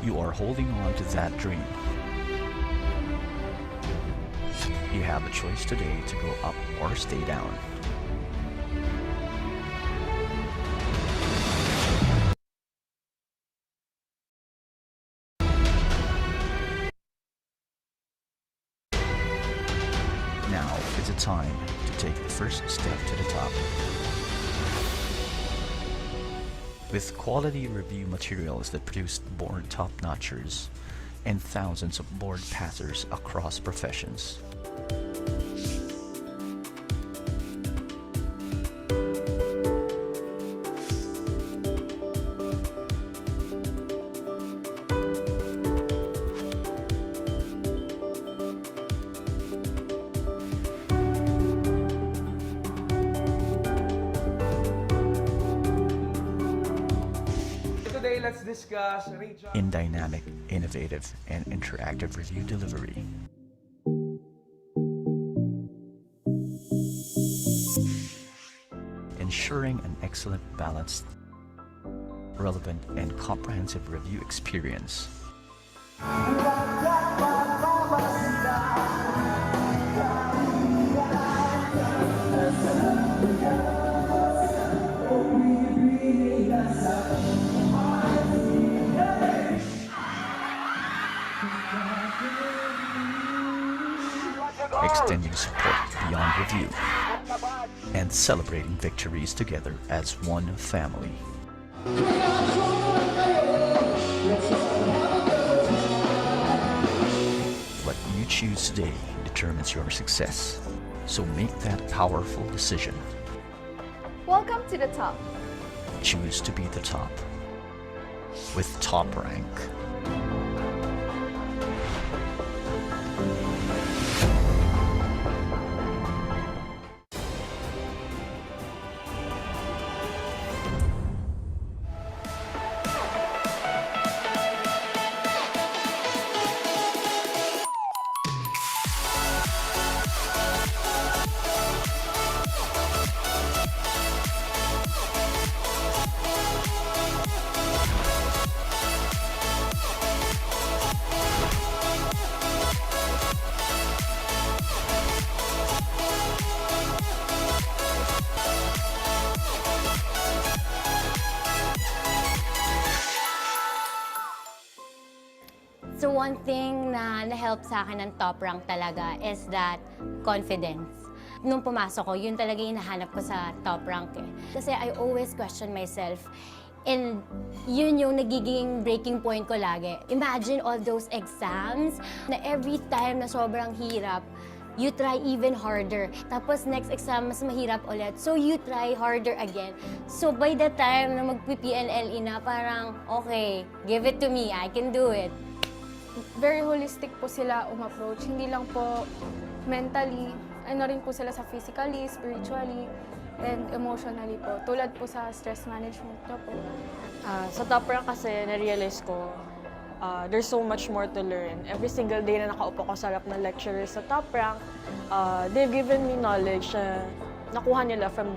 you are holding on to that dream. You have a choice today to go up or stay down. Now is the time to take the first step to the top. With quality review materials that produce board top-notchers and thousands of board passers across professions. Today, let's discuss In dynamic, innovative, and interactive review delivery. Ensuring an excellent, balanced, relevant, and comprehensive review experience. Extending support beyond review and celebrating victories together as one family. What you choose today determines your success, so make that powerful decision. Welcome to the top. Choose to be the top with Top Rank. So one thing na na-help sa akin ng top rank talaga is that confidence. Nung pumasok ko, yun talaga yung nahanap ko sa top rank eh. Kasi I always question myself. And yun yung nagiging breaking point ko lagi. Imagine all those exams na every time na sobrang hirap, you try even harder. Tapos next exam, mas mahirap ulit. So you try harder again. So by the time na mag-PNLE na, parang, okay, give it to me, I can do it. Very holistic po sila approach. Hindi lang po mentally, ano rin po sila sa physically, spiritually, and emotionally po. Tulad po sa stress management na po. Sa top rank kasi, na-realize ko, there's so much more to learn. Every single day na nakaupo ko sa harap ng lecturers sa top rank, they've given me knowledge na nakuha nila from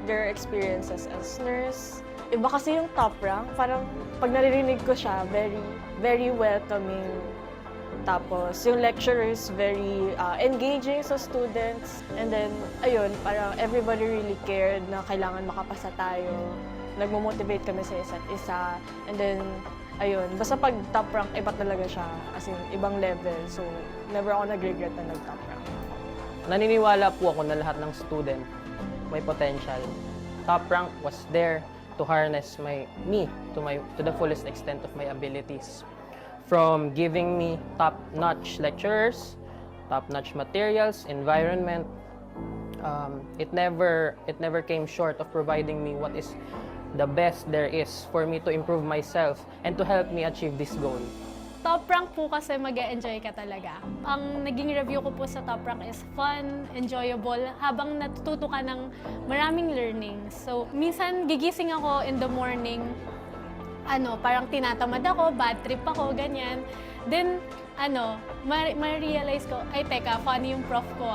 their experiences as nurse. Iba kasi yung top rank, parang pag naririnig ko siya, very welcoming. Tapos yung lecturers, very engaging sa students. And then, ayun, parang everybody really cared na kailangan makapasa tayo. Nagmo-motivate kami sa isa't isa. And then, ayun, basta pag top rank, iba talaga siya. As in, ibang level. So, never ako nag-regret na nag-top rank. Naniniwala po ako na lahat ng student may potential. Top rank was there to harness me to the fullest extent of my abilities. From giving me top-notch lecturers, top-notch materials, environment, it never came short of providing me what is the best there is for me to improve myself and to help me achieve this goal. Top rank po kasi mag-e-enjoy ka talaga. Ang naging review ko po sa top rank is fun, enjoyable, habang natututo ka ng maraming learnings. So, minsan gigising ako in the morning, parang tinatamad ako, bad trip ako, ganyan. Then, ma-realize ko, ay teka, funny yung prof ko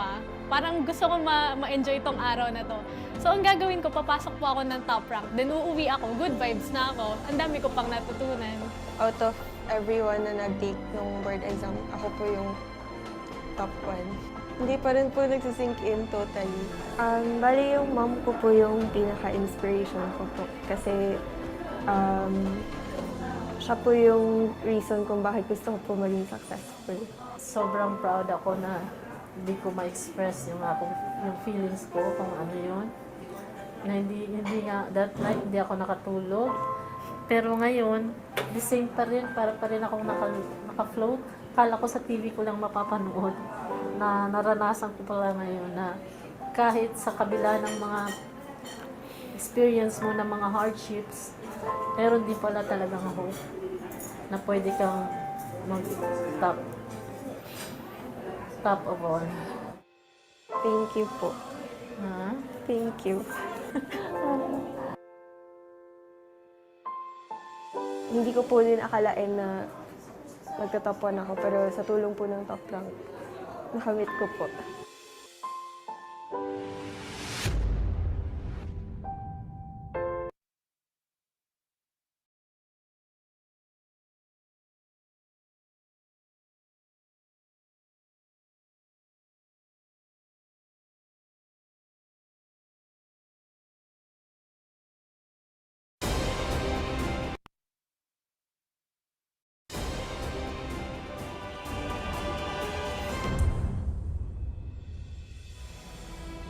Parang gusto ko ma-enjoy tong araw na to. So, ang gagawin ko, papasok po ako ng top rank. Then, uuwi ako, good vibes na ako. Ang dami ko pang natutunan. out of everyone na nag-take nung board exam, ako po yung top 1. Hindi pa rin po nagsisink in totally. Bali yung mom ko po yung pinaka-inspiration ko po. Kasi siya po yung reason kung bakit gusto ko po maging successful. Sobrang proud ako na hindi ko ma-express yung feelings ko kung ano yun. Na hindi nga, that night hindi ako nakatulog. Pero ngayon, the same pa rin, para pa rin akong naka-float. Kala ko sa TV ko lang mapapanood. Na naranasan ko pala ngayon na kahit sa kabila ng mga experience mo ng mga hardships, meron din pala talagang hope na pwede kang top of all. Thank you po. Ha? Thank you. Hindi ko po din akalain na magta-top 1 ako, pero sa tulong po ng top rank, nakamit ko po.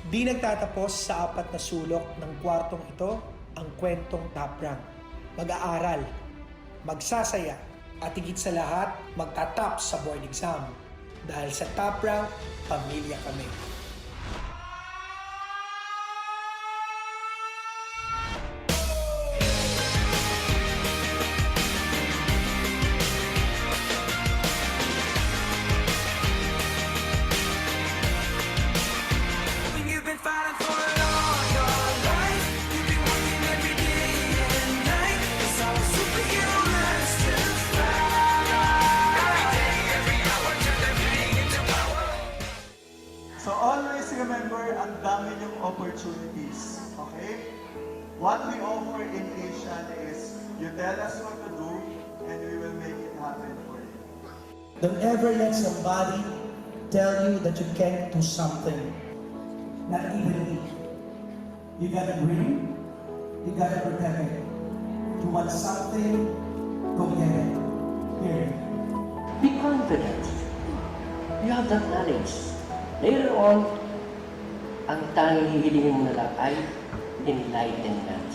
Di nagtatapos sa 4 na sulok ng kwartong ito ang kwentong top rank. Mag-aaral, magsasaya, at higit sa lahat, magtatap sa board exam. Dahil sa top rank, pamilya kami. So always remember, ang dami niyong opportunities, okay? What we offer in Asian is, you tell us what to do, and we will make it happen for you. Don't ever let somebody tell you that you can't do something. Not even me. You gotta dream, you gotta protect it. You want something, go get it. Period. Be confident. You have that knowledge. Later on, ang tanging hihilingin mo na lang ay enlightenment.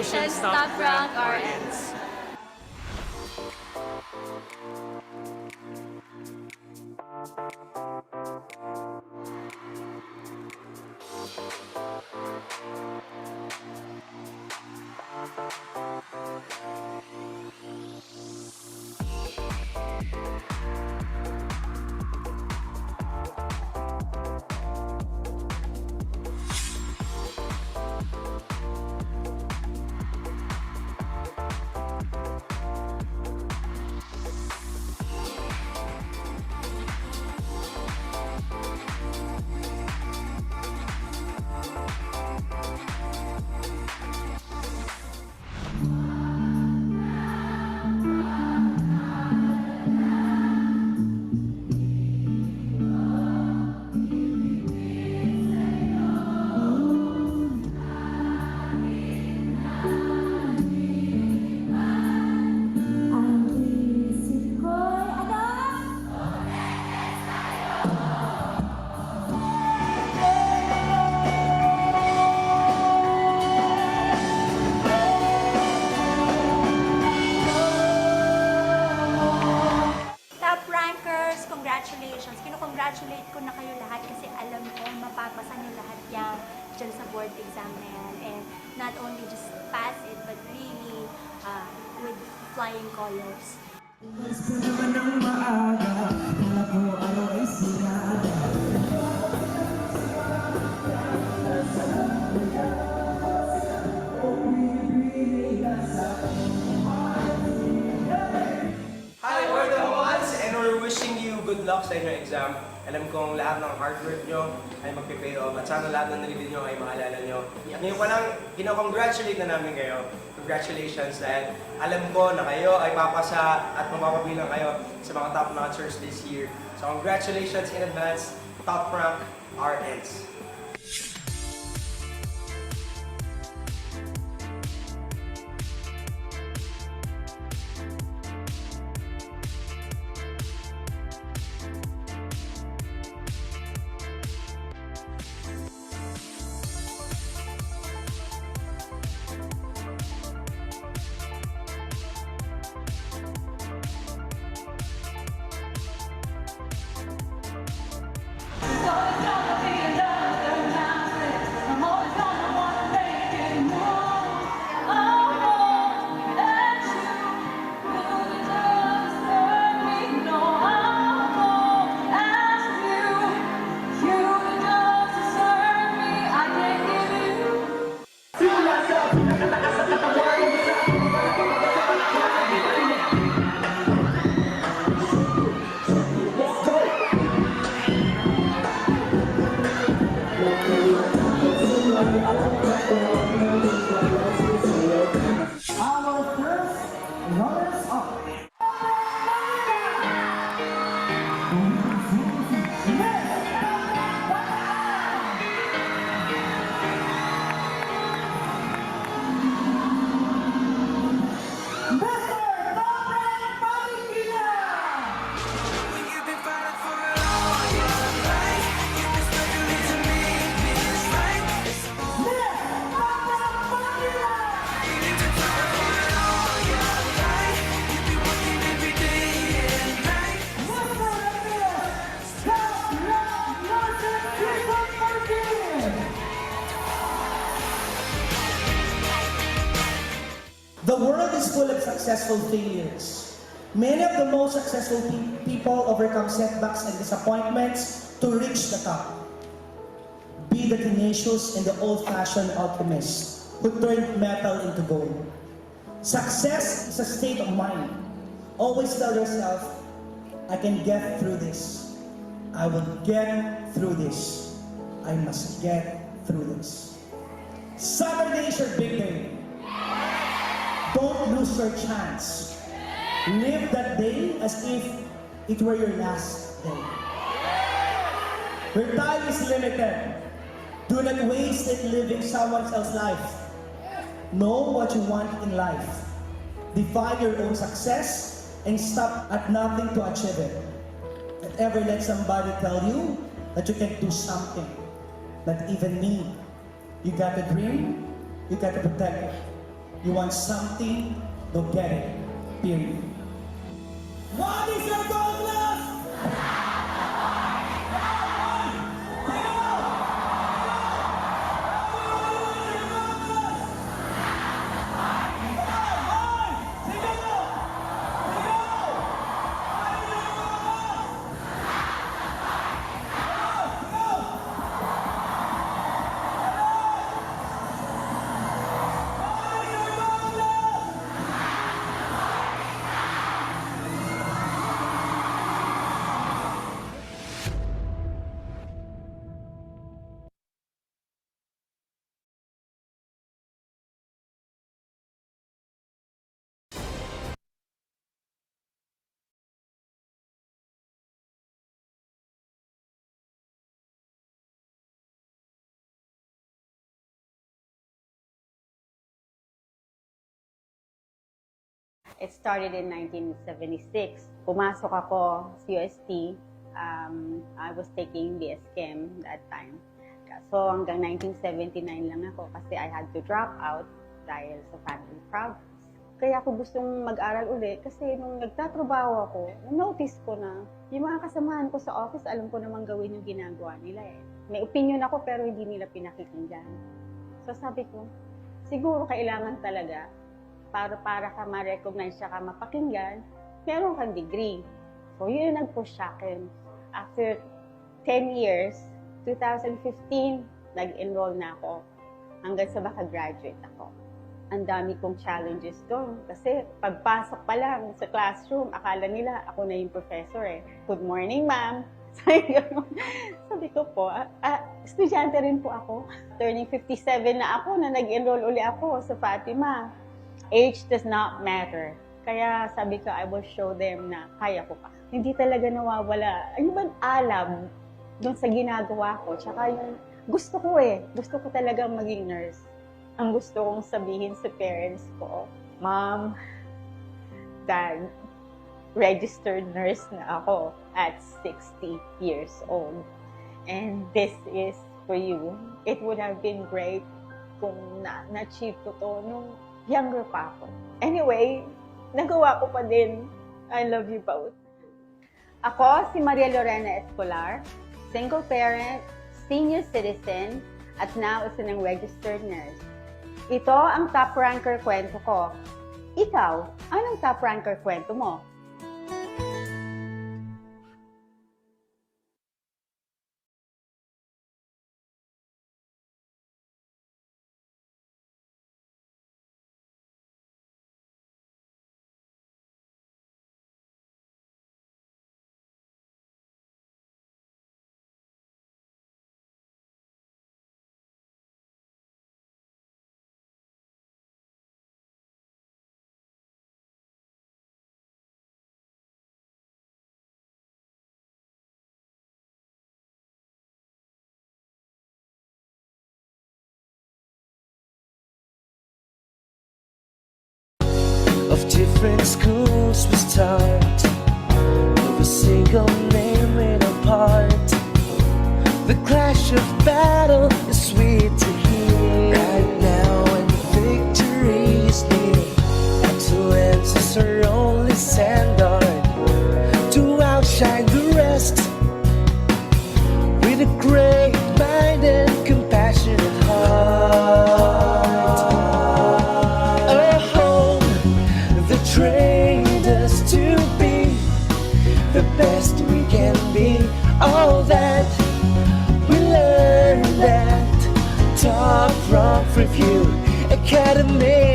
Congratulations, Top Rank RNs! Top rankers, congratulations. Kino-congratulate ko na kayo lahat kasi alam ko mapapasa niyo lahat yan dyan sa board exam na yan. And not only just pass it, but really with flying colors. Hi, we're the ones and we're wishing you good luck sa inyong exam. Alam kong lahat ng hard work nyo ay magpipay off at sana lahat ng nalilin nyo ay maalala nyo. At ngayon pa lang, kino-congratulate na namin kayo. Congratulations dahil alam ko na kayo ay papasa at mapapabilang kayo sa mga top notchers this year. So congratulations in advance, Top Rank RNs. The world is full of successful failures. Many of the most successful people overcome setbacks and disappointments to reach the top. Be the tenacious and the old-fashioned alchemist who turned metal into gold. Success is a state of mind. Always tell yourself, I can get through this. I will get through this. I must get through this. Saturday is your big day. Don't lose your chance. Live that day as if it were your last day. Your time is limited. Do not waste it living someone else's life. Know what you want in life. Define your own success and stop at nothing to achieve it. Don't ever let somebody tell you that you can do something. Not even me. You got a dream, you got to protect it. You want something, go get it. Period. What is your goal, class? It started in 1976. Pumasok ako sa UST. I was taking BS Chem that time. So hanggang 1979 lang ako kasi I had to drop out dahil sa family problems. Kaya ako gustong mag-aral uli kasi nung nagtatrabaho ako, notice ko na yung mga kasamahan ko sa office, alam ko namang gawin yung ginagawa nila eh. May opinion ako pero hindi nila pinakikinggan. So sabi ko, siguro kailangan talaga para ka ma-recognize siya ka mapakinggan, meron kang degree. So yun yung nag-push sa akin. After 10 years, 2015, nag-enroll na ako hanggang sa makagraduate ako. Ang dami kong challenges doon kasi pagpasok pa lang sa classroom, akala nila ako na yung professor eh. Good morning, ma'am. Sabi ko po, estudyante rin po ako. Turning 57 na ako na nag-enroll uli ako sa Fatima. Age does not matter. Kaya sabi ko, I will show them na kaya ko pa. Hindi talaga nawawala. Ano bang alam doon sa ginagawa ko? Tsaka yung gusto ko eh. Gusto ko talaga maging nurse. Ang gusto kong sabihin sa parents ko, Mom, Dad, registered nurse na ako at 60 years old. And this is for you. It would have been great kung na-achieve ko to nung younger pa ako. Anyway, nagawa ko pa din. I love you both. Ako si Maria Lorena Escolar, single parent, senior citizen, at now isa ng registered nurse. Ito ang top ranker kwento ko. Ikaw, anong top ranker kwento mo? Of different schools we start, with a single name in our part. The clash of battle is sweet to hear. Right now when victory is near, excellence is our only standard to outshine the rest. With a great mind and compassionate heart, trained us to be the best we can be. All that we learned at Top Prof Review Academy,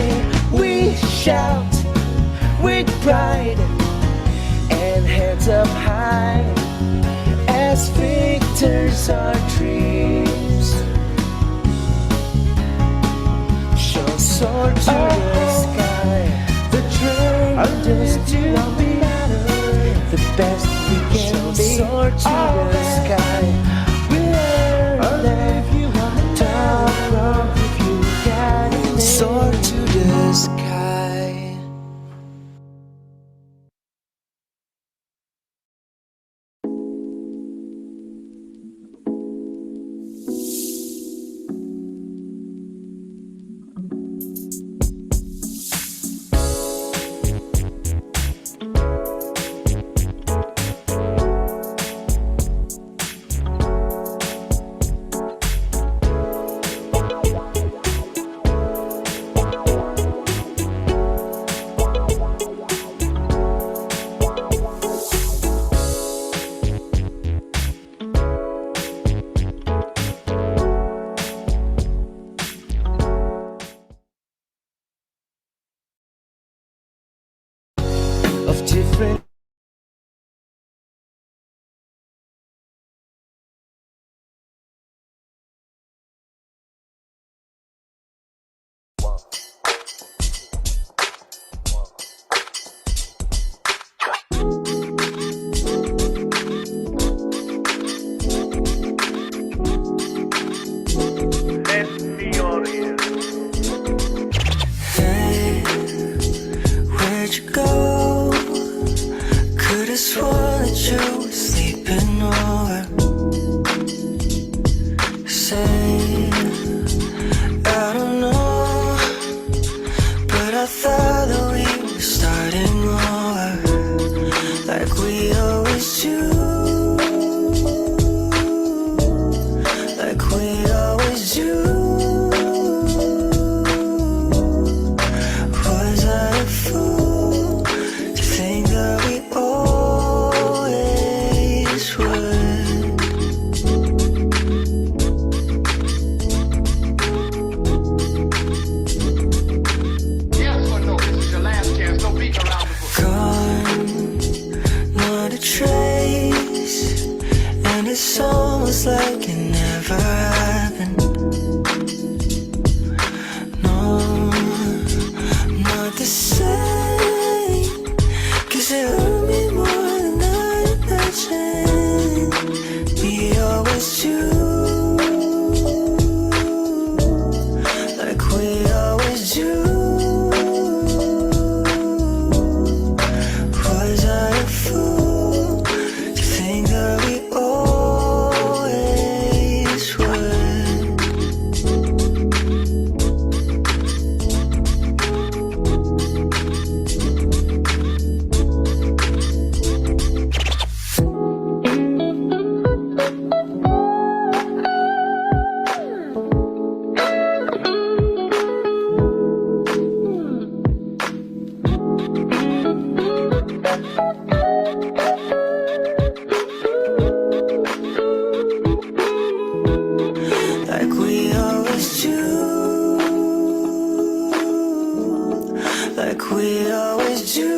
we shout with pride and heads up high as victors our dreams shall soar to the sky. Just to be the best we can be. Soar to the sky. We learn that if you want to top of if you got it. Soar to the sky. we always do.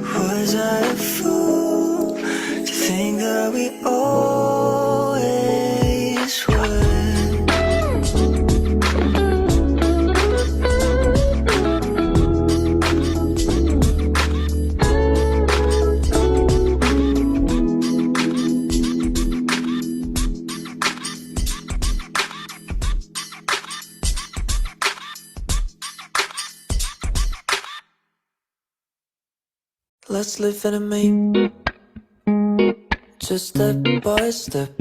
Was I a fool to think that we always would? Let's live in a meme, just step by step.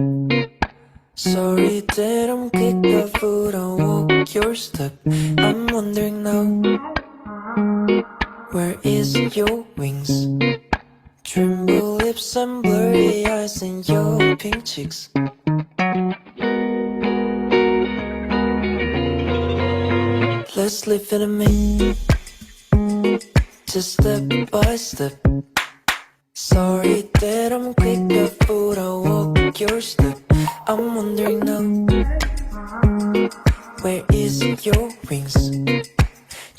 Sorry that I'm quick of foot, I'll walk your step. I'm wondering now, where is your wings? Tremble lips and blurry eyes and your pink cheeks. Let's live in a meme, just step by step. Sorry that I'm quick of foot, I'll walk your step. I'm wondering now, where is your wings?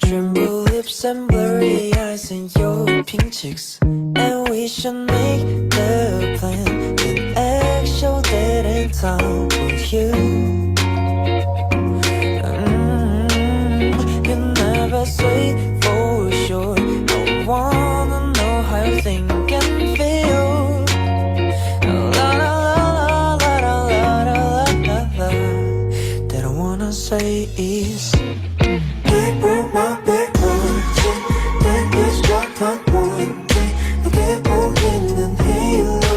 Tremble lips and blurry eyes and your pink cheeks. And we should make the plan, an actual dead end time for you. You never say for sure. I wanna know how you think and feel. La la la la la la la la la la. That I wanna say is, hey, broke my back once, that is what I want. I get broken and halo.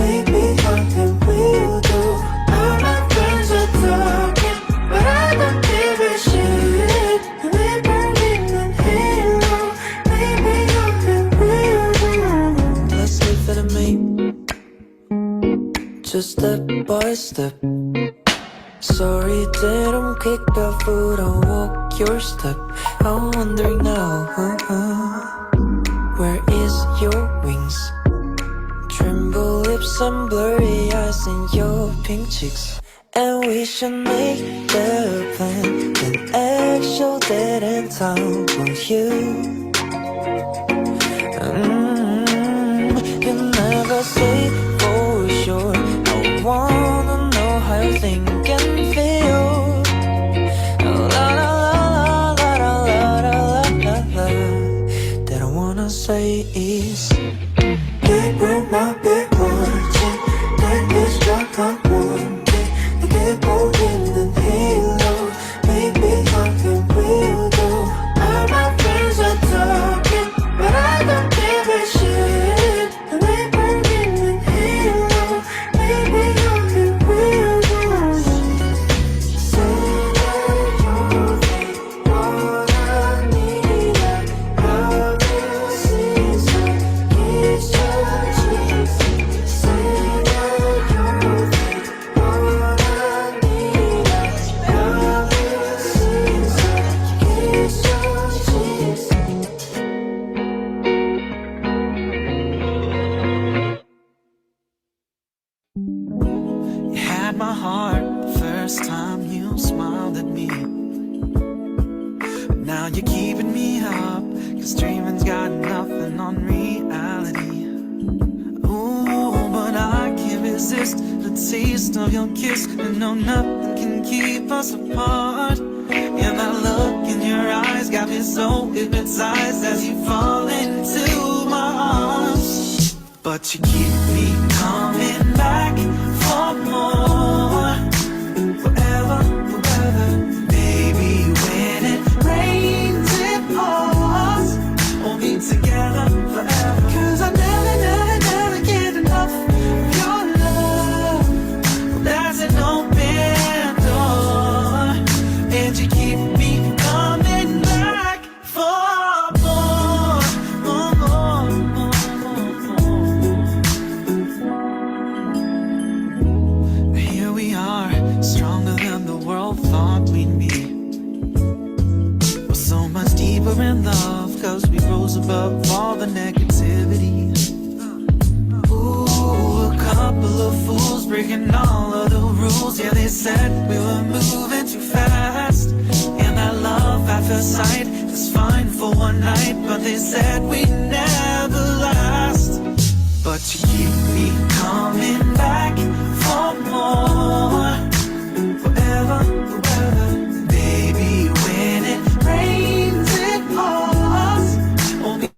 Maybe I can will do. All my friends are talking, but I don't give a shit. I get broken and halo. Maybe I can will do. Let's live in a meme, just step by step. Sorry that I'm quick of foot, I'll walk your step. I'm wondering now, where is your wings? Tremble lips and blurry eyes and your pink cheeks. And we should make the plan, an actual dead end time for you. You never say for sure. I wanna know how you think and feel. La la la la la la la la la. That I wanna say is, they broke my big heart, that is what I want. I get broken and halo. Maybe I can will do. All my friends are talking, but I don't give a shit. And they broken and halo. Maybe I can will do. Say that you think what I need, love will see some kiss your cheeks. Say that you think what I need, love will see some kiss your cheeks. You had my heart the first time you smiled at me. But now you're keeping me up, 'cause dreaming's got nothing on reality. Ooh, but I can't resist the taste of your kiss, and no, nothing can keep us apart. And that look in your eyes got me so hypnotized as you fall into my arms. But you keep me coming back for more. Forever, forever, baby, when it rains, it pours. We'll be together forever. 'Cause I never, never, never get enough of your love. That's an open door. And you keep me coming back for more, more, more, more, more. Here we are, stronger than the world thought we'd be. We're so much deeper in love, 'cause we rose above all the negativity. Ooh, a couple of fools breaking all of the rules. Yeah, they said we were moving too fast. And that for one night, but they said we never last. But you keep me coming back for more, forever, forever. Baby, when it rains, it pours. Only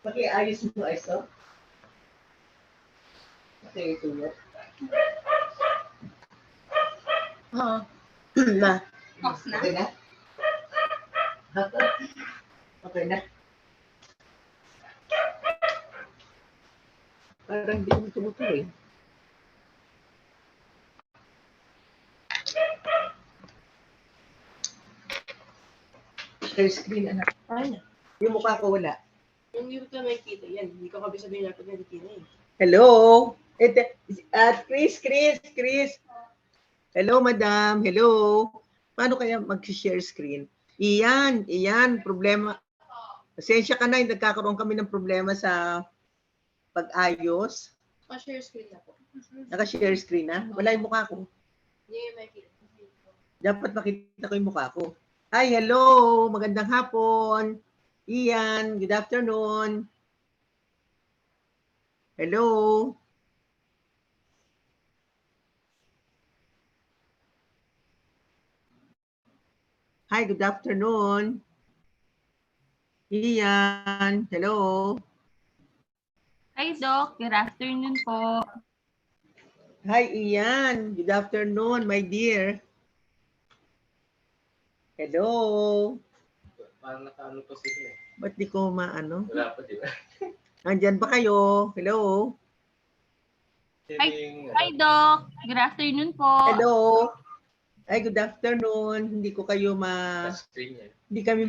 Pakiayos mo ito. Pakitulog. Oo. Na. Okay na? Okay na. Parang hindi mo tumutuloy. Share screen, anak. Ano? Yung mukha ko wala. Hindi ko nakikita yan. Hindi ko kabi sabihin natin na nakikita eh. Hello? Chris. Hello, madam. Hello. Paano kaya mag-share screen? Iyan, problema. Pasensya ka na, nagkakaroon kami ng problema sa pag-ayos. Naka-share screen na po. Naka-share screen na? Wala yung mukha ko. Hindi yung makikita. Dapat makita ko yung mukha ko. Hi, hello. Magandang hapon. Ian, good afternoon. Hello. Hi, good afternoon. Ian, hello. Hi, Doc. Good afternoon po. Hi, Ian. Good afternoon, my dear. Hello. Parang nakaano pa sila eh. Ba't di ko maano? Wala pa, di ba? Nandyan ba kayo? Hello? Hi, Doc. Good afternoon po. Hello? Ay, good afternoon. Hindi ko kayo hindi kami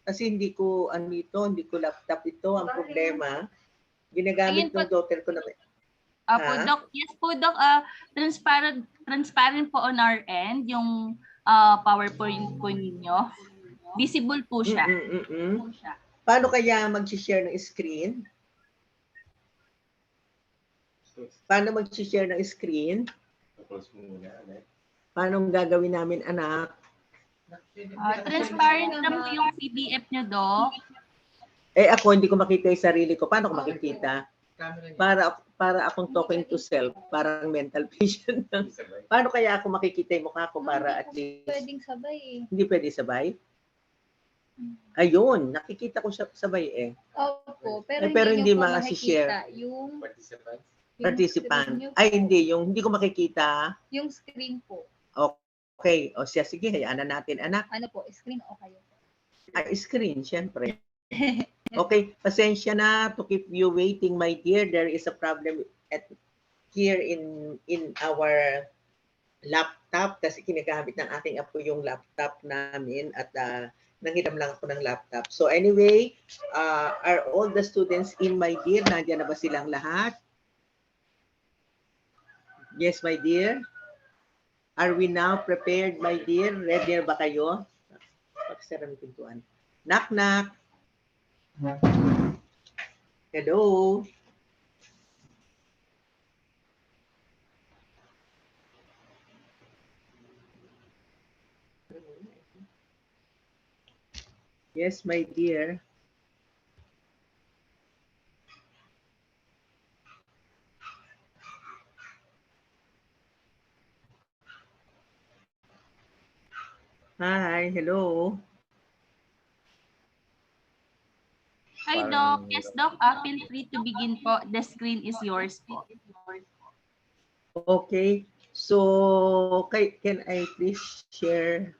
kasi hindi ko hindi ko laptop ito. Ang problema, ginagamit ng daughter ko na Apo, Doc. Yes po, Doc. Transparent po on our end yung PowerPoint po ninyo. Visible po siya. Paano kaya mag-share ng screen? Paano mag-share ng screen? Paano gagawin namin, anak? Transparent lang po yung PDF nyo, Doc. Ako hindi ko makita yung sarili ko. Paano ko makikita? Para akong talking to self, parang mental patient. Paano kaya ako makikita yung mukha ko para at least... Pwedeng sabay eh. Hindi pwede sabay? Ayun, nakikita ko siya sabay eh. Opo, pero hindi niyo po ma-share. Yung Participant. Hindi ko makikita. Yung screen po. Okay. Sige, hayaan na natin, anak. Ano po, screen o kayo? Screen, syempre. Okay, pasensya na to keep you waiting, my dear. There is a problem here in our laptop kasi kinagamit ng aking apo yung laptop namin at nanghiram lang ako ng laptop. So anyway, are all the students in, my dear? Nandiyan na ba silang lahat? Yes, my dear. Are we now prepared, my dear? Ready ba kayo? Pagsara ng pintuan. Knock, knock. Hello. Yes, my dear. Hi, hello. Hi, Doc. Yes, Doc. Feel free to begin po. The screen is yours po. Okay. So, can I please share?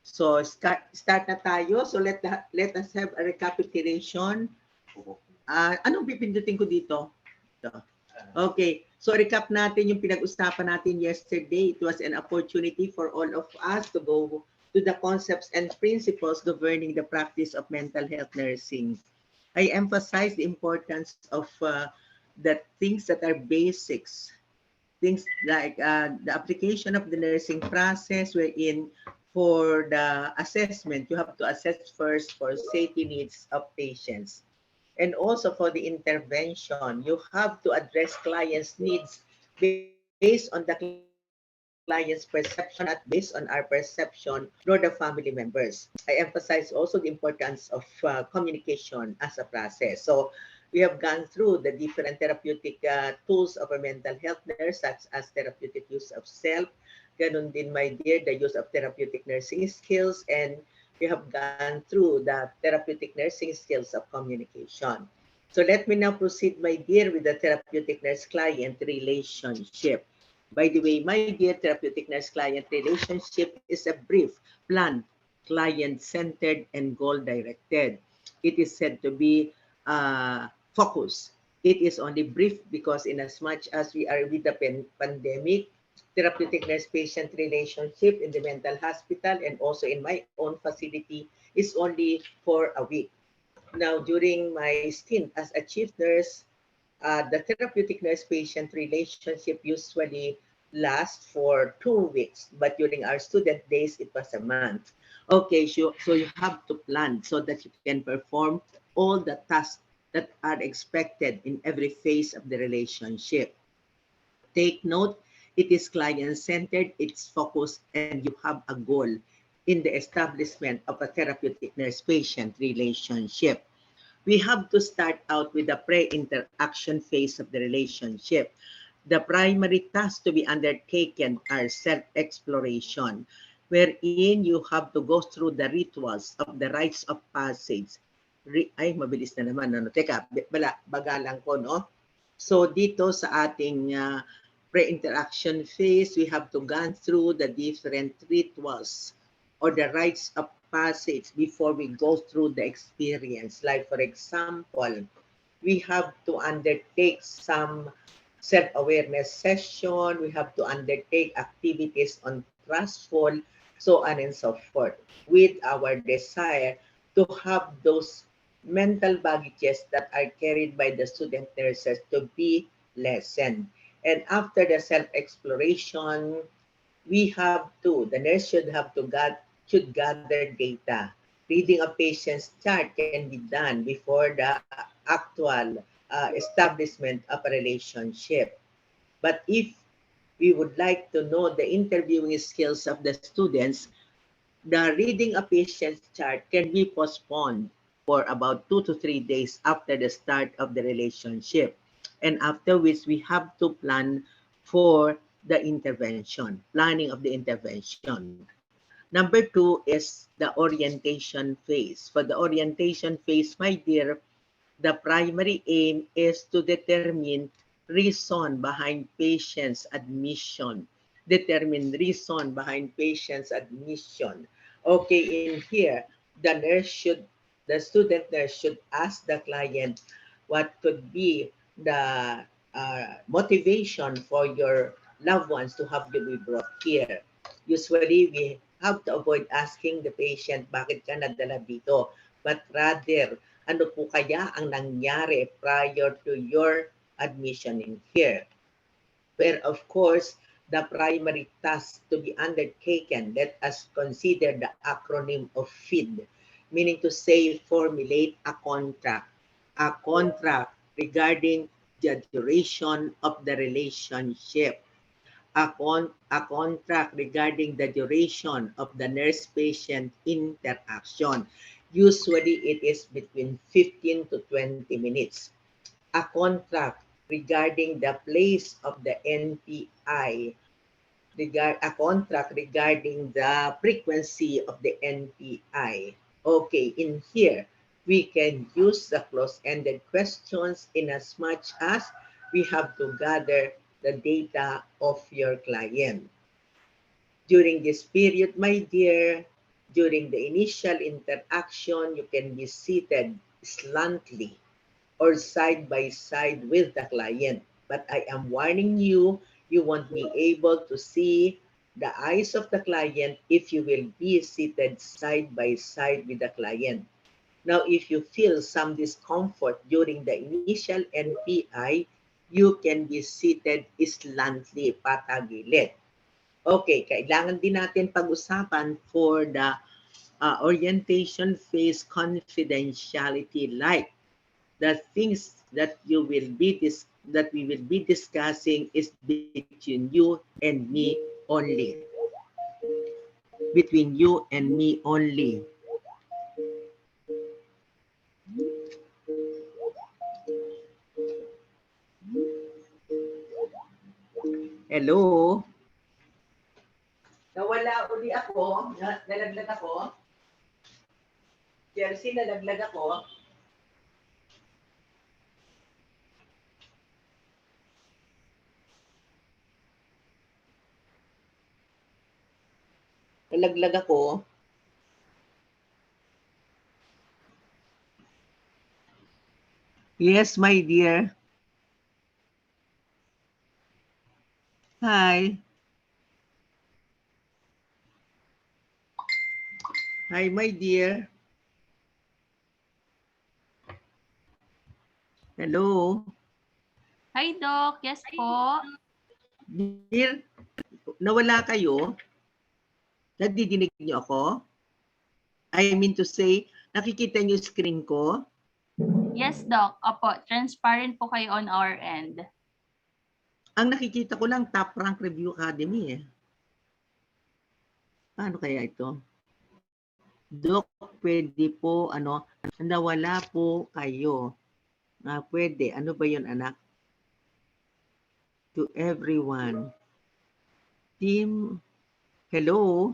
So, start na tayo. So, let us have a recapitulation. Anong pipindutin ko dito? Okay. So, recap natin yung pinag-usapan natin yesterday. It was an opportunity for all of us to go to the concepts and principles governing the practice of mental health nursing. I emphasize the importance of the things that are basics. Things like the application of the nursing process, wherein for the assessment, you have to assess first for safety needs of patients. And also for the intervention, you have to address clients' needs based on the client's perception, not based on our perception, nor the family members. I emphasize also the importance of communication as a process. So we have gone through the different therapeutic tools of a mental health nurse, such as therapeutic use of self, ganun din, my dear, the use of therapeutic nursing skills, and we have gone through the therapeutic nursing skills of communication. So let me now proceed, my dear, with the therapeutic nurse-client relationship. By the way, my dear, therapeutic nurse-client relationship is a brief, planned, client-centered, and goal-directed. It is said to be focused. It is only brief because in as much as we are with the pandemic, therapeutic nurse-patient relationship in the mental hospital and also in my own facility is only for a week. Now, during my stint as a chief nurse, the therapeutic nurse-patient relationship usually lasts for 2 weeks, but during our student days, it was a month. Okay, so you have to plan so that you can perform all the tasks that are expected in every phase of the relationship. Take note, it is client-centered, it's focused, and you have a goal in the establishment of a therapeutic nurse-patient relationship. We have to start out with the pre-interaction phase of the relationship. The primary tasks to be undertaken are self-exploration, wherein you have to go through the rituals of the rites of passage. Ay, mabilis na naman. Ano? Teka, bagalan ko, no? So dito sa ating pre-interaction phase, we have to go through the different rituals or the rites of passage before we go through the experience. Like for example, we have to undertake some self-awareness session, we have to undertake activities on trustful, so on and so forth, with our desire to have those mental baggages that are carried by the student nurses to be lessened. And after the self-exploration, the nurse should gather data. Reading a patient's chart can be done before the actual establishment of a relationship. But if we would like to know the interviewing skills of the students, the reading a patient's chart can be postponed for about 2 to 3 days after the start of the relationship. And after which we have to plan for the intervention, planning of the intervention. Number 2 is the orientation phase. For the orientation phase, my dear, the primary aim is to determine reason behind patient's admission. Determine reason behind patient's admission. Okay, in here, the student nurse should ask the client what could be the motivation for your loved ones to have you be brought here. Usually, we have to avoid asking the patient, bakit ka nadala dito? But rather, ano po kaya ang nangyari prior to your admission in here? Where of course, the primary task to be undertaken, let us consider the acronym of FEED, meaning to say formulate a contract regarding the duration of the relationship, a contract regarding the duration of the nurse-patient interaction. Usually, it is between 15 to 20 minutes. A contract regarding the place of the NPI, a contract regarding the frequency of the NPI. Okay, in here, we can use the close-ended questions in as much as we have to gather the data of your client. During this period, my dear, during the initial interaction, you can be seated slantly or side by side with the client. But I am warning you, you won't be able to see the eyes of the client if you will be seated side by side with the client. Now, if you feel some discomfort during the initial NPI, you can be seated slantly, patagilid. Okay, kailangan din natin pag-usapan for the orientation phase confidentiality, like the things that we will be discussing is between you and me only. Between you and me only. Hello? Nawala uli ako. Nalaglag ako. Chelsea, nalaglag ako. Nalaglag ako. Yes, my dear. Hi. Hi, my dear. Hello. Hi, Doc. Yes po. Dear, nawala kayo? Nadidinig niyo ako? I mean to say, nakikita niyo screen ko? Yes, Doc. Opo, transparent po kayo on our end. Ang nakikita ko lang Top Rank Review Academy eh. Paano kaya ito? Doc, pwede po, nawala po kayo. Pwede. Ano ba yun, anak? To everyone. Team, hello?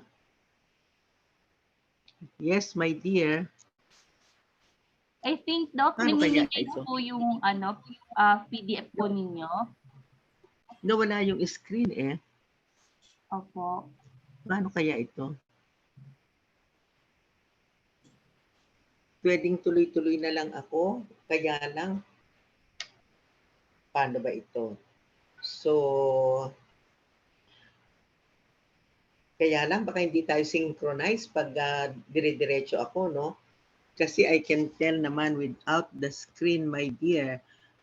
Yes, my dear. I think, Doc, Paano kaya nami-minimize ito? po yung PDF po ninyo. Nawala yung screen eh. Opo. Paano kaya ito? Pwedeng tuloy-tuloy na lang ako. Kaya lang, paano ba ito? So, kaya lang baka hindi tayo synchronize pag dire-diretso ako, no? Kasi I can tell naman without the screen, my dear,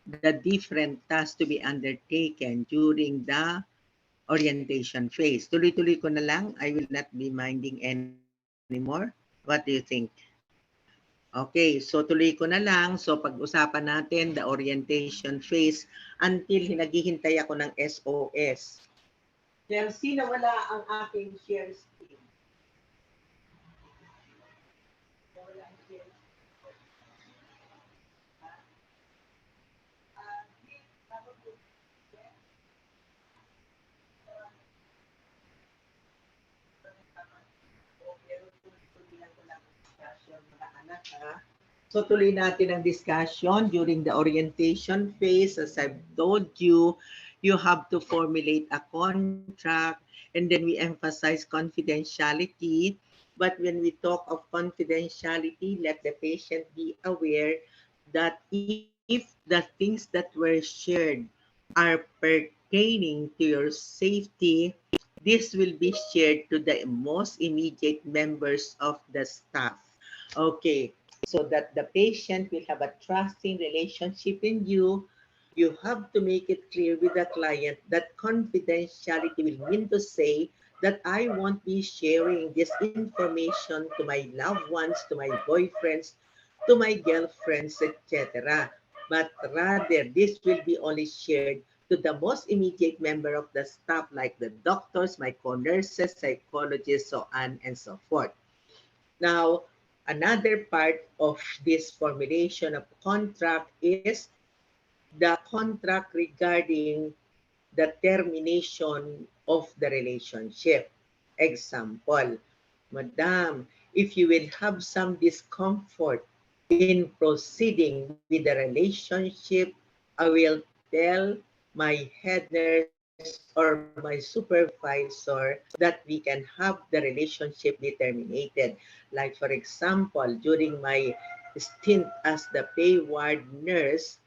the different tasks to be undertaken during the orientation phase. Tuloy-tuloy ko na lang. I will not be minding anymore. What do you think? Okay, so tuloy ko na lang. So pag-usapan natin the orientation phase until naghihintay ako ng SOS. Chelsea, nawala ang aking share screen. So tuloy natin ang discussion during the orientation phase. As I've told you, you have to formulate a contract and then we emphasize confidentiality. But when we talk of confidentiality, let the patient be aware that if the things that were shared are pertaining to your safety, this will be shared to the most immediate members of the staff. Okay, so that the patient will have a trusting relationship in you. You have to make it clear with the client that confidentiality will mean to say that I won't be sharing this information to my loved ones, to my boyfriends, to my girlfriends, etc. But rather, this will be only shared to the most immediate member of the staff, like the doctors, my co-nurses, psychologists, so on and so forth. Now, another part of this formulation of contract is the contract regarding the termination of the relationship. Example, Madam, if you will have some discomfort in proceeding with the relationship, I will tell my head nurse or my supervisor that we can have the relationship be terminated. Like for example, during my stint as the pay ward nurse,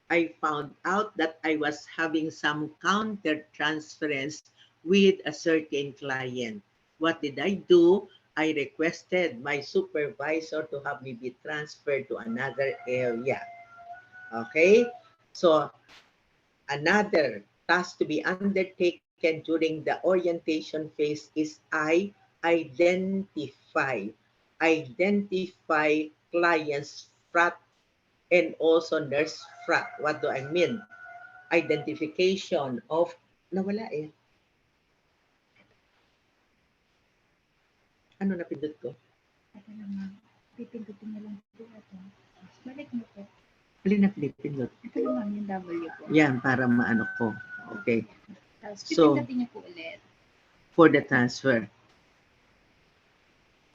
I found out that I was having some counter transference with a certain client. What did I do? I requested my supervisor to have me be transferred to another area. Okay? So, another task to be undertaken during the orientation phase is I identify. Identify clients frat and also nurse frat. What do I mean? Identification of, nawala eh. Ano napindot ko? Ito lang ma'am. Pipindutin mo lang po ito. Balik mo po. Alin na pinipindot? Ito lang ma'am, yung W po. Yan, para maano ko. Okay. Tapos So, pipindutin niyo po ulit. for the transfer.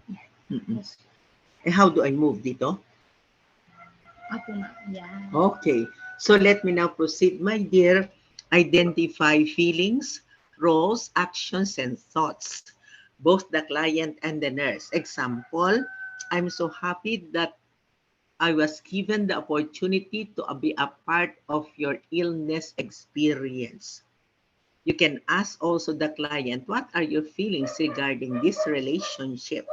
Yan. Mm-mm. How do I move dito? Opo, ma'am. Yan. Okay. So let me now proceed, my dear. Identify feelings, roles, actions, and thoughts, both the client and the nurse. Example, I'm so happy that I was given the opportunity to be a part of your illness experience. You can ask also the client, what are your feelings regarding this relationship?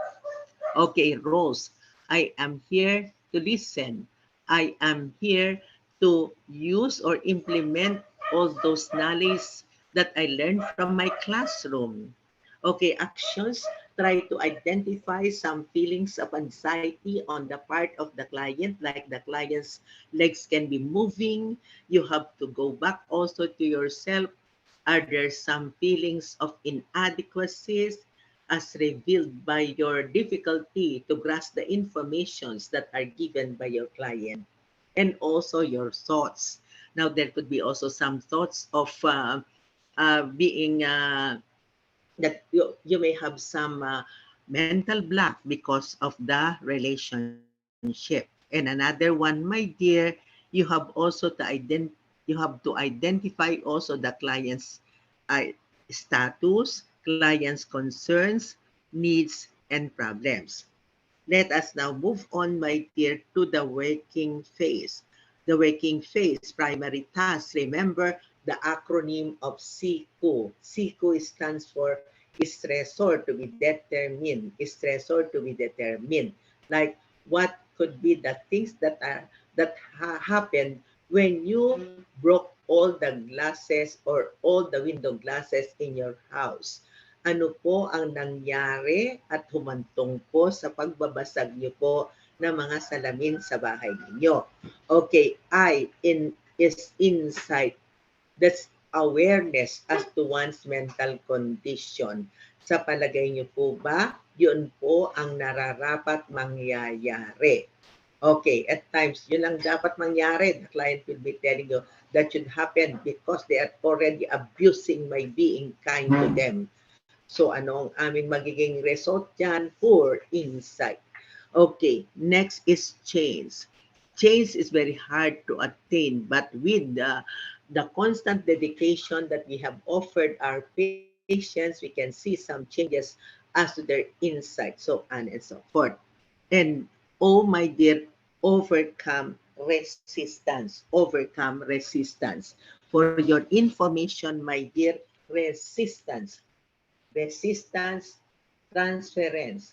Okay, Rose, I am here to listen. I am here to use or implement all those knowledge that I learned from my classroom. Okay, actions, try to identify some feelings of anxiety on the part of the client, like the client's legs can be moving. You have to go back also to yourself. Are there some feelings of inadequacies as revealed by your difficulty to grasp the informations that are given by your client? And also your thoughts. Now, there could be also some thoughts of being that you may have some mental block because of the relationship. And another one, my dear, you have also to identify also the client's uh, status, client's concerns, needs, and problems. Let us now move on, my dear, to the working phase. The working phase, primary task. Remember the acronym of SICU. SICU stands for stressor to be determined. Stressor to be determined. Like what could be the things that happened when you broke all the glasses or all the window glasses in your house. Ano po ang nangyari at humantong po sa pagbabasag niyo po ng mga salamin sa bahay ninyo? Okay, is insight. That's awareness as to one's mental condition. Sa palagay niyo po ba, yun po ang nararapat mangyayari? Okay, at times, yun ang dapat mangyari. The client will be telling you that should happen because they are already abusing my being kind to them. So ano ang aming magiging result dyan? Poor insight. Okay, next is change. Change is very hard to attain, but with the constant dedication that we have offered our patients, we can see some changes as to their insight, so on and so forth. And, oh my dear, overcome resistance. Overcome resistance. For your information, my dear, resistance. Resistance, transference.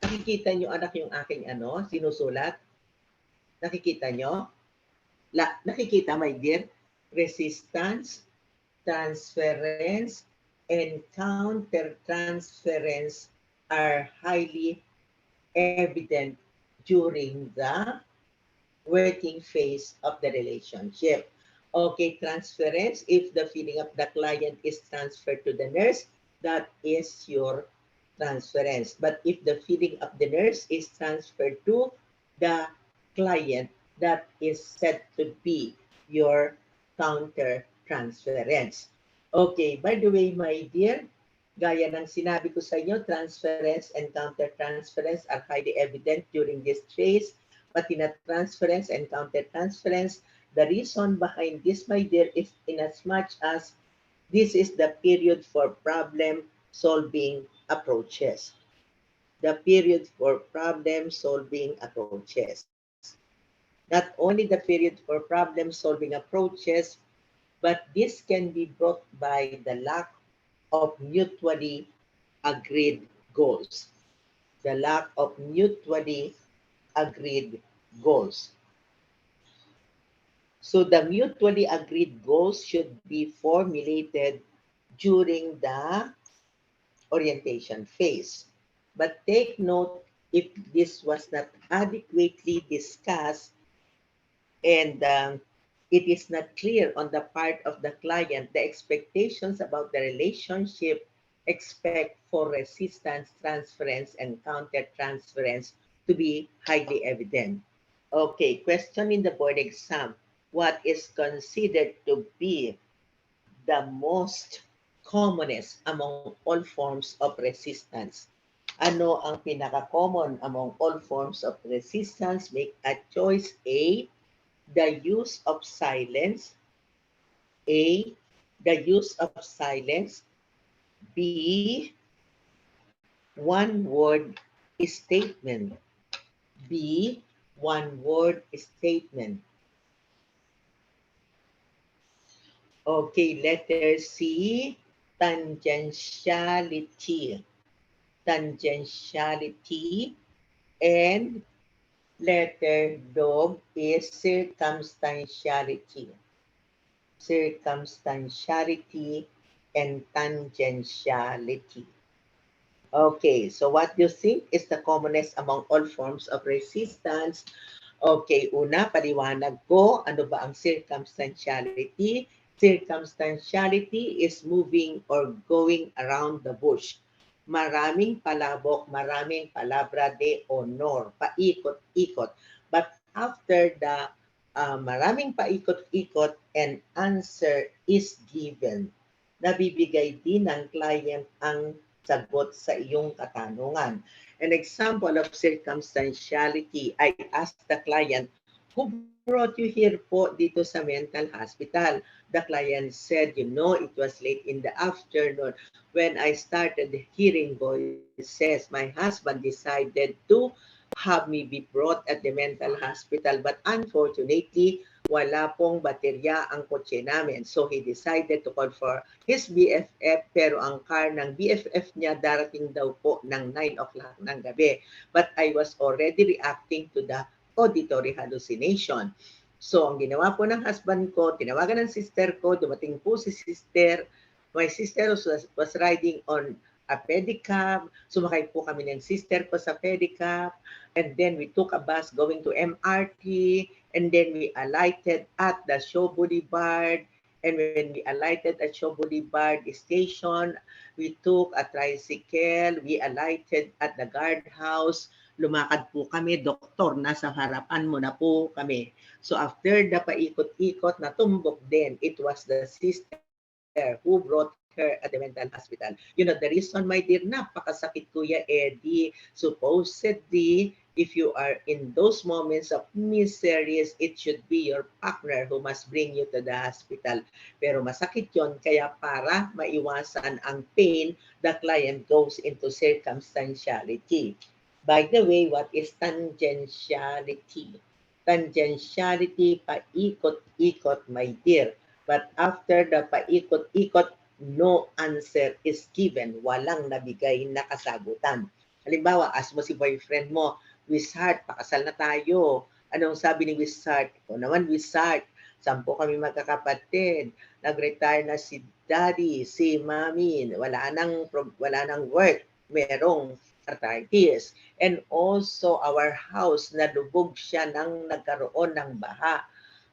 Nakikita nyo anak yung aking sinusulat? Nakikita nyo? Nakikita, my dear? Resistance, transference, and counter-transference are highly evident during the working phase of the relationship. Okay, transference, if the feeling of the client is transferred to the nurse, that is your transference. But if the feeling of the nurse is transferred to the client, that is said to be your counter transference. Okay, by the way, my dear, gaya ng sinabi ko sa inyo, transference and counter transference are highly evident during this phase. Pati na transference and counter transference, the reason behind this, my dear, is in as much as this is the period for problem solving approaches. The period for problem solving approaches. Not only the period for problem solving approaches, but this can be brought by the lack of mutually agreed goals. The lack of mutually agreed goals. So the mutually agreed goals should be formulated during the orientation phase. But take note, if this was not adequately discussed and it is not clear on the part of the client, the expectations about the relationship expect for resistance, transference, and counter-transference to be highly evident. Okay, question in the board exam. What is considered to be the most commonest among all forms of resistance? Ano ang pinaka-common among all forms of resistance? Make a choice. A, the use of silence. A, the use of silence. B, one word statement. B, one word statement. Okay, letter C, tangentiality. Tangentiality. And letter dog is circumstantiality. Circumstantiality and tangentiality. Okay, so what do you think is the commonest among all forms of resistance? Okay, una, paliwanag ko, ano ba ang circumstantiality? Circumstantiality is moving or going around the bush. Maraming palabok, maraming palabra de honor, paikot-ikot. But after the maraming paikot-ikot, an answer is given. Nabibigay din ng client ang sagot sa iyong katanungan. An example of circumstantiality, I asked the client, who brought you here po dito sa mental hospital? The client said, you know, it was late in the afternoon when I started hearing voices. My husband decided to have me be brought at the mental hospital, but unfortunately, wala pong baterya ang kotse namin. So he decided to call for his BFF, pero ang car ng BFF niya darating daw po ng 9 o'clock ng gabi. But I was already reacting to the auditory hallucination. So ang ginawa po ng husband ko, tinawagan ng sister ko, dumating po si sister. My sister was riding on a pedicab. Sumakay po kami ng sister ko sa pedicab. And then we took a bus going to MRT. And then we alighted at the Show Boulevard. And when we alighted at Show Boulevard station, we took a tricycle. We alighted at the guardhouse. Lumakad po kami, doktor, nasa harapan mo na po kami. So after the paikot-ikot na tumbok din, it was the sister who brought her at the mental hospital. You know, the reason, my dear, napakasakit, Kuya Eddie. Supposedly, if you are in those moments of miseries, it should be your partner who must bring you to the hospital. Pero masakit yon, kaya para maiwasan ang pain, the client goes into circumstantiality. By the way, what is tangentiality? Tangentiality, paikot-ikot, my dear. But after the paikot-ikot, no answer is given. Walang nabigay na kasagutan. Halimbawa, ask mo si boyfriend mo, Wishart, pakasal na tayo. Anong sabi ni Wishart? Ito naman, Wishart, 10 kami magkakapatid. Nag-retire na si daddy, si mommy, wala nang work, merong arthritis. And also our house, nalubog siya nang nagkaroon ng baha.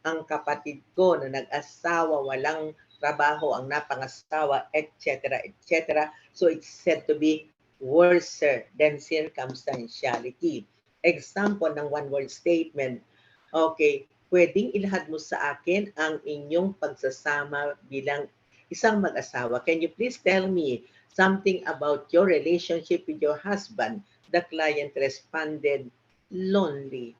Ang kapatid ko na nag-asawa, walang trabaho, ang napangasawa, etc., etc. So it's said to be worser than circumstantiality. Example ng one-word statement. Okay, pwedeng ilahad mo sa akin ang inyong pagsasama bilang isang mag-asawa. Can you please tell me something about your relationship with your husband? The client responded, lonely.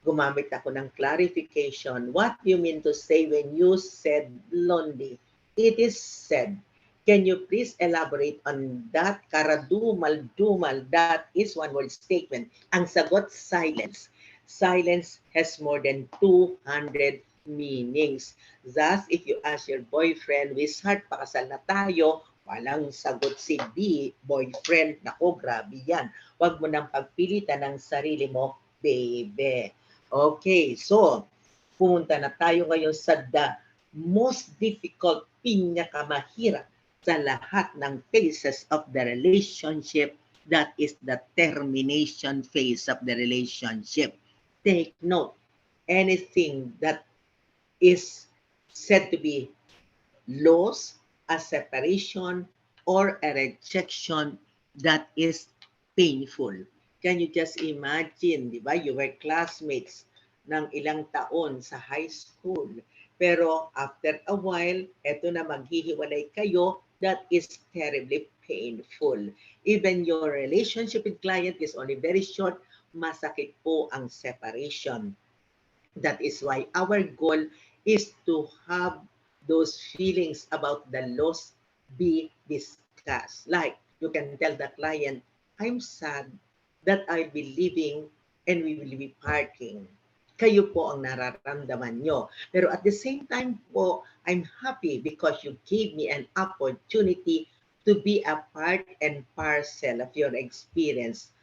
Gumamit ako ng clarification. What do you mean to say when you said lonely? It is said. Can you please elaborate on that? Karadumal-dumal, that is one-word statement. Ang sagot, silence. Silence has more than 200 meanings. Thus, if you ask your boyfriend, Wishart, pakasal na tayo, walang sagot si B, boyfriend. Nako, grabe yan. Huwag mo nang pagpilitan ng sarili mo, baby. Okay, so pumunta na tayo ngayon sa the most difficult, pinakamahirap sa lahat ng phases of the relationship, that is the termination phase of the relationship. Take note, anything that is said to be loss, a separation, or a rejection that is painful. Can you just imagine, di ba? You were classmates ng ilang taon sa high school. Pero after a while, eto na maghihiwalay kayo, that is terribly painful. Even your relationship with client is only very short, masakit po ang separation. That is why our goal is to have those feelings about the loss be discussed. Like you can tell the client, I'm sad that I'll be leaving and we will be parting. Kayo po ang nararamdaman nyo. Pero at the same time po, I'm happy because you gave me an opportunity to be a part and parcel of your experience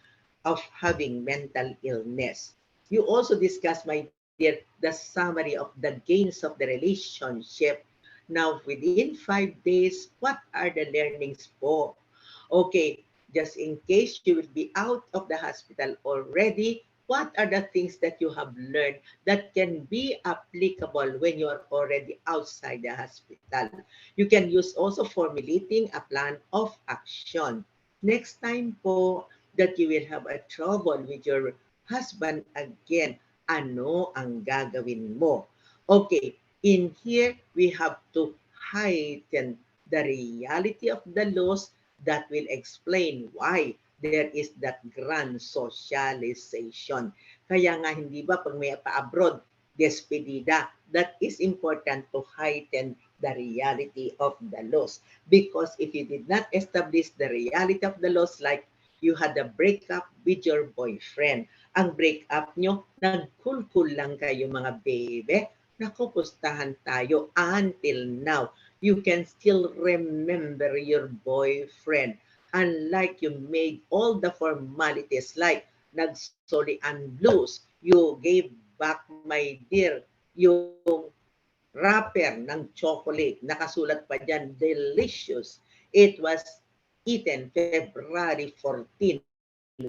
of having mental illness. You also discussed, my dear, the summary of the gains of the relationship. Now, within 5 days, what are the learnings po? Okay, just in case you will be out of the hospital already, what are the things that you have learned that can be applicable when you are already outside the hospital? You can use also formulating a plan of action. Next time po that you will have a trouble with your husband again, ano ang gagawin mo? Okay, in here, we have to heighten the reality of the loss that will explain why there is that grand socialization. Kaya nga hindi ba pag may pa-abroad, despedida, that is important to heighten the reality of the loss. Because if you did not establish the reality of the loss, like you had a breakup with your boyfriend, ang breakup nyo, nagkulkul lang kayo mga bebe, naku, pustahan tayo until now. You can still remember your boyfriend. Unlike you made all the formalities like nagsoli and blues, you gave back, my dear, yung wrapper ng chocolate. Nakasulat pa dyan, delicious. It was eaten February 14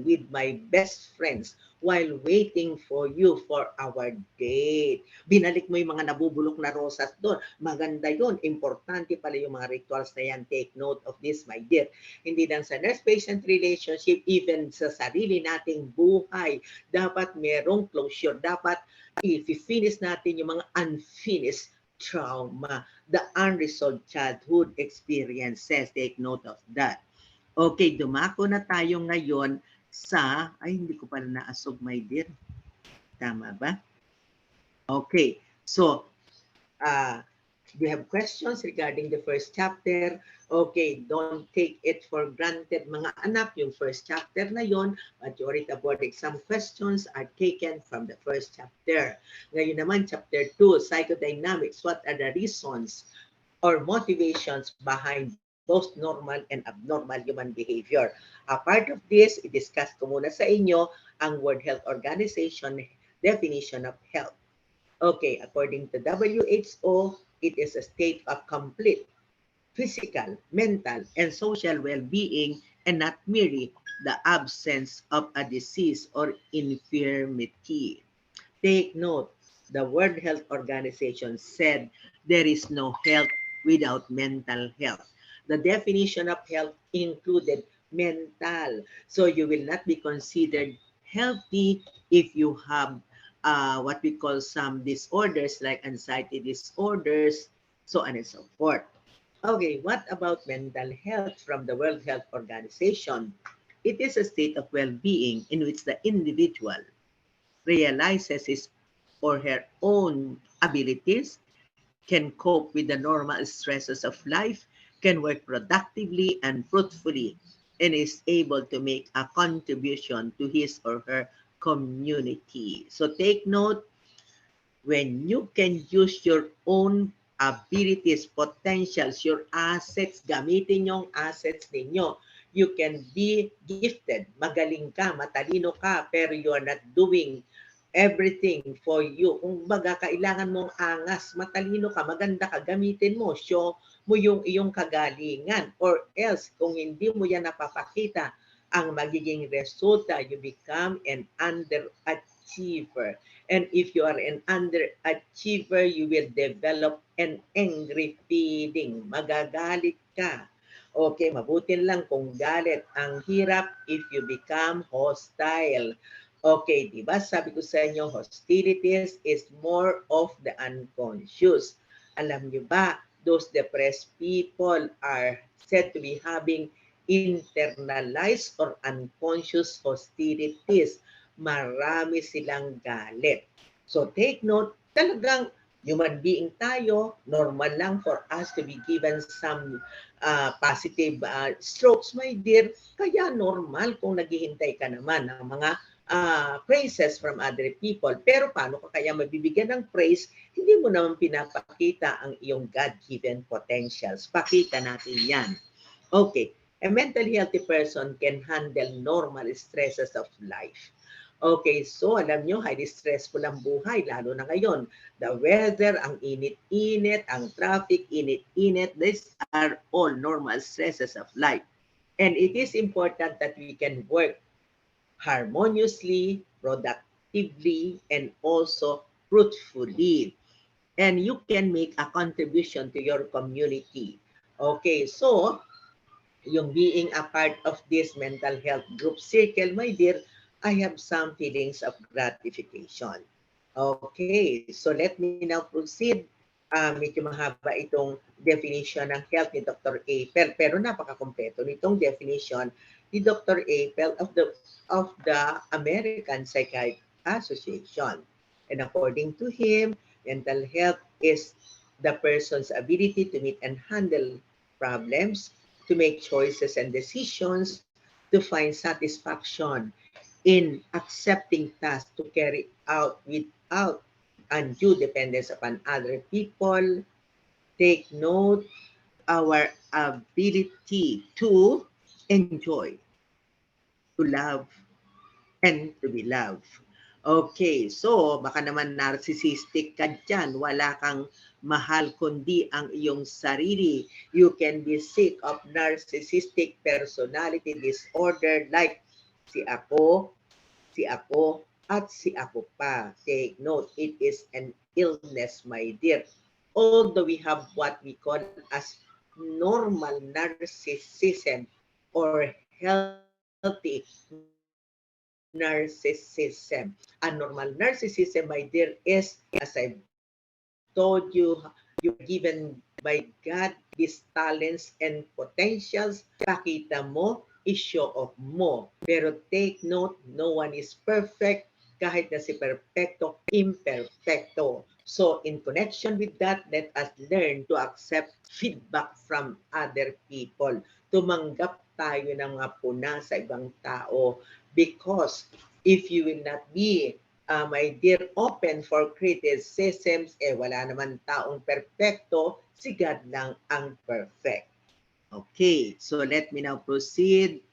with my best friends while waiting for you for our date. Binalik mo yung mga nabubulok na rosas doon. Maganda yun. Importante pala yung mga rituals na yan. Take note of this, my dear. Hindi lang sa nurse-patient relationship, even sa sarili nating buhay, dapat merong closure. Dapat i-finish natin yung mga unfinished trauma, the unresolved childhood experiences. Take note of that. Okay, dumako na tayo ngayon sa, ay hindi ko pala naasog, my dear. Tama ba? Okay, so we have questions regarding the first chapter. Okay, don't take it for granted mga anak, yung first chapter na yon, majority of board exam questions are taken from the first chapter. Ngayon naman, chapter 2, psychodynamics, what are the reasons or motivations behind both normal and abnormal human behavior. A part of this, i-discuss ko muna sa inyo ang World Health Organization definition of health. Okay, according to WHO, it is a state of complete physical, mental, and social well-being and not merely the absence of a disease or infirmity. Take note, the World Health Organization said there is no health without mental health. The definition of health included mental. So you will not be considered healthy if you have what we call some disorders like anxiety disorders, so on and so forth. Okay, what about mental health from the World Health Organization? It is a state of well-being in which the individual realizes his or her own abilities, can cope with the normal stresses of life, can work productively and fruitfully, and is able to make a contribution to his or her community. So take note, when you can use your own abilities, potentials, your assets, gamitin yung assets ninyo. You can be gifted, magaling ka, matalino ka, pero you are not doing everything for you. Kung baga, kailangan mong angas, matalino ka, maganda ka, gamitin mo, show mo yung iyong kagalingan. Or else, kung hindi mo yan napapakita, ang magiging resulta, you become an underachiever. And if you are an underachiever, you will develop an angry feeling. Magagalit ka. Okay, mabuti lang kung galit. Ang hirap if you become hostile. Okay, di ba? Sabi ko sa inyo, hostilities is more of the unconscious. Alam niyo ba, those depressed people are said to be having internalized or unconscious hostilities. Marami silang galit. So take note, talagang human being tayo, normal lang for us to be given some positive strokes, my dear. Kaya normal kung naghihintay ka naman ng mga praises from other people. Pero paano ka kaya mabibigyan ng praise? Hindi mo naman pinapakita ang iyong God-given potentials. Pakita natin yan. Okay, a mentally healthy person can handle normal stresses of life. Okay, so alam nyo, highly stressful ang buhay, lalo na ngayon. The weather, ang init-init, ang traffic, init-init, these are all normal stresses of life. And it is important that we can work harmoniously, productively, and also fruitfully. And you can make a contribution to your community. Okay, so yung being a part of this mental health group circle, my dear, I have some feelings of gratification. Okay, so let me now proceed. Medyo mahaba itong definition ng health ni Dr. Apel, pero napakakompleto nitong definition ni Dr. Apel of the American Psychiatric Association. And according to him, mental health is the person's ability to meet and handle problems, to make choices and decisions, to find satisfaction in accepting tasks to carry out without undue dependence upon other people. Take note, our ability to enjoy, to love, and to be loved. Okay, so baka naman narcissistic ka dyan. Wala kang mahal kundi ang iyong sarili. You can be sick of narcissistic personality disorder like si ako, at si ako pa. Take note, it is an illness, my dear. Although we have what we call as normal narcissism or healthy narcissism. A normal narcissism, my dear, is, as I've told you, you're given by God these talents and potentials. Pakita mo, i-show off mo. Pero take note, no one is perfect. Kahit na si perfecto, imperfecto. So in connection with that, let us learn to accept feedback from other people. Tumanggap tayo ng mga puna sa ibang tao. Because if you will not be my dear, open for criticisms, wala naman taong perfecto, si God lang ang perfect. Okay, so let me now proceed.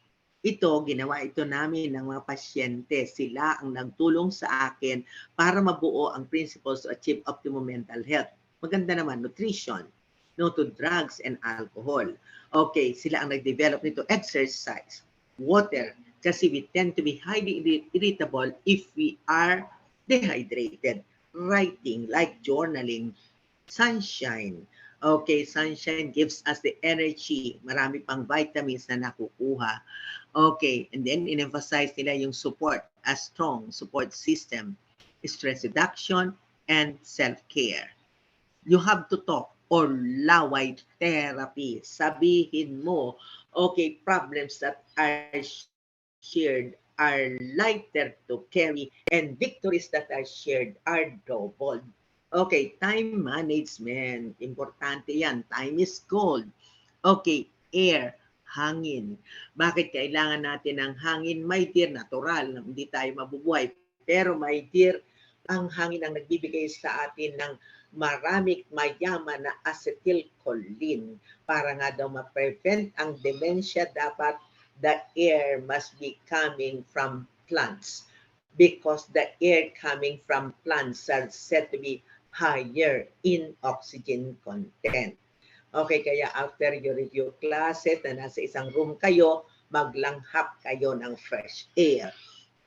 Ginawa ito namin ng mga pasyente. Sila ang nagtulong sa akin para mabuo ang principles to achieve optimum mental health. Maganda naman, nutrition, no to drugs and alcohol. Okay, sila ang nag-develop nito. Exercise, water, kasi we tend to be highly irritable if we are dehydrated. Writing, like journaling, sunshine. Okay, sunshine gives us the energy. Marami pang vitamins na nakukuha. Okay, and then in-emphasize nila yung support, a strong support system, stress reduction, and self-care. You have to talk or laway therapy. Sabihin mo, okay, problems that are shared are lighter to carry and victories that are shared are doubled. Okay, time management. Importante yan. Time is gold. Okay, air, hangin. Bakit kailangan natin ng hangin? My dear, natural. Hindi tayo mabubuhay. Pero my dear, ang hangin ang nagbibigay sa atin ng maraming mayaman na acetylcholine. Para nga daw ma-prevent ang dementia, dapat the air must be coming from plants. Because the air coming from plants are said to be higher in oxygen content. Okay, kaya after your review classes na nasa isang room kayo, maglanghap kayo ng fresh air.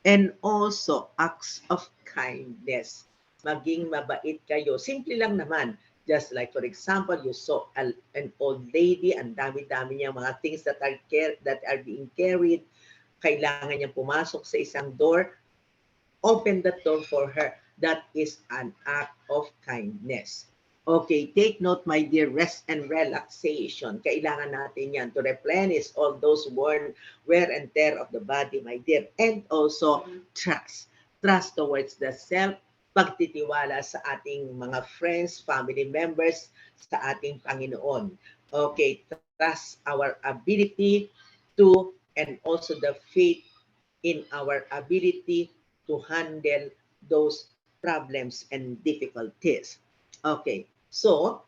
And also, acts of kindness. Maging mabait kayo. Simple lang naman. Just like, for example, you saw an old lady, ang dami-dami niyang mga things that are being carried. Kailangan niyang pumasok sa isang door. Open the door for her. That is an act of kindness. Okay, take note, my dear, rest and relaxation. Kailangan natin yan to replenish all those wear and tear of the body, my dear. And also, trust. Trust towards the self, pagtitiwala sa ating mga friends, family members, sa ating Panginoon. Okay, trust our ability to, and also the faith in our ability to handle those problems and difficulties. Okay, so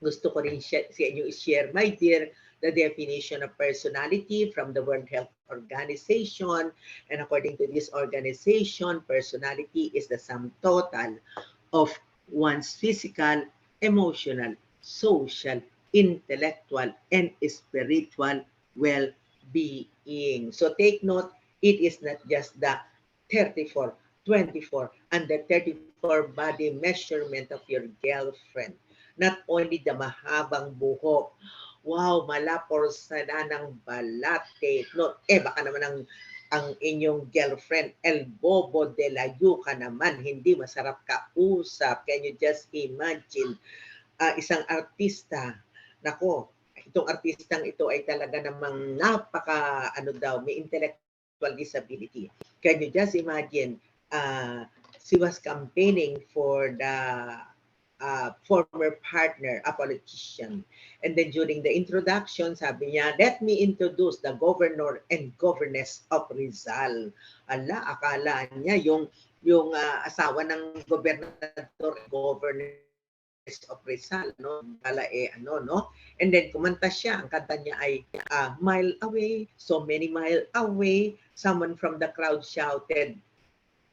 gusto ko rin sa inyo i-share, my dear, the definition of personality from the World Health Organization. And according to this organization, personality is the sum total of one's physical, emotional, social, intellectual, and spiritual well-being. So take note, it is not just the 34, 24, and the 34 body measurement of your girlfriend. Not only the mahabang buhok, wow, malaporsada ng balate. No, baka naman ang inyong girlfriend, El Bobo de la Yuca naman, hindi masarap kausap. Can you just imagine? Isang artista, nako, itong artistang ito ay talaga namang may intellectual disability. Can you just imagine, she was campaigning for the former partner, a politician. And then during the introduction, sabi niya, let me introduce the governor and governess of Rizal. Akala niya yung asawa ng gobernador, governess of Rizal, no? No? And then kumanta siya, ang kanta niya ay mile away, so many mile away, someone from the crowd shouted,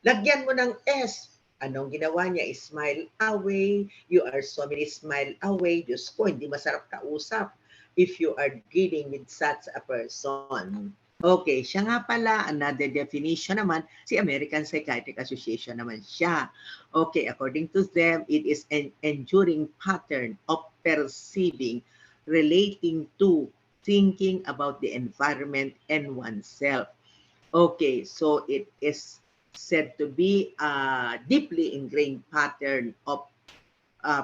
lagyan mo ng S. Anong ginawa niya? Smile away. You are so many smile away. Diyos ko, hindi masarap kausap if you are dealing with such a person. Okay, siya nga pala, another definition naman, si American Psychiatric Association naman siya. Okay, according to them, it is an enduring pattern of perceiving, relating to, thinking about the environment and oneself. Okay, so it is said to be a deeply ingrained pattern of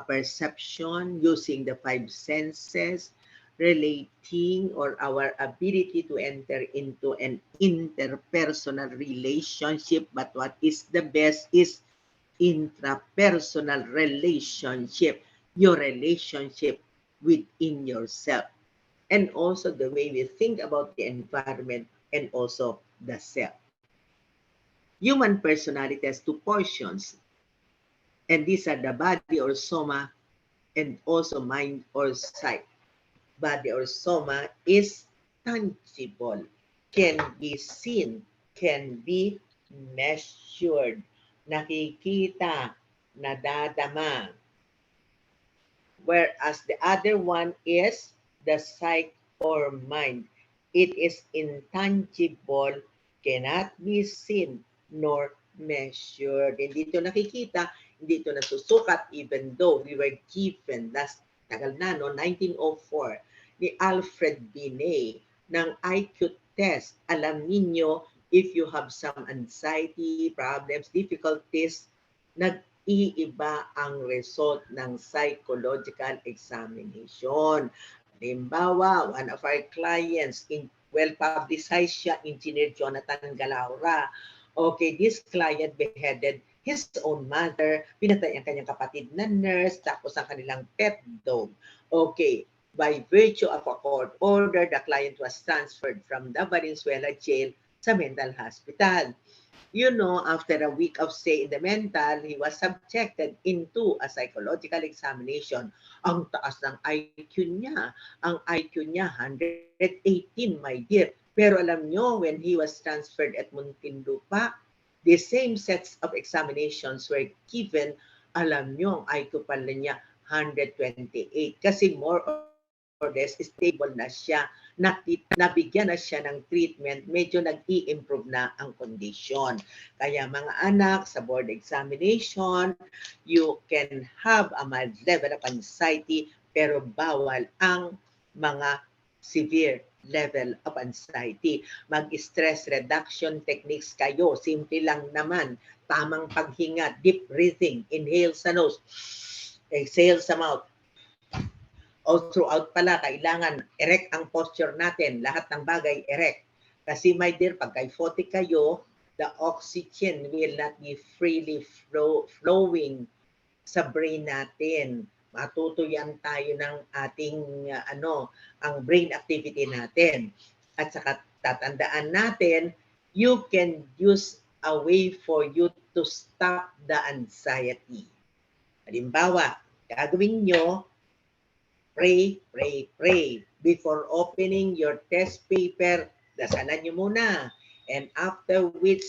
perception using the five senses, relating or our ability to enter into an interpersonal relationship. But what is the best is intrapersonal relationship, your relationship within yourself. And also the way we think about the environment and also the self. Human personality has two portions, and these are the body or soma and also mind or psyche. Body or soma is tangible, can be seen, can be measured, nakikita, nadadama. Whereas the other one is the psyche or mind. It is intangible, cannot be seen, nor measured. Hindi ito nakikita, hindi ito nasusukat, even though we were given, last tagal na, no, 1904, ni Alfred Binet ng IQ test. Alam ninyo, if you have some anxiety, problems, difficulties, nag-iiba ang result ng psychological examination. Halimbawa, one of our clients, well-publicized siya, Engineer Jonathan Galaura. Okay, this client beheaded his own mother, pinatay ang kanyang kapatid na nurse, tapos ang kanilang pet dog. Okay, by virtue of a court order, the client was transferred from the Valenzuela jail sa mental hospital. You know, after a week of stay in the mental, he was subjected into a psychological examination. Ang taas ng IQ niya. Ang IQ niya, 118, my dear. Pero alam nyo, when he was transferred at Muntinlupa, the same sets of examinations were given. Alam nyo, ang IQ pala niya, 128. Kasi more or less stable na siya, nabigyan na siya ng treatment, medyo nag-i-improve na ang kondisyon. Kaya mga anak, sa board examination, you can have a mild level of anxiety, pero bawal ang mga severe level of anxiety. Mag-stress reduction techniques kayo. Simple lang naman. Tamang paghinga, deep breathing, inhale sa nose, Exhale sa mouth. All throughout pala, kailangan erect ang posture natin. Lahat ng bagay erect. Kasi my dear, pag kyphotic kayo, the oxygen will not be freely flowing sa brain natin. Matutuyan tayo ng ating ang brain activity natin. At saka tatandaan natin, you can use a way for you to stop the anxiety. Halimbawa, gagawin nyo, pray, pray, pray. Before opening your test paper, dasalan nyo muna. And after which,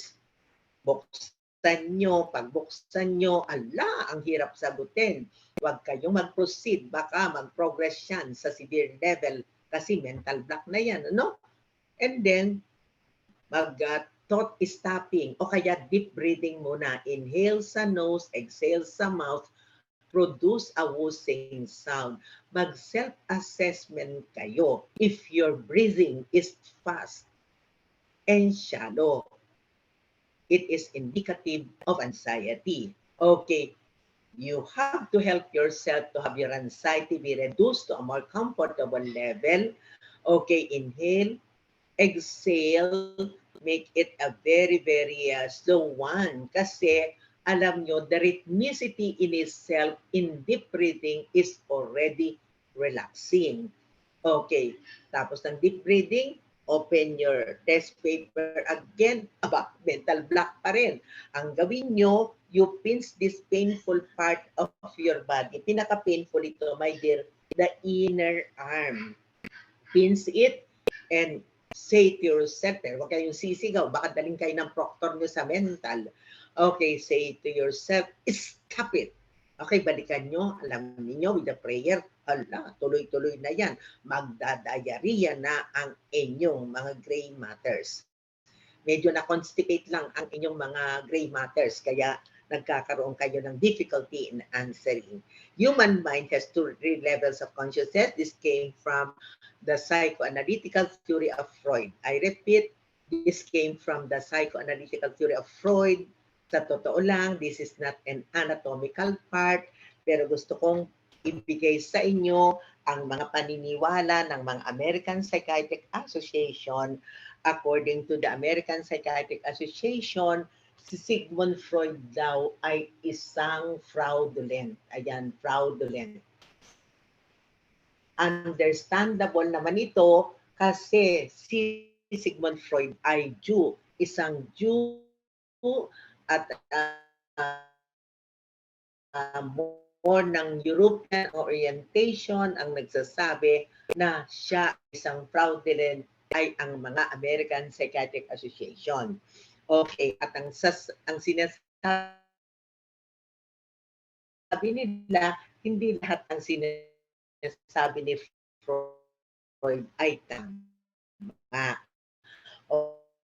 buksan nyo. Pag buksan nyo, ala, ang hirap sagutin. Huwag kayong mag-proceed. Baka mag-progress yan sa severe level kasi mental block na yan. Ano? And then, thought stopping o kaya deep breathing muna. Inhale sa nose, exhale sa mouth, produce a whooshing sound. Mag-self-assessment kayo if your breathing is fast and shallow. It is indicative of anxiety. Okay, you have to help yourself to have your anxiety be reduced to a more comfortable level. Okay, inhale, exhale, make it a very, very slow one. Kasi alam nyo, the rhythmicity in itself in deep breathing is already relaxing. Okay, tapos ng deep breathing, open your test paper again. Aba, mental block pa rin. Ang gawin nyo, you pinch this painful part of your body. Pinaka-painful ito, my dear, the inner arm. Pinch it and say to yourself, pero huwag kayong sisigaw, baka daling kayo ng proctor nyo sa mental. Okay, say to yourself, stop it. Okay, balikan nyo, alam niyo with the prayer, hala, tuloy-tuloy na yan. Magdadayariya na ang inyong mga gray matters. Medyo na-constipate lang ang inyong mga gray matters, kaya nagkakaroon kayo ng difficulty in answering. Human mind has two levels of consciousness. This came from the psychoanalytical theory of Freud. I repeat, this came from the psychoanalytical theory of Freud. Sa totoo lang, this is not an anatomical part, pero gusto kong ibigay sa inyo ang mga paniniwala ng mga American Psychiatric Association. According to the American Psychiatric Association, si Sigmund Freud daw ay isang fraudulent. Ayan, fraudulent. Understandable naman ito kasi si Sigmund Freud ay Jew, isang Jew at more ng European orientation ang nagsasabi na siya isang fraudulent ay ang mga American Psychiatric Association. Okay, at ang sinasabi nila, hindi lahat ang sinasabi ni Freud ay tama.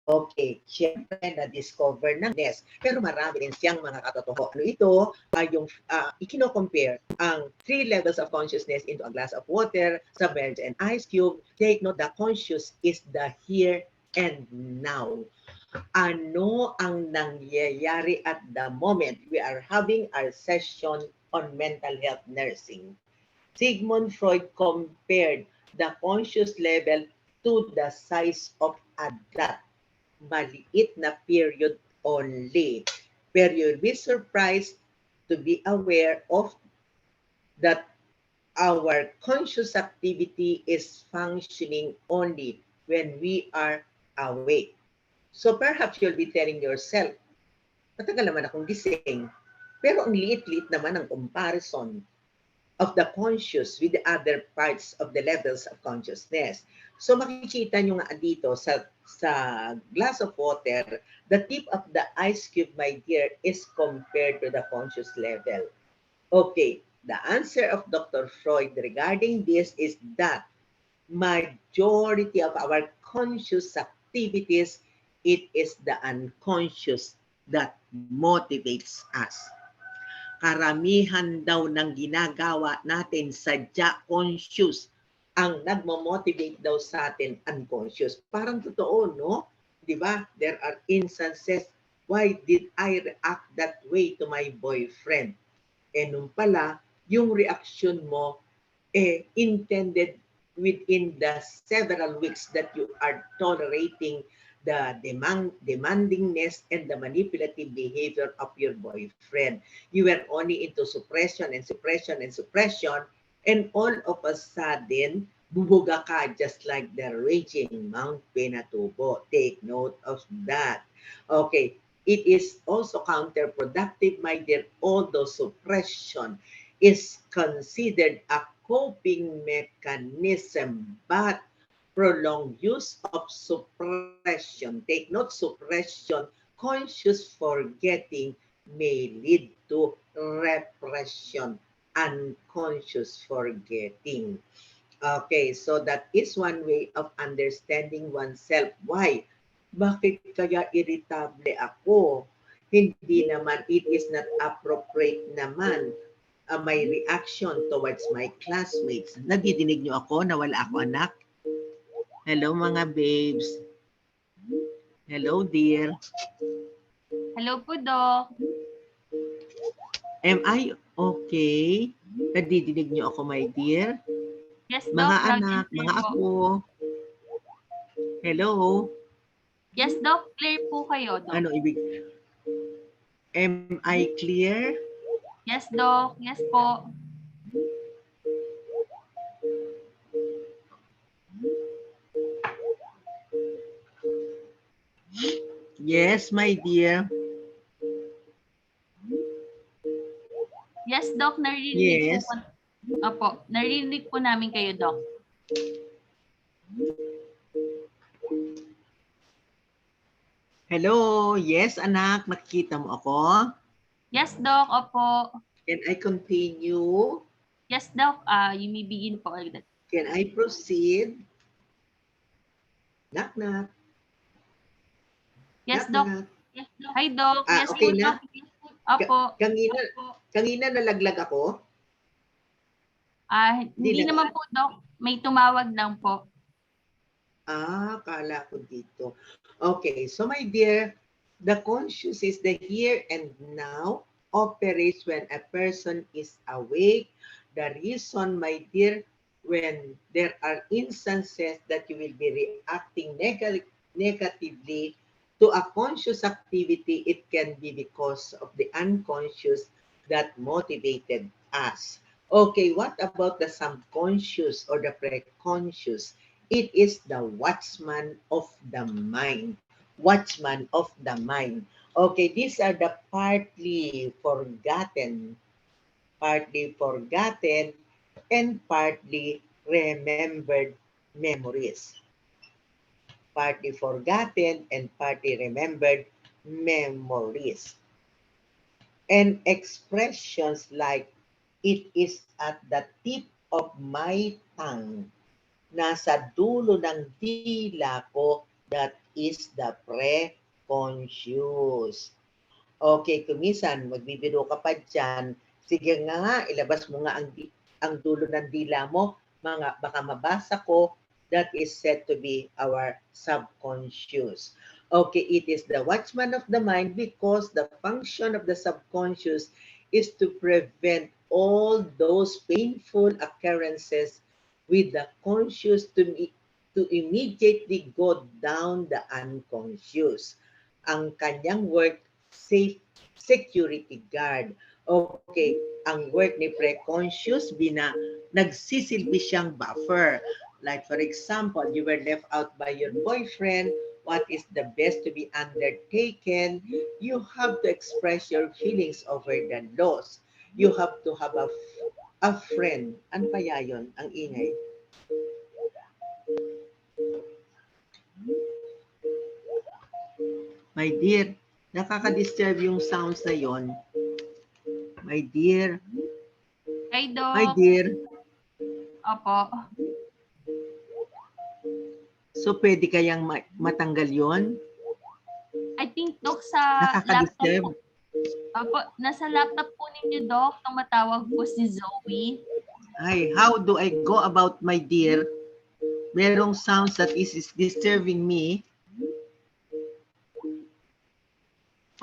Okay, siyempre na-discover ng ness, pero marami rin siyang mga katotohanan. Ano ito? Yung ikino-compare ang 3 levels of consciousness into a glass of water, submerged and ice cube. Take note, the conscious is the here and now. Ano ang nangyayari at the moment? We are having our session on mental health nursing. Sigmund Freud compared the conscious level to the size of a dot. Maliit na period only. Pero you'll be surprised to be aware of that our conscious activity is functioning only when we are awake. So perhaps you'll be telling yourself, matagal naman akong gising, pero ang liit-liit naman ang comparison of the conscious with the other parts of the levels of consciousness. So makikita nyo nga dito sa glass of water, the tip of the ice cube, my dear, is compared to the conscious level. Okay, the answer of Dr. Freud regarding this is that majority of our conscious activities, it is the unconscious that motivates us. Karamihan daw ng ginagawa natin sadya conscious, ang nagmo-motivate daw sa atin unconscious. Parang totoo, no? Di ba? There are instances, why did I react that way to my boyfriend? Eh nung pala, yung reaction mo intended within the several weeks that you are tolerating the demandingness and the manipulative behavior of your boyfriend. You were only into suppression and suppression and suppression, and all of a sudden, bubuga ka just like the raging Mount Pinatubo. Take note of that. Okay, it is also counterproductive, my dear, although suppression is considered a coping mechanism, but prolonged use of suppression, take note, suppression, conscious forgetting may lead to repression, unconscious forgetting. Okay, so that is one way of understanding oneself. Why? Bakit kaya irritable ako? Hindi naman, it is not appropriate naman my reaction towards my classmates. Nadidinig niyo ako na wala ako anak? Hello mga babes. Hello dear. Hello po, Doc. Am I okay? Nadidinig niyo ako, my dear? Yes, Mga Doc. Loud and anak, clear mga po. apo. Hello. Yes, Doc. Clear po kayo, Doc. Ano ibig? Am I clear? Yes, Doc. Yes po. Yes, my dear. Yes, Doc. Naririnig Yes. po. Opo. Naririnig po namin kayo, Doc. Hello. Yes, anak. Nakikita mo ako? Yes, Doc. Opo. Can I continue? Yes, Doc. You may begin po agad. Can I proceed? Knock, knock. Yes, Knock, Doc. knock. Yes, Doc. Hi, Doc. Yes Okay po, na? Doc. Opo. Kanina nalaglag ako? Hindi naman po, Doc. May tumawag lang po. Kala ko dito. Okay, so my dear, the conscious is the here and now, operates when a person is awake. The reason, my dear, when there are instances that you will be reacting negatively to a conscious activity, it can be because of the unconscious that motivated us. Okay, what about the subconscious or the preconscious? It is the watchman of the mind. Watchman of the mind. Okay, these are the partly forgotten and partly remembered memories. Partly forgotten and partly remembered memories. And expressions like, it is at the tip of my tongue, nasa dulo ng dila ko, that is the pre-conscious. Okay, kumisan, magbibiro ka pa dyan, sige nga, ilabas mo nga ang dulo ng dila mo, baka mabasa ko, that is said to be our subconscious. Okay, it is the watchman of the mind because the function of the subconscious is to prevent all those painful occurrences with the conscious to immediately go down the unconscious. Ang kanyang work, security guard. Okay, ang work ni preconscious, nagsisilbi siyang buffer. Like for example, you were left out by your boyfriend, what is the best to be undertaken? You have to express your feelings over the loss. You have to have a friend. Ano kaya yun? Ang ingay. My dear, nakaka-disturb yung sounds na yon. My dear. Hi, Doc. My dear. Opo. So, pwede kayang matanggal yon? I think, Doc, sa laptop po. Opo, nasa laptop po ninyo, Doc, tumatawag po si Zoe. Ay, how do I go about, my dear? Merong sounds that is disturbing me.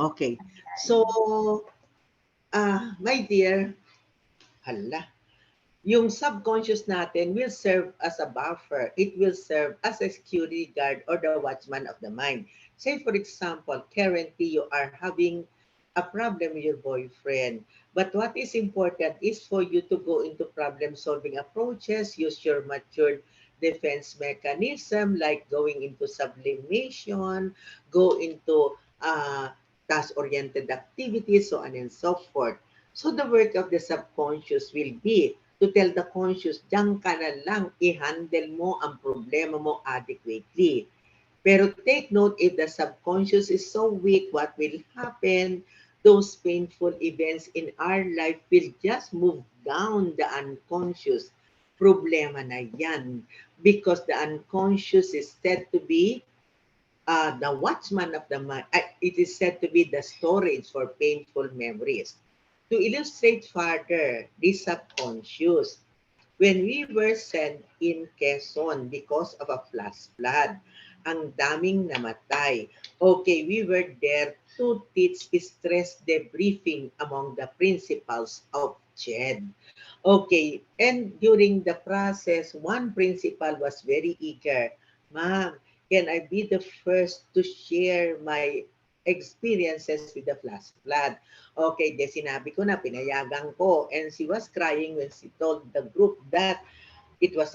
Okay. So, my dear, Hala, yung subconscious natin will serve as a buffer. It will serve as a security guard or the watchman of the mind. Say, for example, currently you are having a problem with your boyfriend. But what is important is for you to go into problem-solving approaches, use your matured defense mechanism like going into sublimation, go into task-oriented activities, so on and so forth. So the work of the subconscious will be to tell the conscious, diyan ka na lang, i-handle mo ang problema mo adequately. Pero take note, if the subconscious is so weak, what will happen? Those painful events in our life will just move down the unconscious. Problema na yan. Because the unconscious is said to be the watchman of the mind. It is said to be the storage for painful memories. To illustrate further, this subconscious, when we were sent in Quezon because of a flash flood, ang daming namatay. Okay, we were there to teach stress debriefing among the principals of CHED. Okay, and during the process, one principal was very eager. Ma'am, can I be the first to share my experiences with the flash flood? Okay, de sinabi ko na, pinayagan ko. And she was crying when she told the group that it was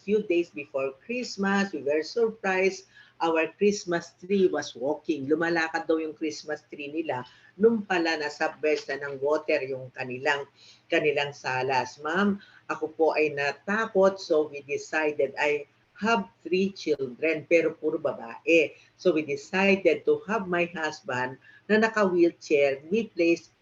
few days before Christmas. We were surprised. Our Christmas tree was walking. Lumalakad daw yung Christmas tree nila. Nung pala nasubmerged na ng water yung kanilang salas. Ma'am, ako po ay natakot, so we decided, I have 3 children, pero puro babae. So we decided to have my husband na naka-wheelchair be placed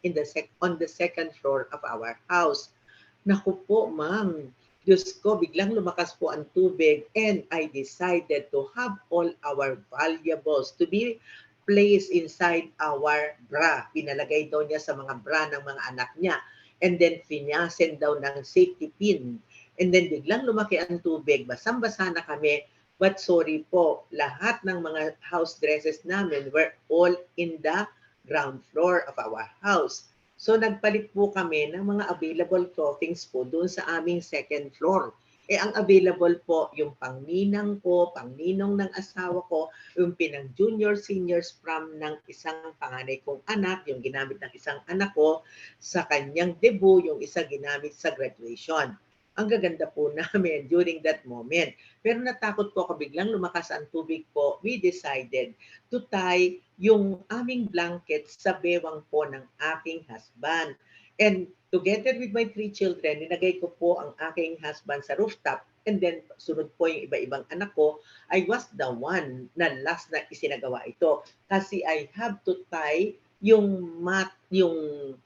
on the second floor of our house. Naku po, ma'am. Diyos ko, biglang lumakas po ang tubig and I decided to have all our valuables to be placed inside our bra. Pinalagay daw niya sa mga bra ng mga anak niya. And then, finyasen daw ng safety pin. And then, biglang lumaki ang tubig. Basang-basa na kami. But sorry po, lahat ng mga house dresses namin were all in the ground floor of our house. So nagpalit po kami ng mga available clothings po doon sa aming second floor. Ang available po yung pangninang ko, pangninong ng asawa ko, yung pinang junior seniors prom ng isang panganay kong anak, yung ginamit ng isang anak ko, sa kanyang debut, yung isa ginamit sa graduation. Ang gaganda po namin during that moment. Pero natakot po ako, biglang lumakas ang tubig po. We decided to tie yung aming blanket sa bewang po ng aking husband. And together with my 3 children, ninagay ko po ang aking husband sa rooftop. And then, sunod po yung iba-ibang anak ko. I was the one na last na isinagawa ito. Kasi I have to tie yung mat, yung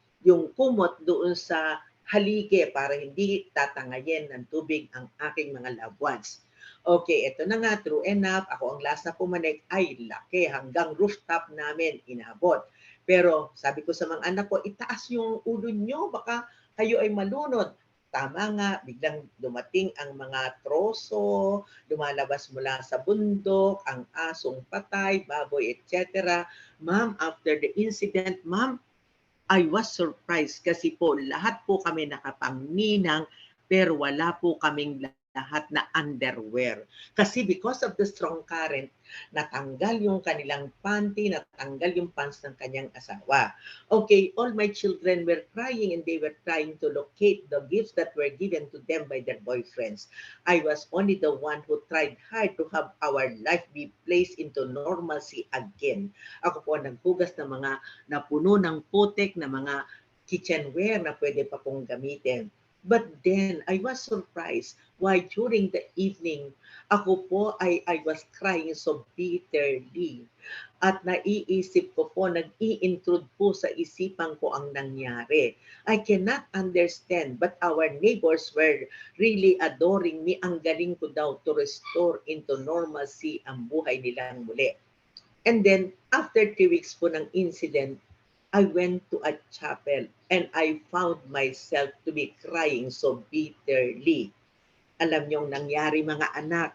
kumot doon sa haligi para hindi tatangayin ng tubig ang aking mga loved ones. Okay, ito na nga, true enough, ako ang last na pumanik, ay laki, hanggang rooftop namin inabot. Pero sabi ko sa mga anak ko, itaas yung ulo nyo, baka kayo ay malunod. Tama nga, biglang dumating ang mga troso, lumalabas mula sa bundok, ang asong patay, baboy, etc. Ma'am, after the incident, ma'am, I was surprised kasi po lahat po kami nakapangninang pero wala po kaming lahat na underwear. Kasi because of the strong current, natanggal yung kanilang panty, natanggal yung pants ng kanyang asawa. Okay, all my children were crying and they were trying to locate the gifts that were given to them by their boyfriends. I was only the one who tried hard to have our life be placed into normalcy again. Ako po naghugas ng mga napuno ng putik na mga kitchenware na pwede pa pong gamitin. But then, I was surprised why during the evening, ako po I was crying so bitterly. At naiisip ko po, nag-i-intrude po sa isipan ko ang nangyari. I cannot understand, but our neighbors were really adoring me. Ang galing ko daw to restore into normalcy ang buhay nilang muli. And then, after 3 weeks po ng incident, I went to a chapel and I found myself to be crying so bitterly. Alam niyong nangyari mga anak,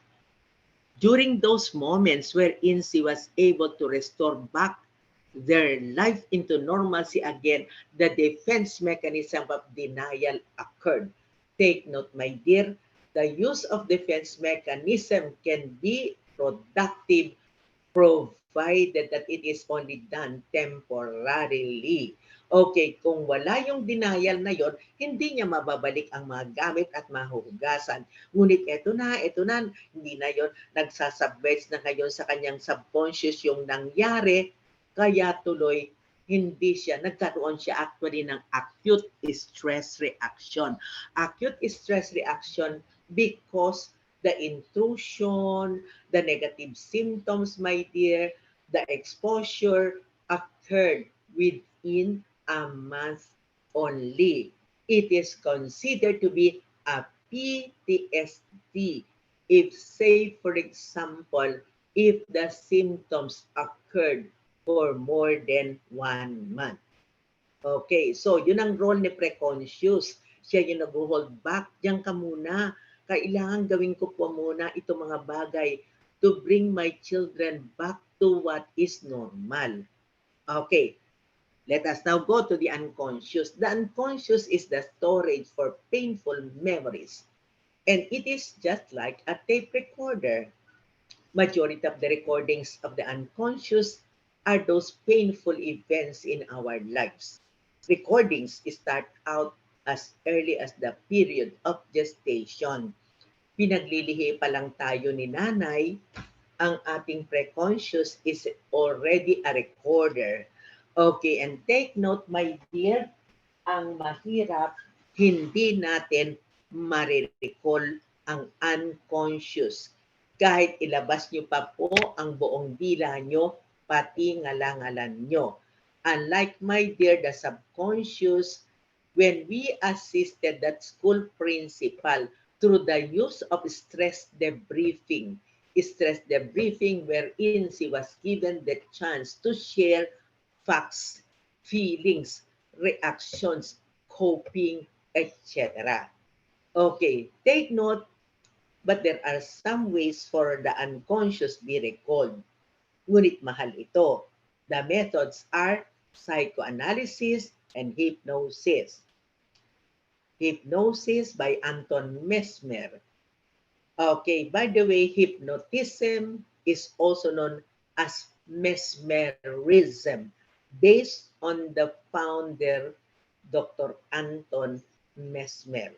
during those moments wherein she was able to restore back their life into normalcy again, the defense mechanism of denial occurred. Take note, my dear, the use of defense mechanism can be productive provided that it is only done temporarily. Okay, kung wala yung denial na yon, hindi niya mababalik ang mga gamit at mahuhugasan. Ngunit eto na, hindi na yon, nagsasubmerge na ngayon sa kanyang subconscious yung nangyari, kaya tuloy hindi siya, nagkaroon siya actually ng acute stress reaction. Acute stress reaction because the intrusion, the negative symptoms, my dear, the exposure occurred within a month only. It is considered to be a PTSD. If, say, for example, if the symptoms occurred for more than 1 month. Okay, so yun ang role ni preconscious. Siya yung nag-hold back. Diyan ka muna. Kailangan gawin ko po muna itong mga bagay to bring my children back to what is normal. Okay, let us now go to the unconscious. The unconscious is the storage for painful memories. And it is just like a tape recorder. Majority of the recordings of the unconscious are those painful events in our lives. Recordings start out as early as the period of gestation. Pinaglilihi pa lang tayo ni nanay, ang ating preconscious is already a recorder. Okay, and take note, my dear, ang mahirap, hindi natin marirecall ang unconscious. Kahit ilabas nyo pa po ang buong dila nyo, pati ngalangalan nyo. Unlike, my dear, the subconscious, when we assisted that school principal through the use of stress debriefing wherein she was given the chance to share facts, feelings, reactions, coping, etc. Okay, take note, but there are some ways for the unconscious be recalled. Ngunit mahal ito. The methods are psychoanalysis and hypnosis. Hypnosis by Anton Mesmer. Okay, by the way, hypnotism is also known as mesmerism, based on the founder, Dr. Anton Mesmer.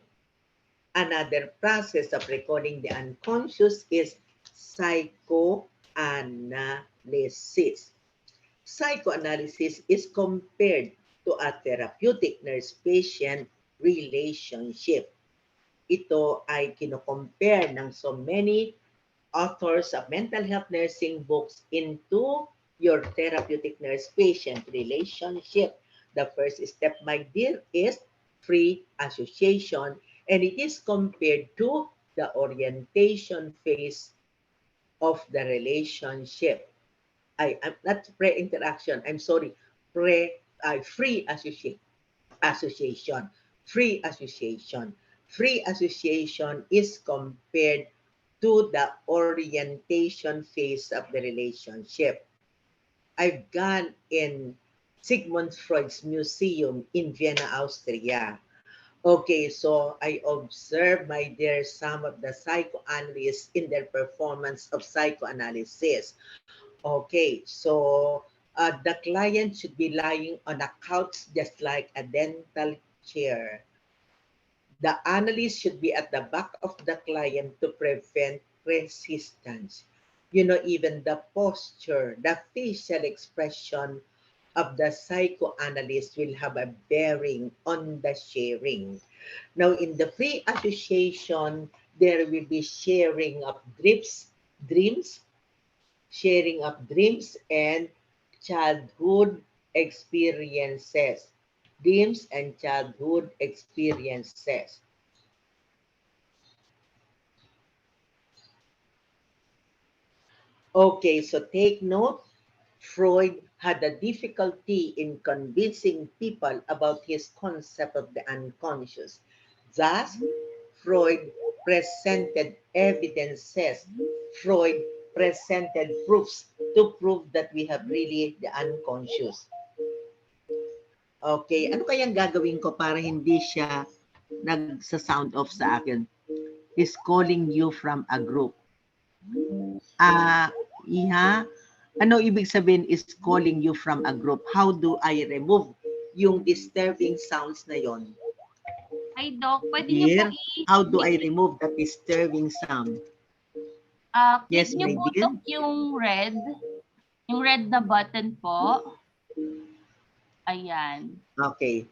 Another process of recalling the unconscious is psychoanalysis. Psychoanalysis is compared to a therapeutic nurse-patient relationship. Ito ay kino-compare ng so many authors of mental health nursing books into your therapeutic nurse-patient relationship. The first step, my dear, is free association, and it is compared to the orientation phase of the relationship. I'm not pre-interaction, I'm sorry, free association. Free association. Free association is compared to the orientation phase of the relationship. I've gone in Sigmund Freud's museum in Vienna, Austria. Okay, so I observed, my dear, some of the psychoanalysts in their performance of psychoanalysis. Okay, so the client should be lying on a couch just like a dental chair. The analyst should be at the back of the client to prevent resistance. You know, even the posture, the facial expression of the psychoanalyst will have a bearing on the sharing. Now, in the free association, there will be sharing of dreams, sharing of dreams and childhood experiences. Dreams and childhood experiences. Okay, so take note, Freud had a difficulty in convincing people about his concept of the unconscious. Thus, Freud presented evidences. Freud presented proofs to prove that we have really the unconscious. Okay, ano kayang gagawin ko para hindi siya nagsa-sound off sa akin? Is calling you from a group. Iha, ano ibig sabihin is calling you from a group? How do I remove yung disturbing sounds na yon? Hi, Doc. Pwede niyo po Dear, how do I remove the disturbing sound? Click Yes, niyo my po, dear. Doc, yung red na button po. Ayan. Okay.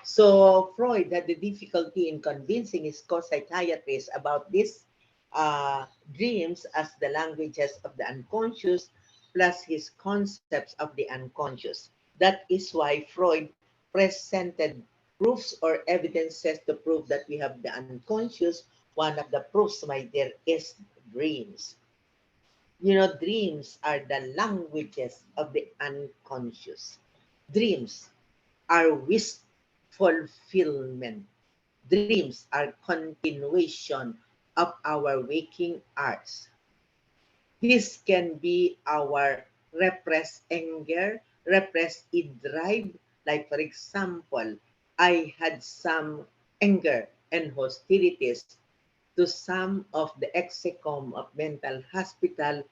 So Freud had the difficulty in convincing his co-psychiatrists about these dreams as the languages of the unconscious plus his concepts of the unconscious. That is why Freud presented proofs or evidences to prove that we have the unconscious. One of the proofs, my dear, is dreams. You know, dreams are the languages of the unconscious. Dreams are wish fulfillment. Dreams are continuation of our waking arts. This can be our repressed anger, repressed drive. Like for example, I had some anger and hostilities to some of the execom of mental hospital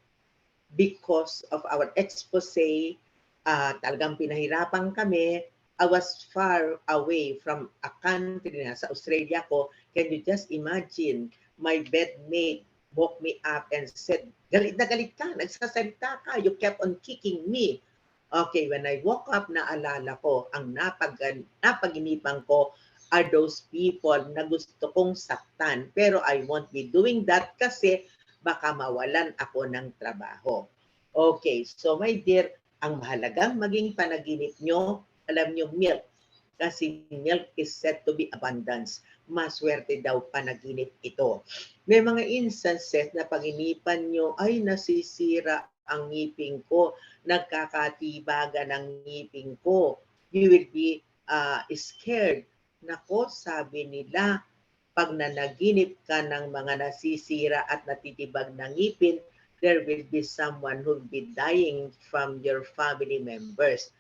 because of our expose. Talagang pinahirapan kami. I was far away from a country na sa Australia ko. Can you just imagine, my bedmate woke me up and said, galit na galit ka, nagsasalita ka, you kept on kicking me. Okay, when I woke up, naalala ko, ang napaginipan ko are those people na gusto kong saktan. Pero I won't be doing that kasi baka mawalan ako ng trabaho. Okay, so my dear, ang mahalagang maging panaginip nyo, alam nyo, milk. Kasi milk is said to be abundance. Maswerte daw panaginip ito. May mga instances na paginipan nyo, ay nasisira ang ngipin ko, nagkakatibagan ang ngipin ko. You will be scared. Nako, sabi nila, pag nanaginip ka ng mga nasisira at natitibag na ngipin, there will be someone who will be dying from your family members.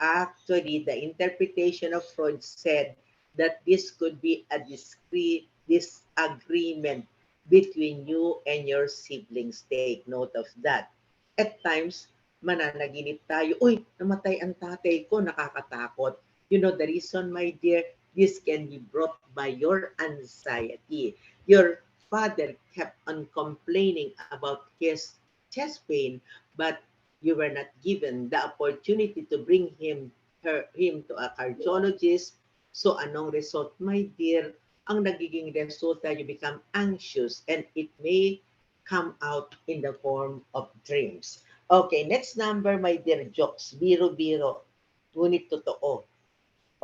Actually, the interpretation of Freud said that this could be a disagreement between you and your siblings. Take note of that. At times, mananaginip tayo, uy, namatay ang tatay ko, nakakatakot. You know the reason, my dear? This can be brought by your anxiety. Your father kept on complaining about his chest pain, but you were not given the opportunity to bring him to a cardiologist. So anong result, my dear? Ang nagiging resulta, you become anxious and it may come out in the form of dreams. Okay, next number, my dear, jokes. Biro-biro. Ngunit totoo.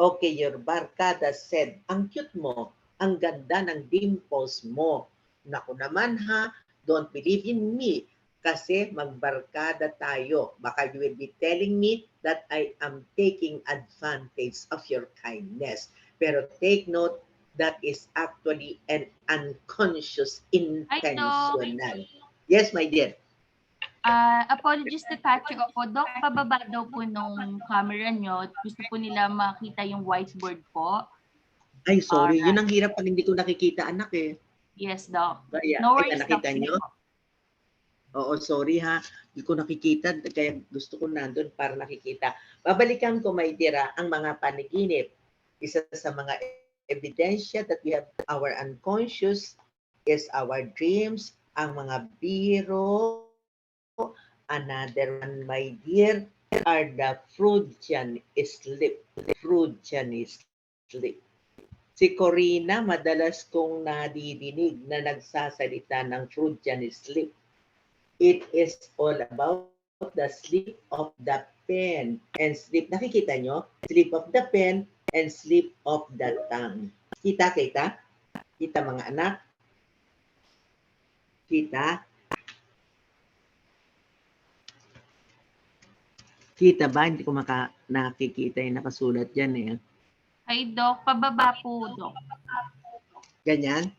Okay, your barkada said, ang cute mo, ang ganda ng dimples mo. Naku naman ha, don't believe in me. Kasi magbarkada tayo. Baka you will be telling me that I am taking advantage of your kindness. Pero take note, that is actually an unconscious intentional. Yes, my dear. Apologies to cut you off po. Doc, pababa daw po nung camera nyo. Gusto po nila makita yung whiteboard po. Ay, sorry. Yun ang hirap pag hindi ko nakikita, anak eh. Yes, Doc. Yeah. No worries, Doc. Nakita nyo? Oo, sorry ha. Hindi ko nakikita. Kaya gusto ko nandun para nakikita. Babalikan ko, my dear, ang mga panaginip. Isa sa mga ebidensya that we have our unconscious is our dreams, ang mga biro. Another one, my dear, are the Freudian sleep. Freudian sleep. Si Corina, madalas kong nadidinig na nagsasalita ng Freudian sleep. It is all about the sleep of the pen and sleep. Nakikita nyo? Sleep of the pen and sleep of the tongue. Kita? Kita mga anak? Kita? Kita ba? Hindi ko nakikita yung nakasulat dyan eh. Ay, Doc. Pababa po, Doc. Ganyan?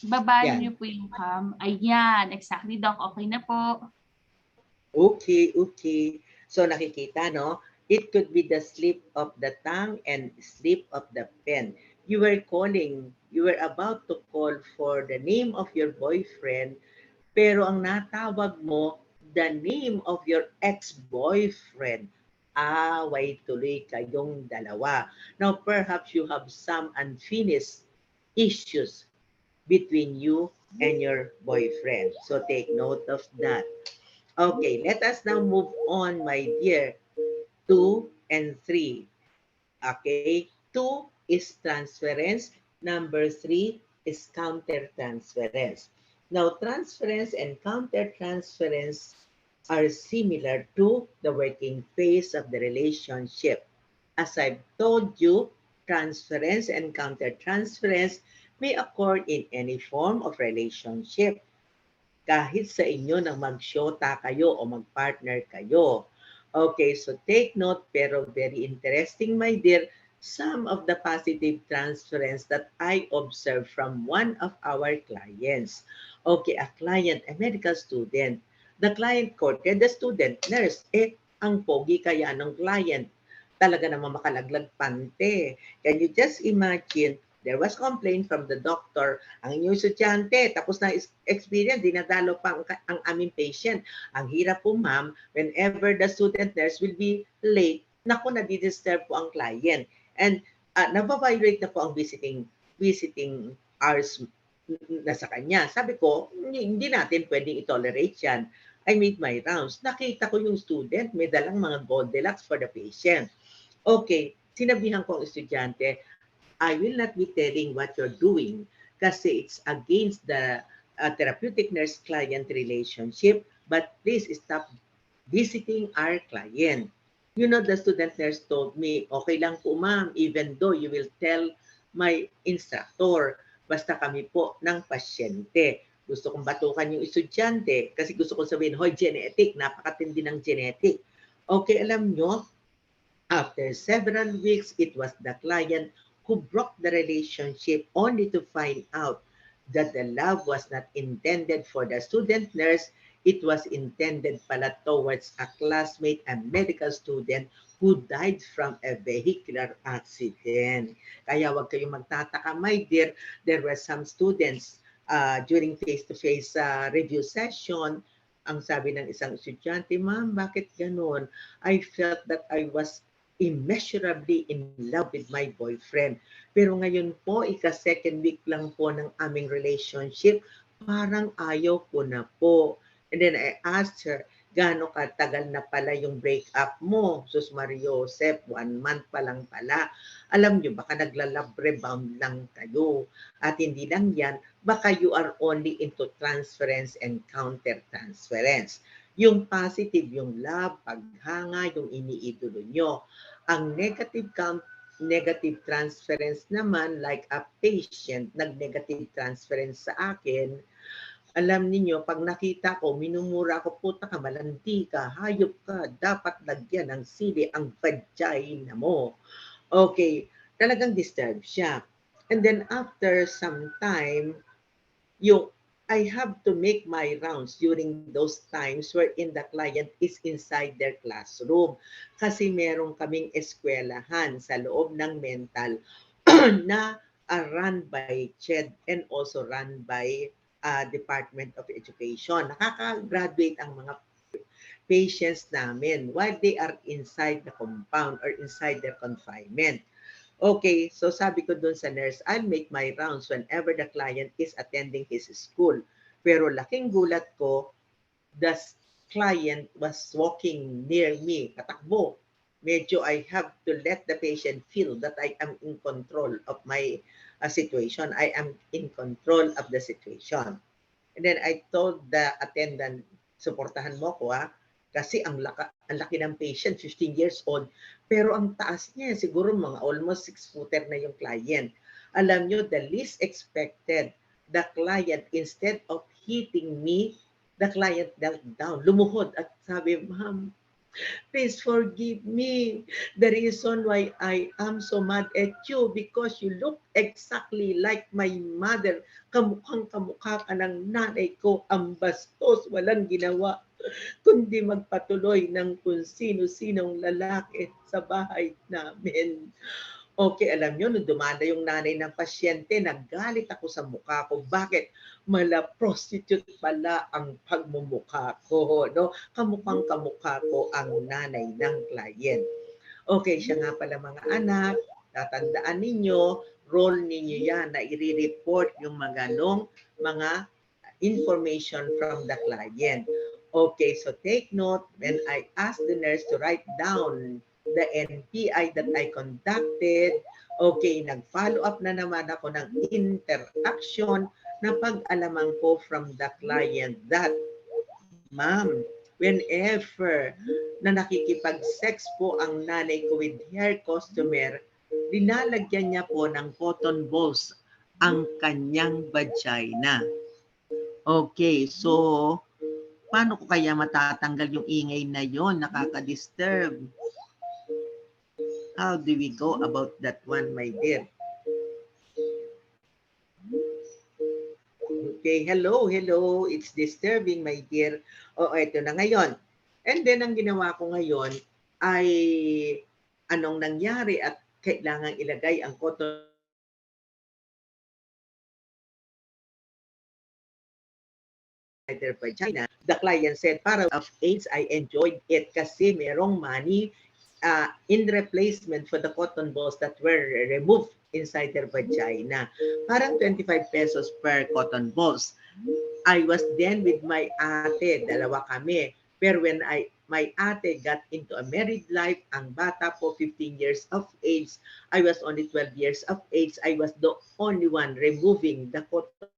Ibaba Yan. niyo po yung cam. Ayan, exactly, Doc. Okay na po. Okay, okay. So nakikita, no? It could be the slip of the tongue and slip of the pen. You were about to call for the name of your boyfriend, pero ang natawag mo, the name of your ex-boyfriend. Away tuloy kayong dalawa. Now, perhaps you have some unfinished issues between you and your boyfriend. So take note of that. Okay, let us now move on, my dear. 2 and 3. Okay, 2 is transference. Number 3 is countertransference. Now, transference and countertransference are similar to the working phase of the relationship. As I've told you, transference and countertransference may occur in any form of relationship kahit sa inyo na mag-shota kayo o mag-partner kayo. Okay, so take note, pero very interesting, my dear, some of the positive transference that I observed from one of our clients. Okay, a client, a medical student. The client courted the student nurse. Ang pogi kaya ng client. Talaga naman makalaglag pante. Can you just imagine, there was complaint from the doctor, ang inyong estudyante, tapos na experience, dinadalo pa ang aming patient. Ang hirap po, ma'am, whenever the student nurse will be late, naku, nadi-disturb po ang client. And nababiolate na po ang visiting hours na sa kanya. Sabi ko, hindi natin pwedeng i-tolerate yan. I made my rounds. Nakita ko yung student, may dalang mga Goldilocks for the patient. Okay, sinabihan ko ang estudyante, I will not be telling what you're doing kasi it's against the therapeutic nurse-client relationship, but please stop visiting our client. You know, the student nurse told me, okay lang po ma'am, even though you will tell my instructor, basta kami po ng pasyente. Gusto kong batukan yung estudyante kasi gusto kong sabihin, hoy, genetic, napakatindi ng genetic. Okay, alam nyo, after several weeks, it was the client who broke the relationship only to find out that the love was not intended for the student nurse, it was intended pala towards a classmate and medical student who died from a vehicular accident. Kaya wag kayong magtataka, my dear, there were some students during face-to-face review session, ang sabi ng isang estudyante, ma'am, bakit ganun? I felt that I was immeasurably in love with my boyfriend. Pero ngayon po, ika-second week lang po ng aming relationship, parang ayaw ko na po. And then I asked her, gaano katagal na pala yung breakup mo? Sus Mario Joseph, 1 month pa lang pala. Alam nyo, baka nagla-love rebound lang kayo. At hindi lang yan, baka you are only into transference and counter-transference. Yung positive, yung love, paghanga, yung iniidolo nyo. Ang negative transference naman, like a patient, nag-negative transference sa akin, alam niyo pag nakita ko, minumura ko, puta ka, malandi ka, hayop ka, dapat lagyan ng sili ang vagina mo. Okay, talagang disturb siya. And then after some time, yung I have to make my rounds during those times wherein the client is inside their classroom. Kasi meron kaming eskwelahan sa loob ng mental na run by CHED and also run by Department of Education. Nakaka-graduate ang mga patients namin while they are inside the compound or inside their confinement. Okay, so sabi ko dun sa nurse, I'll make my rounds whenever the client is attending his school. Pero laking gulat ko, the client was walking near me, katakbo. Medyo I have to let the patient feel that I am in control of my situation. I am in control of the situation. And then I told the attendant, suportahan mo ko kasi ang laki ng patient, 15 years old. Pero ang taas niya, siguro mga almost 6-footer na yung client. Alam nyo, the least expected, the client, instead of hitting me, the client knelt down, lumuhod at sabi, ma'am, Please forgive me. The reason why I am so mad at you because you look exactly like my mother. Kamukhang kamukha ka ng nanay ko. Ang bastos, walang ginawa kundi magpatuloy ng kung sino-sinong lalaki sa bahay namin. Okay, alam nyo, nung dumada yung nanay ng pasyente, naggalit ako sa mukha ko. Bakit? Mala prostitute pala ang pagmumukha ko. No? Kamukhang kamukha ko ang nanay ng client. Okay, siya nga pala mga anak, tatandaan ninyo, role ninyo yan na i-report yung mga ganong mga information from the client. Okay, so take note, when I asked the nurse to write down the NPI that I conducted, okay, nag-follow up na naman ako ng interaction na pag-alaman ko from the client that, ma'am, whenever na nakikipag-sex po ang nanay ko with her customer, linalagyan niya po ng cotton balls ang kanyang vagina. Okay, so paano ko kaya matatanggal yung ingay na yon? Nakaka-disturb. How do we go about that one, my dear? Okay, hello. It's disturbing, my dear. Ito na ngayon. And then, ang ginawa ko ngayon ay anong nangyari at kailangan ilagay ang cotton their vagina. The client said, para of AIDS, I enjoyed it kasi merong money in replacement for the cotton balls that were removed inside their vagina. Parang 25 pesos per cotton balls. I was then with my ate, dalawa kami. Pero when my ate got into a married life, ang bata po 15 years of age, I was only 12 years of age, I was the only one removing the cotton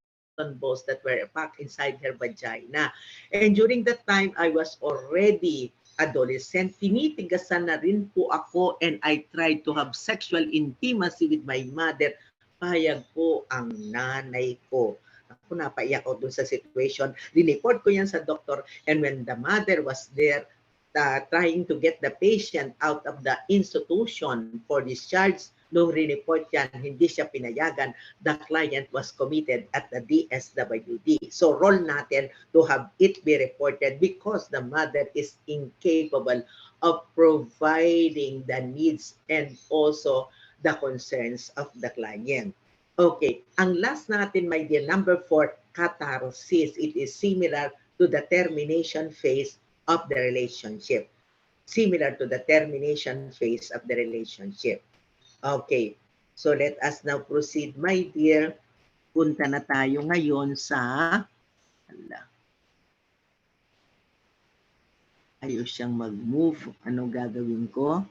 balls that were packed inside her vagina. And during that time, I was already adolescent. Tinitigasan na rin po ako and I tried to have sexual intimacy with my mother. Payag po ang nanay ko. Ako napaiyak ako dun sa situation. Dineport ko yan sa doktor and when the mother was there trying to get the patient out of the institution for discharge, nung report yan, hindi siya pinayagan, the client was committed at the DSWD. So role natin to have it be reported because the mother is incapable of providing the needs and also the concerns of the client. Okay, ang last natin, my dear, number 4, catharsis. It is similar to the termination phase of the relationship. Similar to the termination phase of the relationship. Okay, so let us now proceed, my dear. Punta na tayo ngayon sa... Ayaw siyang mag-move. Anong gagawin ko?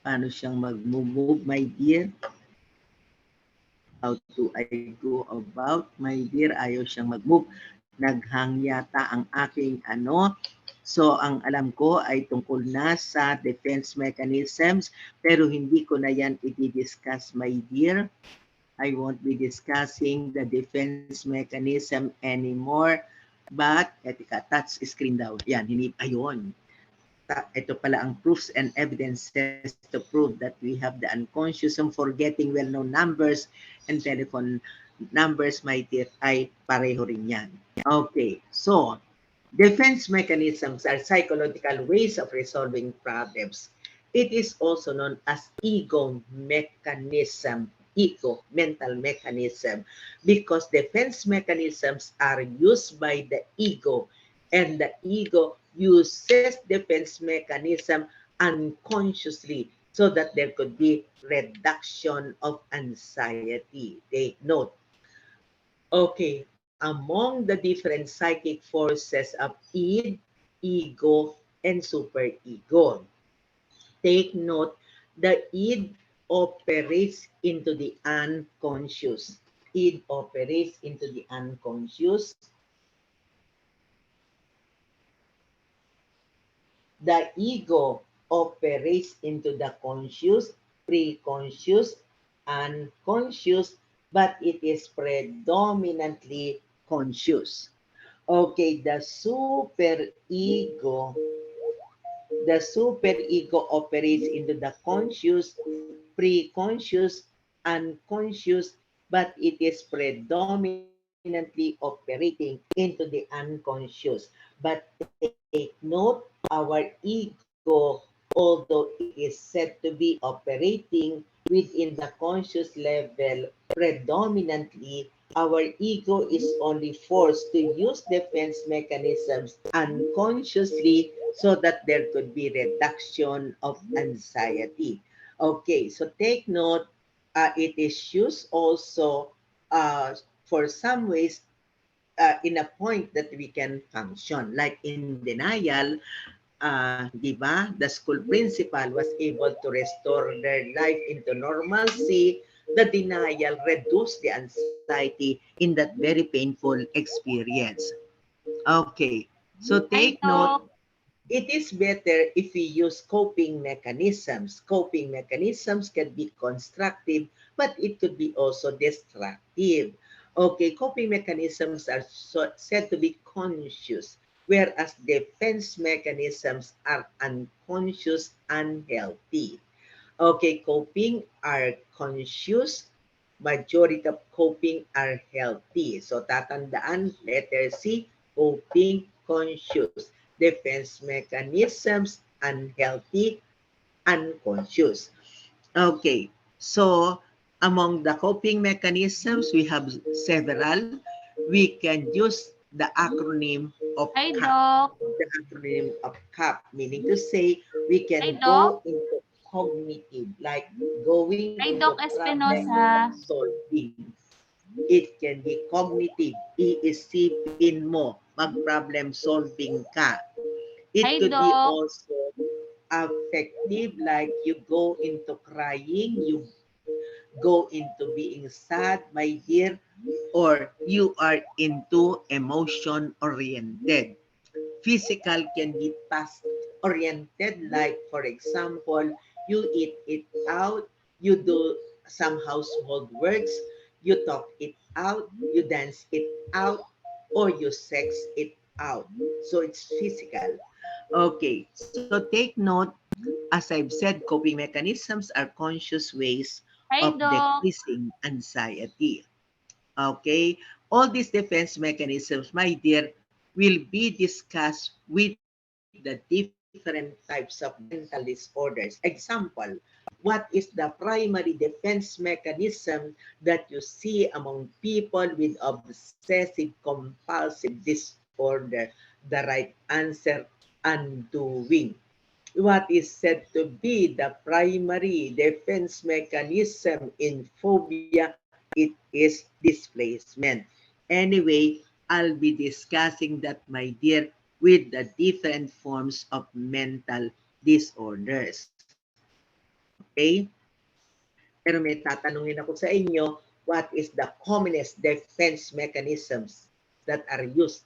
Paano siyang mag-move, my dear? How do I go about, my dear? Ayaw siyang mag-move. Naghang yata ang aking So, ang alam ko ay tungkol na sa defense mechanisms, pero hindi ko na yan i-discuss, my dear. I won't be discussing the defense mechanism anymore. But, touch screen daw. Yan, ayun. Ito pala ang proofs and evidences to prove that we have the unconscious and forgetting well-known numbers and telephone numbers, my dear, ay pareho rin yan. Okay, so, defense mechanisms are psychological ways of resolving problems. It is also known as ego mechanism, mental mechanism, because defense mechanisms are used by the ego, and the ego uses defense mechanism unconsciously so that there could be reduction of anxiety. Take note. Okay, among the different psychic forces of id, ego, and superego. Take note, the id operates into the unconscious. Id operates into the unconscious. The ego operates into the conscious, pre-conscious, unconscious, but it is predominantly conscious. Okay, the super ego operates into the conscious, pre-conscious, unconscious, but it is predominantly operating into the unconscious. But take note, our ego, although it is said to be operating within the conscious level, predominantly, our ego is only forced to use defense mechanisms unconsciously so that there could be reduction of anxiety. Okay, so take note, it is used also for some ways in a point that we can function. Like in denial, di ba? The school principal was able to restore their life into normalcy. The denial reduced the anxiety in that very painful experience. Okay, so take Hi, note, Doc. it is better if we use coping mechanisms. Coping mechanisms can be constructive, but it could be also destructive. Okay, coping mechanisms are said to be conscious, whereas defense mechanisms are unconscious, unhealthy. Okay, coping are conscious, majority of coping are healthy. So tatandaan, letter C, coping conscious. Defense mechanisms unhealthy, unconscious. Okay, so among the coping mechanisms, we have several. We can use the acronym of Hi, CAP. Doc. The acronym of CAP, meaning to say we Hi, can Doc. go into cognitive, like going Hi, into Doc problem Espinosa. solving. It can be cognitive, iisipin mo, mag-problem solving ka. It Hi, could be Doc. also affective, like you go into crying, you go into being sad, my dear, or you are into emotion oriented. Physical can be task oriented, like for example, you eat it out, you do some household works, you talk it out, you dance it out, or you sex it out. So it's physical. Okay, so take note, as I've said, coping mechanisms are conscious ways Hi, of Doc. decreasing anxiety. Okay, all these defense mechanisms, my dear, will be discussed with the different types of mental disorders. Example, what is the primary defense mechanism that you see among people with obsessive compulsive disorder? The right answer, undoing. What is said to be the primary defense mechanism in phobia? It is displacement. Anyway, I'll be discussing that, my dear, with the different forms of mental disorders. Okay? Pero may tatanungin ako sa inyo, what is the commonest defense mechanisms that are used?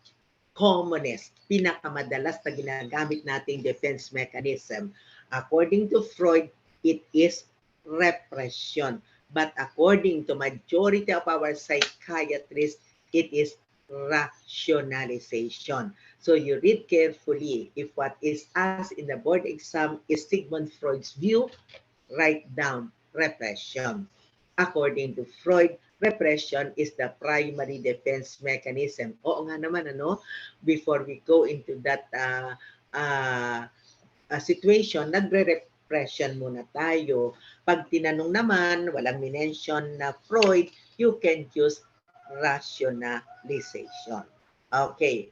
Commonest, pinakamadalas na ginagamit nating defense mechanism. According to Freud, it is repression. But according to majority of our psychiatrists, it is rationalization. So you read carefully if what is asked in the board exam is Sigmund Freud's view, write down repression. According to Freud, repression is the primary defense mechanism. Oo nga naman, ano? Before we go into that uh, situation, nagre-repression muna tayo. Pag tinanong naman, walang minention na Freud, you can use rationalization. Okay.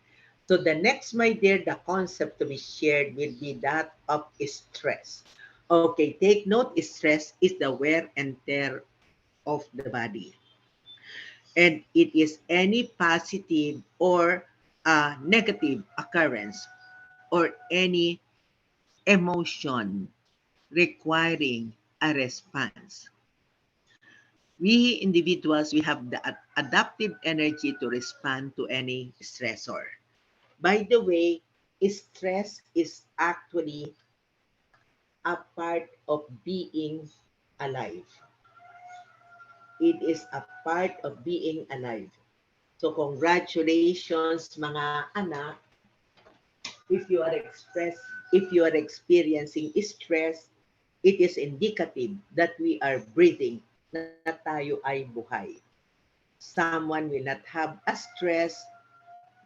So the next, my dear, the concept to be shared will be that of stress. Okay, take note, stress is the wear and tear of the body. And it is any positive or negative occurrence or any emotion requiring a response. We individuals, we have the adaptive energy to respond to any stressor. By the way, stress is actually a part of being alive. It is a part of being alive. So congratulations mga anak, if you are experiencing stress, it is indicative that we are breathing, na tayo ay buhay. Someone will not have a stress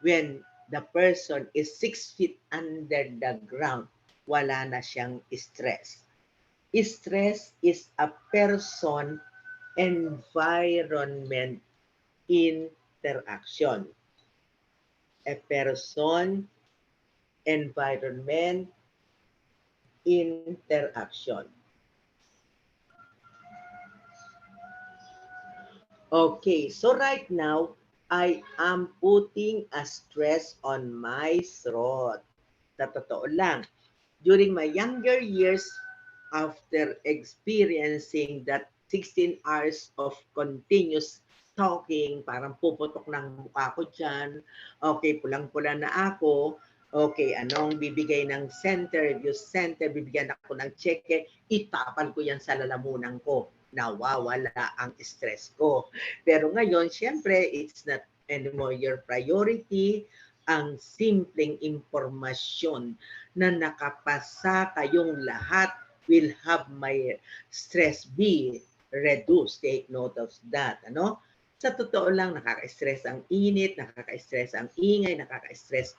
when the person is 6 feet under the ground. Wala na siyang stress. Stress is a person environment interaction. A person environment interaction. Okay, so right now, I am putting a stress on my throat. Sa totoo lang, during my younger years, after experiencing that 16 hours of continuous talking, parang puputok ng mukha ko dyan, okay, pulang-pula na ako, okay, anong bibigay ng center, review center, bibigyan ako ng cheque, itapal ko yan sa lalamunan ko. Nawawala ang stress ko. Pero ngayon, syempre, it's not anymore your priority, ang simpleng impormasyon na nakapasa kayong lahat will have my stress be reduced. Take note of that. Ano? Sa totoo lang, nakaka-stress ang init, nakaka-stress ang ingay, nakaka-stress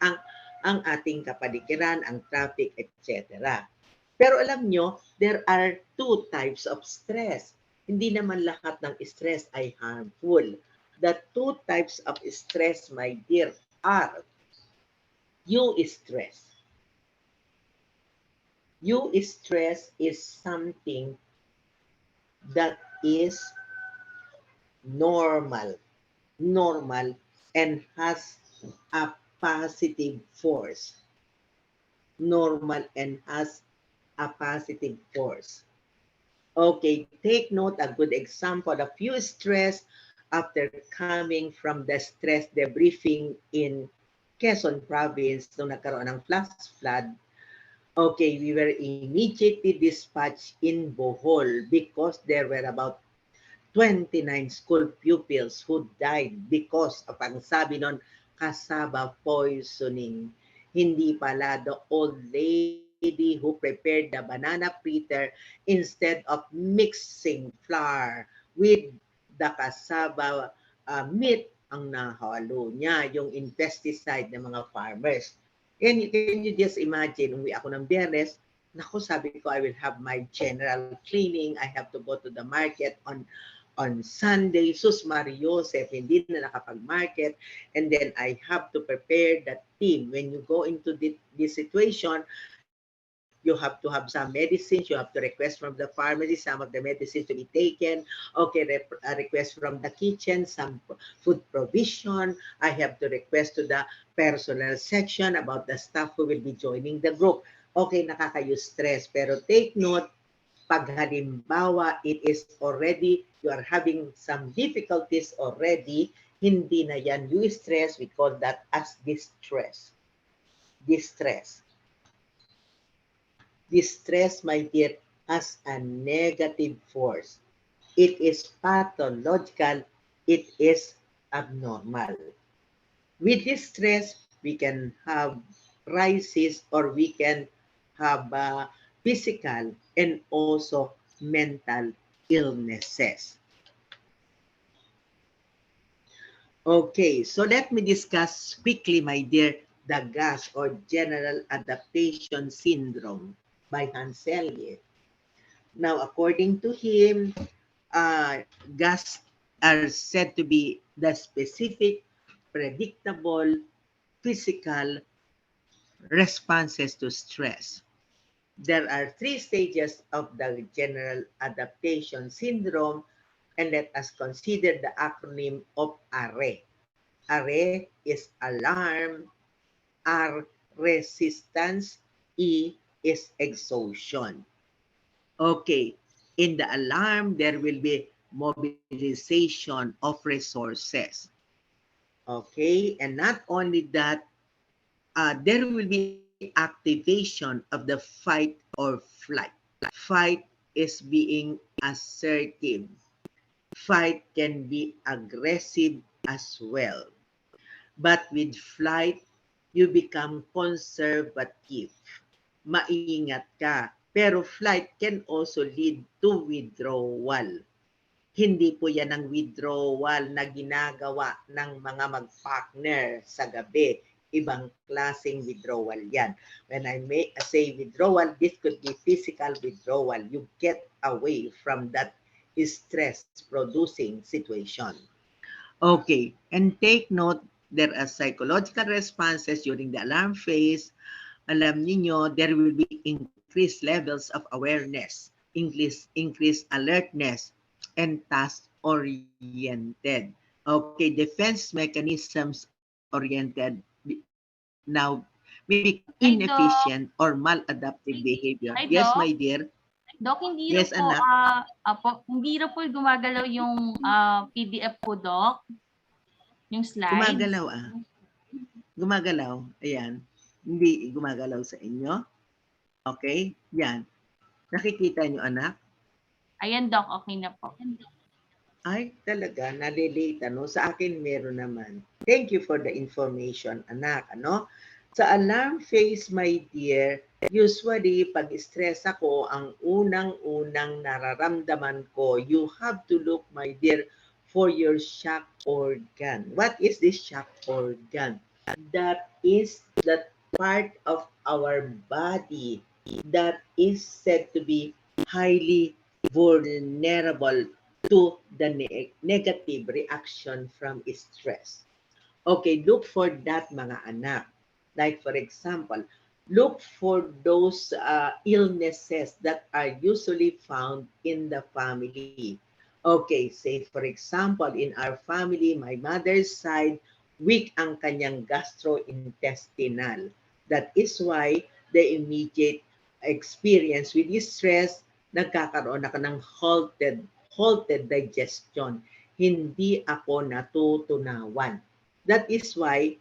ang ating kapaligiran, ang traffic, etc. Pero alam nyo, there are two types of stress. Hindi naman lahat ng stress ay harmful. The two types of stress, my dear, are eustress. Eustress is something that is normal and has a positive force. Normal and has a positive force. Okay, take note, a good example of eustress after coming from the stress debriefing in Quezon Province nung nagkaroon ng flash flood. Okay, we were immediately dispatched in Bohol because there were about 29 school pupils who died because of, ang sabi nun, cassava poisoning. Hindi pala the old lady who prepared the banana fritter instead of mixing flour with the cassava meat ang nahalo niya, yung pesticide ng mga farmers. And can you just imagine, uwi ako ng Biyernes, naku, sabi ko, I will have my general cleaning. I have to go to the market on Sunday. Sus Mariosep, hindi na nakapag-market. And then I have to prepare the team. When you go into this situation, you have to have some medicines. You have to request from the pharmacy some of the medicines to be taken. Okay, request from the kitchen, some food provision. I have to request to the personal section about the staff who will be joining the group. Okay, nakakayo-stress. Pero take note, pag halimbawa, it is already, you are having some difficulties already, hindi na yan eustress, we call that as distress. Distress. Distress, my dear, has a negative force. It is pathological. It is abnormal. With distress, we can have crisis or we can have physical and also mental illnesses. Okay, so let me discuss quickly, my dear, the GAS or General Adaptation Syndrome by Hanselye. Now, according to him, GAS are said to be the specific, predictable, physical responses to stress. There are 3 stages of the General Adaptation Syndrome, and let us consider the acronym of ARE. ARE is alarm, R, resistance, E is exhaustion. Okay, in the alarm, there will be mobilization of resources. Okay, and not only that, there will be activation of the fight or flight. Fight is being assertive. Fight can be aggressive as well. But with flight, you become conservative. Maingat ka. Pero flight can also lead to withdrawal. Hindi po yan ang withdrawal na ginagawa ng mga mag-partner sa gabi. Ibang klaseng withdrawal yan. When I say withdrawal, this could be physical withdrawal. You get away from that stress-producing situation. Okay, and take note, there are psychological responses during the alarm phase. Alam niyo, there will be increased levels of awareness, increased alertness, and task-oriented. Okay, defense mechanisms oriented now may become Ay, Doc. inefficient or maladaptive behavior. Ay, Yes, Doc. my dear. Doc, hindi raw Yes, po, anak. hindi raw po gumagalaw yung PDF po, Doc. Yung slides. Gumagalaw Gumagalaw. Ayan. Hindi gumagalaw sa inyo. Okay? Yan. Nakikita nyo, anak? Ayan, Doc. Okay na po. Ay, talaga, nalilate, ano? Sa akin, meron naman. Thank you for the information, anak, ano? Sa alarm phase, my dear, usually, pag stress ako, ang unang-unang nararamdaman ko, you have to look, my dear, for your shock organ. What is this shock organ? That is that part of our body that is said to be highly vulnerable to the negative reaction from stress. Okay, look for that, mga anak. Like for example, look for those illnesses that are usually found in the family. Okay, say for example, in our family, my mother's side, weak ang kanyang gastrointestinal. That is why the immediate experience with stress, nagkakaroon ako ng halted digestion. Hindi ako natutunawan. That is why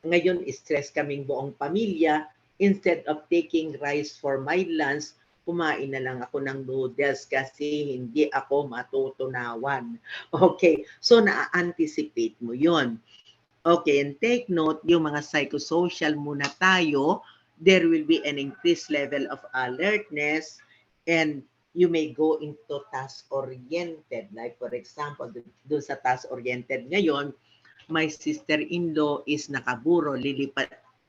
ngayon stress kaming buong pamilya. Instead of taking rice for my lunch, kumain na lang ako ng noodles kasi hindi ako matutunawan. Okay, so na-anticipate mo yon. Okay, and take note, yung mga psychosocial muna tayo, there will be an increased level of alertness and you may go into task-oriented. Like for example, doon sa task-oriented ngayon, my sister-in-law is nakaburo,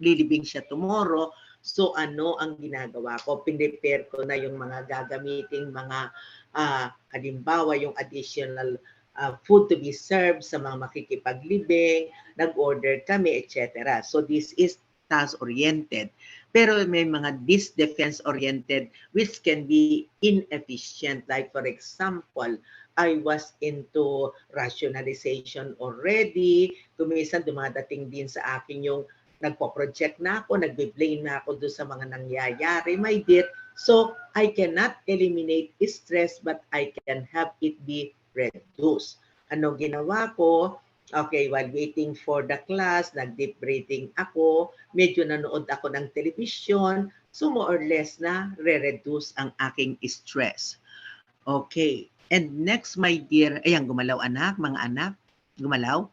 lilibing siya tomorrow. So ano ang ginagawa ko? Pinrepare ko na yung mga gagamiting mga halimbawa yung additional food to be served sa mga makikipaglibing, nag-order kami, etc. So this is task-oriented. Pero may mga defense-oriented which can be inefficient. Like for example, I was into rationalization already. Kuminsan dumadating din sa akin yung nagpo-project na ako, nagbe-blame na ako doon sa mga nangyayari, my dear. So, I cannot eliminate stress but I can have it be reduced. Ano ginawa ko? Okay, while waiting for the class, nag-deep breathing ako, medyo nanood ako ng television, so more or less na re-reduce ang aking stress. Okay. And next, my dear, ayan, gumalaw anak, mga anak, gumalaw.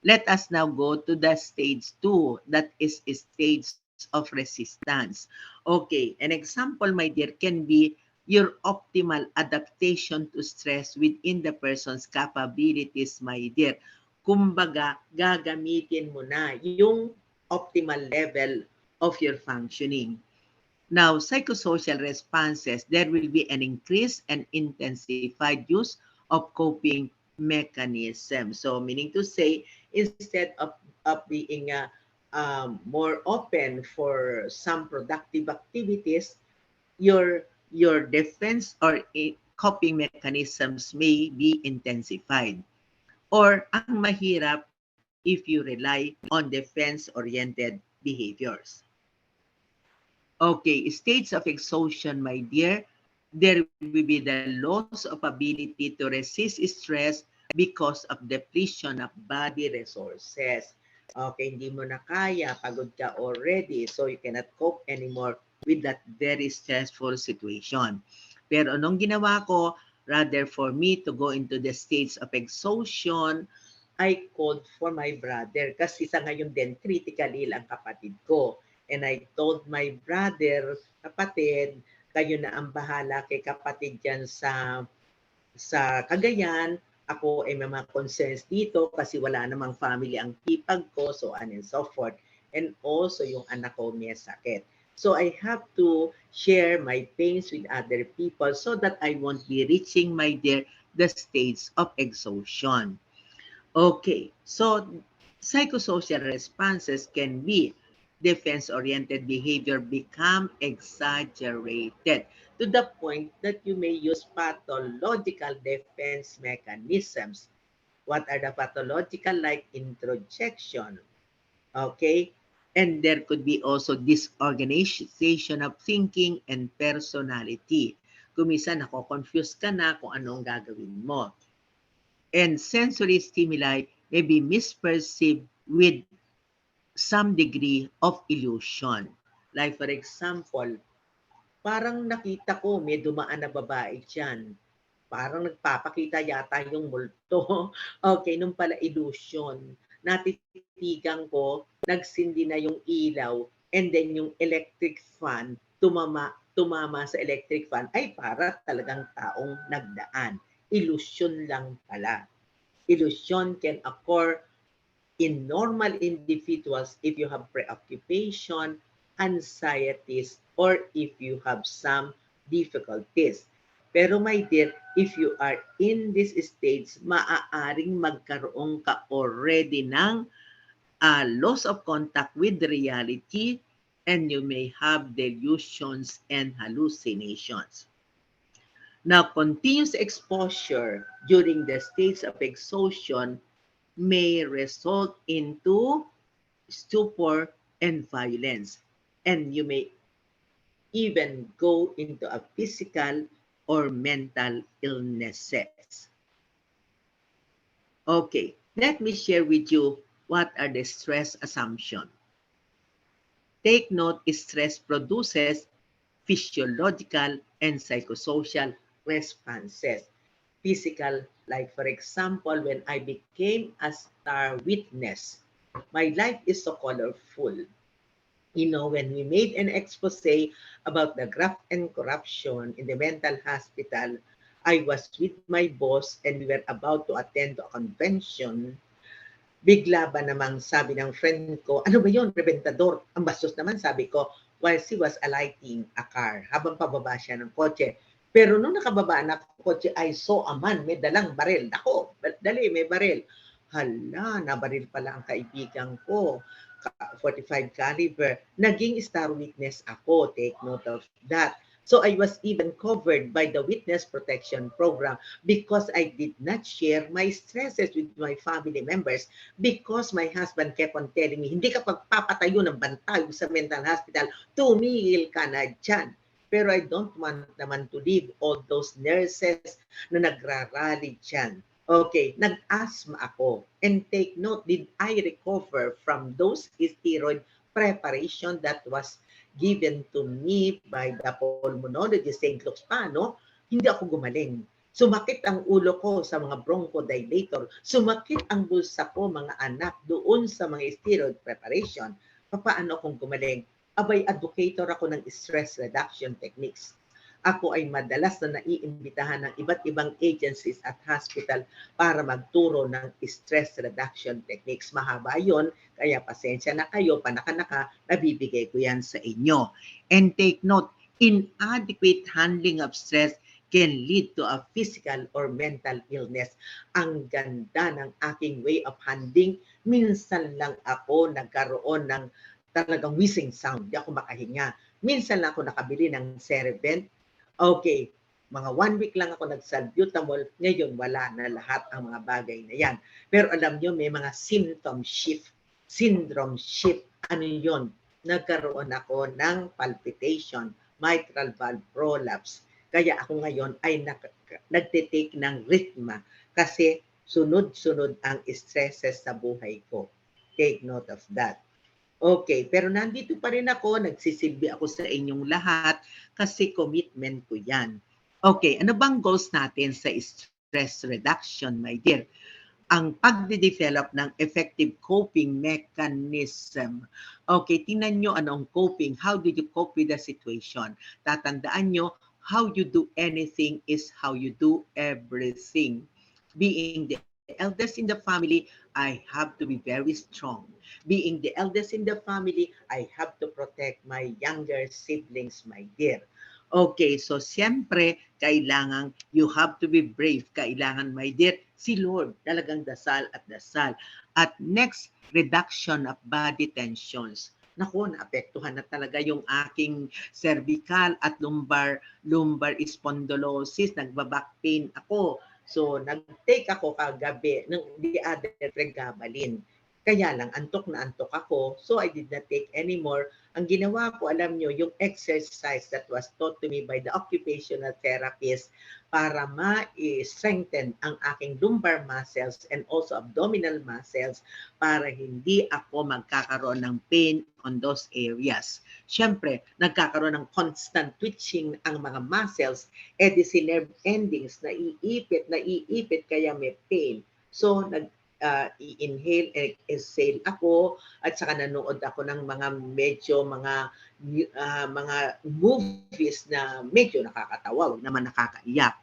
Let us now go to the stage 2. That is a stage of resistance. Okay, an example, my dear, can be your optimal adaptation to stress within the person's capabilities, my dear. Kumbaga, gagamitin mo na yung optimal level of your functioning. Now, psychosocial responses, there will be an increased and intensified use of coping mechanism. So, meaning to say, instead of being more open for some productive activities, your defense or coping mechanisms may be intensified. Or, ang mahirap if you rely on defense-oriented behaviors. Okay, states of exhaustion, my dear, there will be the loss of ability to resist stress because of depletion of body resources. Okay, hindi mo na kaya, pagod ka already, so you cannot cope anymore with that very stressful situation. Pero anong ginawa ko? Rather for me to go into the states of exhaustion, I called for my brother kasi sa ngayon din, critically ill ang kapatid ko. And I told my brother, kapatid, kayo na ang bahala kay kapatid dyan sa Cagayan. Ako ay may mga concerns dito kasi wala namang family ang hipag ko, so on and so forth. And also yung anak ko may sakit. So I have to share my pains with other people so that I won't be reaching, my dear, the stage of exhaustion. Okay, so psychosocial responses can be defense-oriented behavior become exaggerated to the point that you may use pathological defense mechanisms. What are the pathological? Like introjection, okay? And there could be also disorganization of thinking and personality. Kung minsan nako-confuse ka na kung anong gagawin mo. And sensory stimuli may be misperceived with some degree of illusion. Like for example, parang nakita ko may dumaan na babae dyan. Parang nagpapakita yata yung multo. Okay, nung pala illusion. Natitigan ko, nagsindi na yung ilaw, and then yung electric fan, tumama sa electric fan, ay para talagang taong nagdaan. Illusion lang pala. Illusion can occur in normal individuals if you have preoccupation, anxieties, or if you have some difficulties. Pero my dear, if you are in this stage, maaaring magkaroon ka already ng loss of contact with reality, and you may have delusions and hallucinations. Now, continuous exposure during the stage of exhaustion may result into stupor and violence, and you may even go into a physical or mental illnesses. Okay, let me share with you what are the stress assumptions. Take note, stress produces physiological and psychosocial responses. Physical, like for example, when I became a star witness, my life is so colorful. You know, when we made an expose about the graft and corruption in the mental hospital, I was with my boss and we were about to attend to a convention. Bigla ba namang sabi ng friend ko, ano ba yun, rebentador? Ang bastos naman, sabi ko, while she was alighting a car, habang pababa siya ng kotse. Pero nung nakababa na kotse, I saw a man, may dalang baril. Ako, dali, may baril. Hala, nabaril pala ang kaibigan ko. 45 caliber. Naging star witness ako. Take note of that. So I was even covered by the witness protection program because I did not share my stresses with my family members because my husband kept on telling me, hindi ka pagpapatayo ng bantay sa mental hospital, tumigil ka na dyan. Pero I don't want naman to leave all those nurses na nagrarally dyan. Okay, nag-asthma ako. And take note, did I recover from those steroid preparation that was given to me by the pulmonologist, St. Luke's pa, no? Hindi ako gumaling. Sumakit ang ulo ko sa mga bronchodilator. Sumakit ang bulsa ko, mga anak, doon sa mga steroid preparation. Paano akong gumaling? Abay, advocator ako ng stress reduction techniques. Ako ay madalas na naiimbitahan ng iba't ibang agencies at hospital para magturo ng stress reduction techniques. Mahaba yon, kaya pasensya na kayo, panaka-naka, nabibigay ko yan sa inyo. And take note, inadequate handling of stress can lead to a physical or mental illness. Ang ganda ng aking way of handling. Minsan lang ako nagkaroon ng talagang wheezing sound. Di ako makahinga. Minsan lang ako nakabili ng Cerevent. Okay, mga 1 week lang ako nag-salbutamol, ngayon wala na lahat ang mga bagay na yan. Pero alam nyo, may mga symptom shift, syndrome shift. Ano yun? Nagkaroon ako ng palpitation, mitral valve prolapse. Kaya ako ngayon ay nagtitake ng rhythma kasi sunod-sunod ang stresses sa buhay ko. Take note of that. Okay, pero nandito pa rin ako, nagsisilbi ako sa inyong lahat kasi commitment ko yan. Okay, ano bang goals natin sa stress reduction, my dear? ang pagde-develop ng effective coping mechanism. Okay, tingnan nyo anong coping. How did you cope with the situation? Tatandaan nyo, how you do anything is how you do everything. Being the eldest in the family, I have to be very strong. Being the eldest in the family, I have to protect my younger siblings, my dear. Okay, so siyempre, kailangan you have to be brave. Kailangan, my dear, si Lord, talagang dasal at dasal. At next, reduction of body tensions. Naku, naapektuhan na talaga yung aking cervical at lumbar spondylosis. Nagbaback pain ako. So, nag-take ako kagabi ng the other pregabalin. Kaya lang, antok na antok ako. So, I did not take anymore. Ang ginawa ko, alam nyo, yung exercise that was taught to me by the occupational therapist para ma-strengthen ang aking lumbar muscles and also abdominal muscles para hindi ako magkakaroon ng pain on those areas. Siyempre, nagkakaroon ng constant twitching ang mga muscles, si nerve endings, naiipit, kaya may pain. So, i-inhale, exhale ako at saka nanood ako ng mga movies na medyo nakakatawa, wag naman nakakaiyak.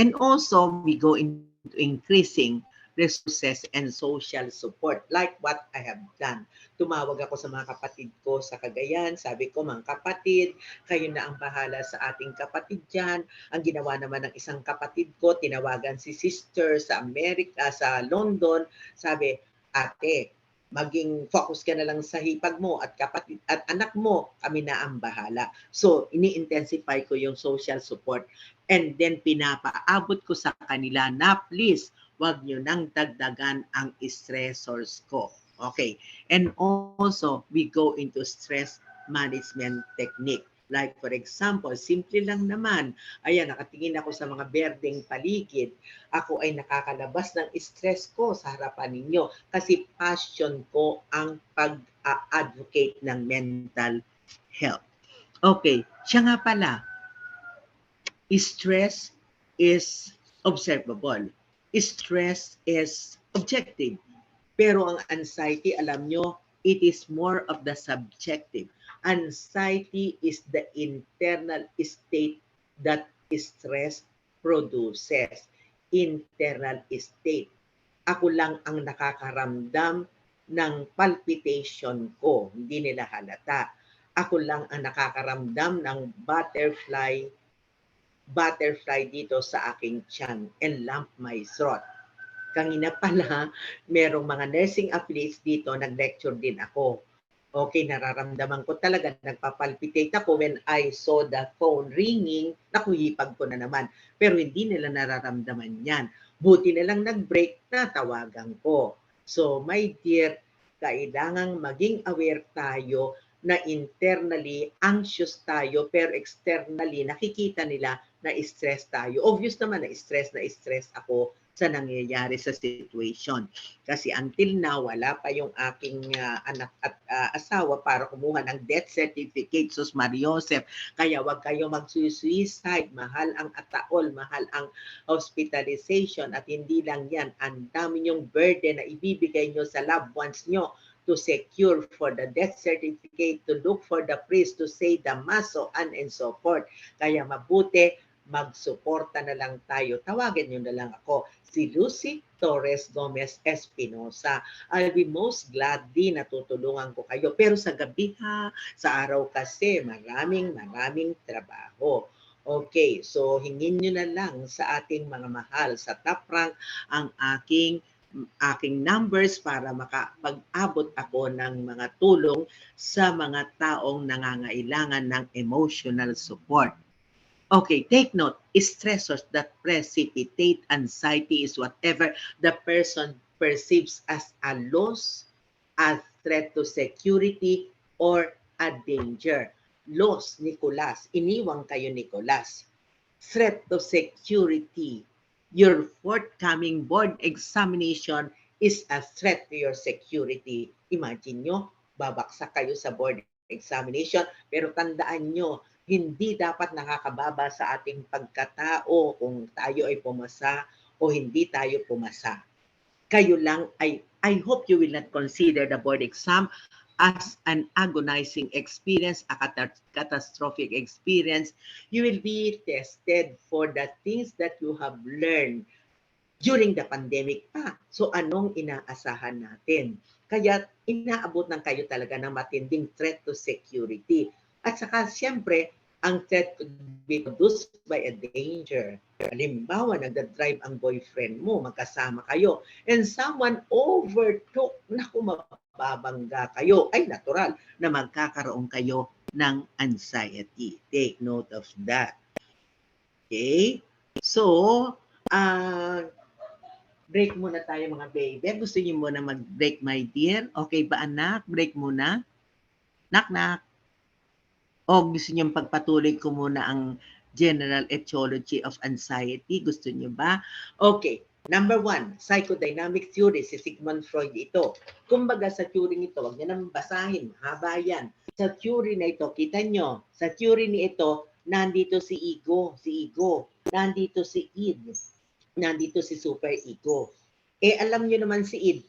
And also, we go into increasing resources and social support like what I have done. Tumawag ako sa mga kapatid ko sa Cagayan. Sabi ko, mga kapatid, kayo na ang bahala sa ating kapatid dyan. Ang ginawa naman ng isang kapatid ko, tinawagan si sister sa Amerika, sa London. Sabi, ate, maging focus ka na lang sa hipag mo at kapatid at anak mo, kami na ang bahala. So, ini-intensify ko yung social support and then pinapaabot ko sa kanila na please, wag nyo nang dagdagan ang stressors ko. Okay. And also, we go into stress management technique. Like for example, simple lang naman. Ayan, nakatingin ako sa mga berdeng paligid. Ako ay nakakalabas ng stress ko sa harapan ninyo kasi passion ko ang pag-advocate ng mental health. Okay, siya nga pala, stress is observable. Stress is objective. Pero ang anxiety, alam nyo, it is more of the subjective. Anxiety is the internal state that stress produces. Internal state. Ako lang ang nakakaramdam ng palpitation ko. Hindi nila halata. Ako lang ang nakakaramdam ng butterfly dito sa aking tiyan and lump my throat. Kanina pala, merong mga nursing affiliates dito, nag-lecture din ako. Okay, nararamdaman ko talaga, nagpapalpitate ako when I saw the phone ringing, nakuyipag ko na naman. Pero hindi nila nararamdaman yan. Buti na lang nag-break na tawagan ko. So, my dear, kailangang maging aware tayo na internally anxious tayo pero externally nakikita nila na stress tayo. Obvious naman na stress ako sa nangyayari sa situation. Kasi until now, wala pa yung aking anak at asawa para kumuha ng death certificate, sus Mariosep. Kaya wag kayo mag-suicide. Mahal ang ataol, mahal ang hospitalization at hindi lang yan. Ang dami yung burden na ibibigay nyo sa loved ones nyo to secure for the death certificate, to look for the priest, to say the mass, so on and so forth. Kaya mabuti, magsuporta na lang tayo. Tawagin nyo na lang ako, si Lucy Torres Gomez Espinosa. I'll be most gladly na tutulungan ko kayo. Pero sa gabi ha, sa araw kasi, maraming trabaho. Okay, so hingin nyo na lang sa ating mga mahal sa top rank ang aking numbers para makapag-abot ako ng mga tulong sa mga taong nangangailangan ng emotional support. Okay, take note, stressors that precipitate anxiety is whatever the person perceives as a loss, a threat to security, or a danger. Loss, Nicolas. Iniwang kayo, Nicolas. Threat to security. Your forthcoming board examination is a threat to your security. Imagine nyo, babaksak kayo sa board examination, pero tandaan nyo, hindi dapat nakakababa sa ating pagkatao kung tayo ay pumasa o hindi tayo pumasa. kayo lang ay, I hope you will not consider the board exam as an agonizing experience, a catastrophic experience. You will be tested for the things that you have learned during the pandemic pa. So anong inaasahan natin? Kaya inaabot ng kayo talaga ng matinding threat to security. At saka siyempre, ang threat could be produced by a danger. Halimbawa, nagdadrive ang boyfriend mo, magkasama kayo, and someone overtook, naku, mababangga kayo. Ay, natural na magkakaroon kayo ng anxiety. Take note of that. Okay? So, break muna tayo mga baby. Gusto niyo muna mag-break, my dear? Okay ba, anak? Break muna? Nak-nak. O gusto niyo pagpatuloy ko muna ang general etiology of anxiety? Gusto niyo ba? Okay. Number 1, psychodynamic theory. Si Sigmund Freud ito. Kumbaga sa theory nito, wag niyo nang basahin. Haba yan. Sa theory na ito, kita nyo, sa theory ni ito, nandito si ego. Nandito si id. Nandito si super ego. Alam nyo naman si id,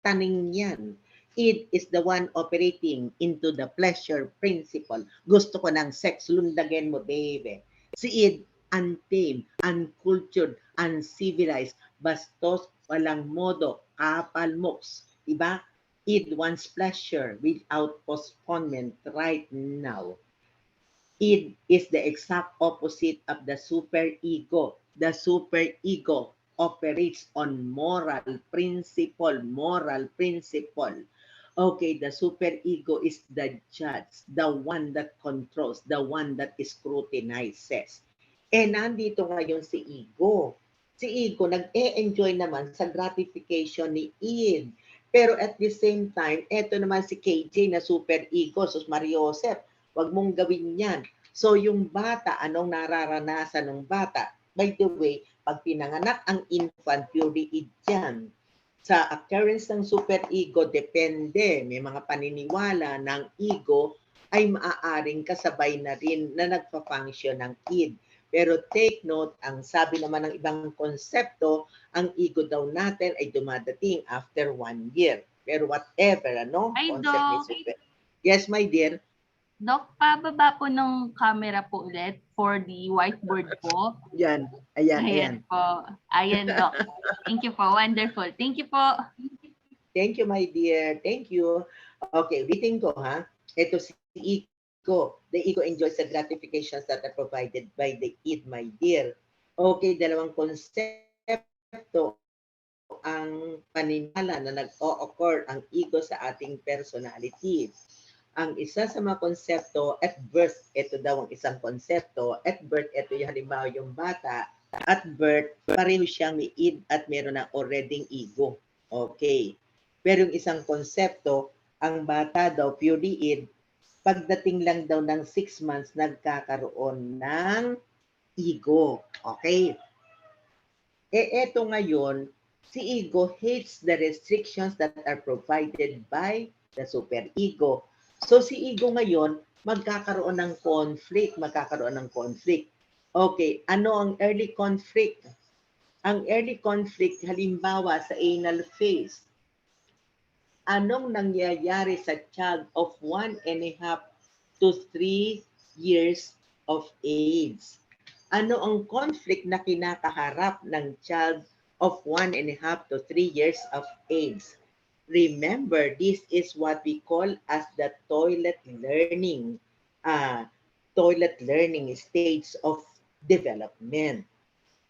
taning yan. Id is the one operating into the pleasure principle. Gusto ko ng sex, lundagin mo, baby. Si id, untamed, uncultured, uncivilized, bastos, walang modo, kapal moks. Diba? Id wants pleasure without postponement right now. Id is the exact opposite of the superego. The superego operates on moral principle. Okay, the superego is the judge, the one that controls, the one that scrutinizes. Nandito ngayon si ego. Si ego nag-e-enjoy naman sa gratification ni id. Pero at the same time, eto naman si KJ na superego, sus Mariosep, wag mong gawin yan. So yung bata, anong nararanasan ng bata? By the way, pag pinanganak ang infant, purely id yan. Sa occurrence ng superego, depende. May mga paniniwala ng ego ay maaaring kasabay na rin na nagpa-function ng id. Pero take note, ang sabi naman ng ibang konsepto, ang ego daw natin ay dumadating after 1 year. Pero whatever, ano? Ay, Concept ni Doc. super. Yes, my dear. Doc, pababa po ng camera po ulit for the whiteboard po. Yan. Ayan. Po. Ayan, Doc. Thank you po. Wonderful. Thank you po. Thank you, my dear. Thank you. Okay, ulitin ko, ha? Ito si ego. The ego enjoys the gratifications that are provided by the id, my dear. Okay, dalawang konsepto ang paniniwala na nag-o-occur ang ego sa ating personality. Ang isa sa mga konsepto, at birth, ito daw ang isang konsepto. At birth, ito yung halimbawa yung bata. At birth, pareho siyang may id at meron na already ego. Okay. Pero yung isang konsepto, ang bata daw, purely id, pagdating lang daw ng 6 months, nagkakaroon ng ego. Okay. Eto ngayon, si ego hates the restrictions that are provided by the superego. So si ego ngayon, magkakaroon ng conflict. Okay, ano ang early conflict? Ang early conflict, halimbawa sa anal phase. Anong nangyayari sa child of 1.5 to 3 years of age? Ano ang conflict na kinakaharap ng child of 1.5 to 3 years of age? Remember, this is what we call as the toilet learning stage of development.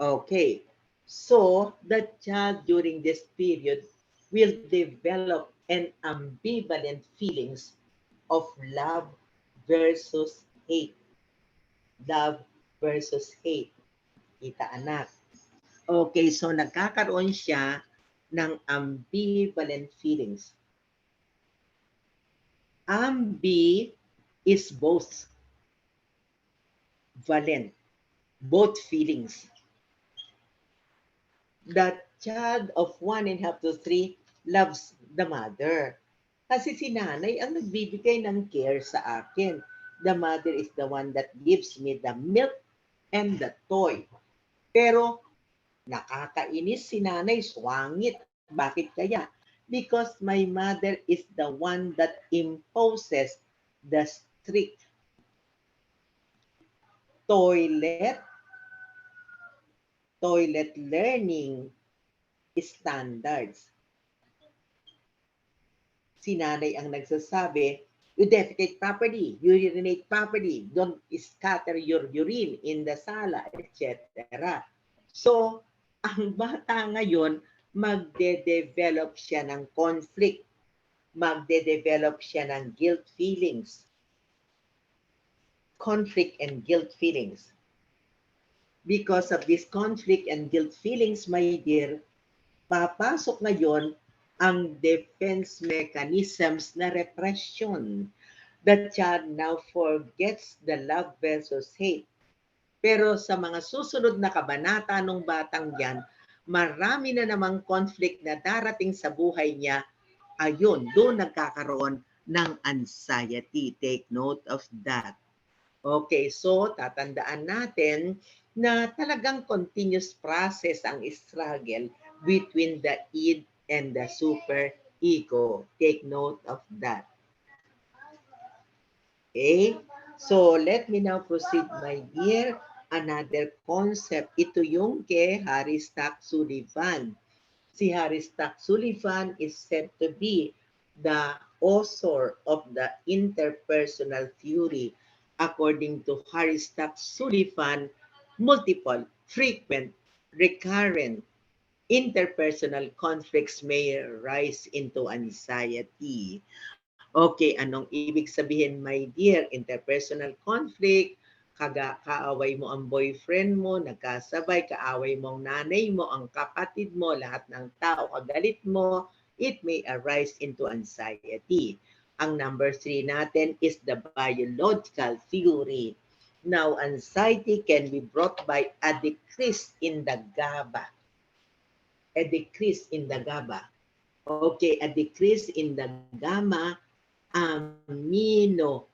Okay, so the child during this period will develop an ambivalent feelings of love versus hate. Love versus hate. Kita, anak. Okay, so nagkakaroon siya ng ambivalent feelings. Ambi is both valent, both feelings. The child of 1.5 to 3 loves the mother. Kasi si nanay ang nagbibigay ng care sa akin. The mother is the one that gives me the milk and the toy. Pero nakakainis si nanay, swangit Bakit kaya? Because my mother is the one that imposes the strict toilet learning standards. Si nanay ang nagsasabi, you defecate properly, you urinate properly, don't scatter your urine in the sala, etc. So, ang bata ngayon, magde-develop siya ng conflict, magde-develop siya ng guilt feelings, conflict and guilt feelings. Because of this conflict and guilt feelings, my dear, papasok ngayon ang defense mechanisms na repression. The child now forgets the love versus hate. Pero sa mga susunod na kabanata ng batang yan, marami na namang conflict na darating sa buhay niya. Ayun, doon nagkakaroon ng anxiety. Take note of that. Okay, so tatandaan natin na talagang continuous process ang struggle between the id and the super ego. Take note of that. Okay? So, let me now proceed, my dear. Another concept. Ito yung kay Harry Stack Sullivan. Si Harry Stack Sullivan is said to be the author of the interpersonal theory. According to Harry Stack Sullivan, multiple, frequent, recurrent, interpersonal conflicts may rise into anxiety. Okay, anong ibig sabihin, my dear? Interpersonal conflict, kaaway mo ang boyfriend mo, nagkasabay, kaaway mo ang nanay mo, ang kapatid mo, lahat ng tao kagalit mo, it may arise into anxiety. Ang number 3 natin is the biological theory. Now, anxiety can be brought by a decrease in the GABA. A decrease in the GABA. Okay, a decrease in the gamma aminobutyric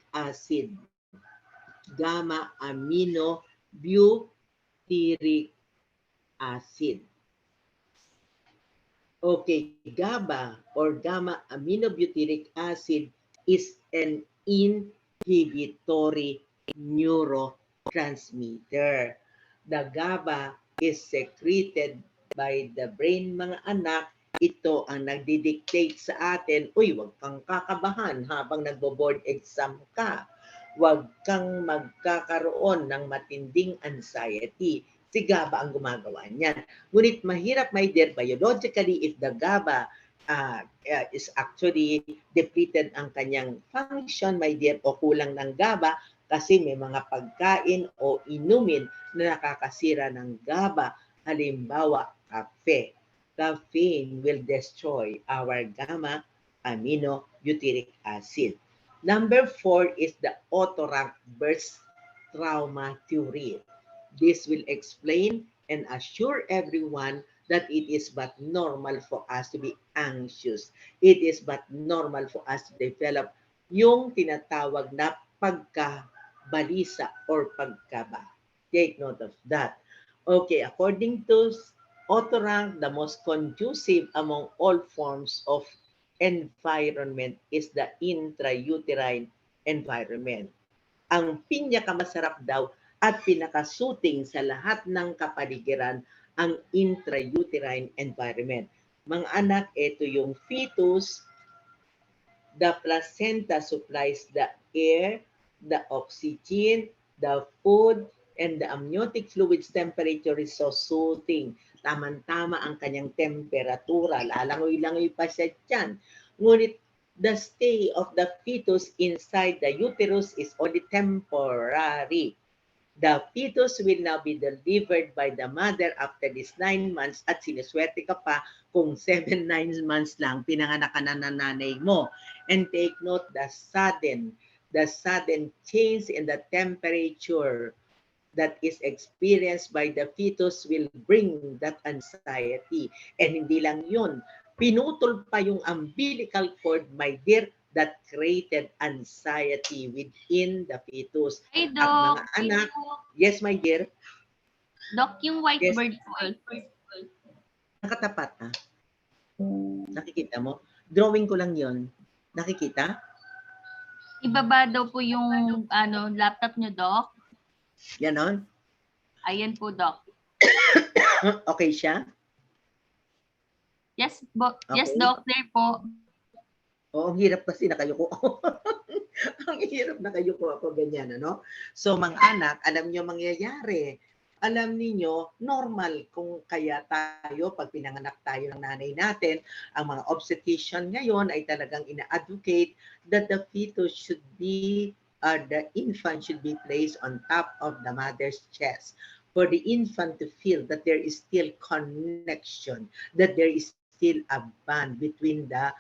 acid. Gamma aminobutyric acid. Okay, GABA or gamma aminobutyric acid is an inhibitory neurotransmitter. The GABA is secreted by the brain, mga anak. Ito ang nagdidictate sa atin, uy, wag kang kakabahan habang nagbo-board exam ka. Wag kang magkakaroon ng matinding anxiety. Si GABA ang gumagawa niyan. Ngunit mahirap, my dear, biologically, if the GABA is actually depleted ang kanyang function, my dear, o kulang ng GABA, kasi may mga pagkain o inumin na nakakasira ng GABA. Halimbawa, kape. Caffeine will destroy our gamma aminobutyric acid. Number 4 is the autorank burst trauma theory. This will explain and assure everyone that it is but normal for us to be anxious. It is but normal for us to develop yung tinatawag na pagkabalisa or pagkaba. Take note of that. Okay, according to autorank, the most conducive among all forms of environment is the intrauterine environment. Ang pinakamasarap daw at pinakasuting sa lahat ng kapaligiran ang intrauterine environment. Mga anak, ito yung fetus. The placenta supplies the air, the oxygen, the food, and the amniotic fluids temperature is so soothing. Tamang-tama ang kanyang temperatura. Lalangoy-langoy pa siya dyan. Ngunit the stay of the fetus inside the uterus is only temporary. The fetus will now be delivered by the mother after these 9 months at siniswerte ka pa kung 7-9 months lang pinanganak ka na ng nanay mo. And take note, the sudden change in the temperature that is experienced by the fetus will bring that anxiety. And hindi lang yun, pinutol pa yung umbilical cord, my dear, that created anxiety within the fetus. Hey, At mga Doc. anak, yes, my dear. Doc, yung white Yes. bird po. Nakatapat, ah. Nakikita mo? Drawing ko lang yon. Nakikita? Ibaba daw po yung laptop nyo, Doc. Ganon? Ayan po, Doc. Okay siya? Yes, yes, Okay. Doc, there po. Oo, ang hirap kasi nakayuko ako. Ang hirap nakayuko ako ganyan, ano? So, mga anak, alam niyo mangyayari. Alam niyo normal kung kaya tayo, pag pinanganak tayo ng nanay natin, ang mga obstetrician ngayon ay talagang ina-advocate that the fetus should be, the infant should be placed on top of the mother's chest for the infant to feel that there is still connection, that there is still a bond between the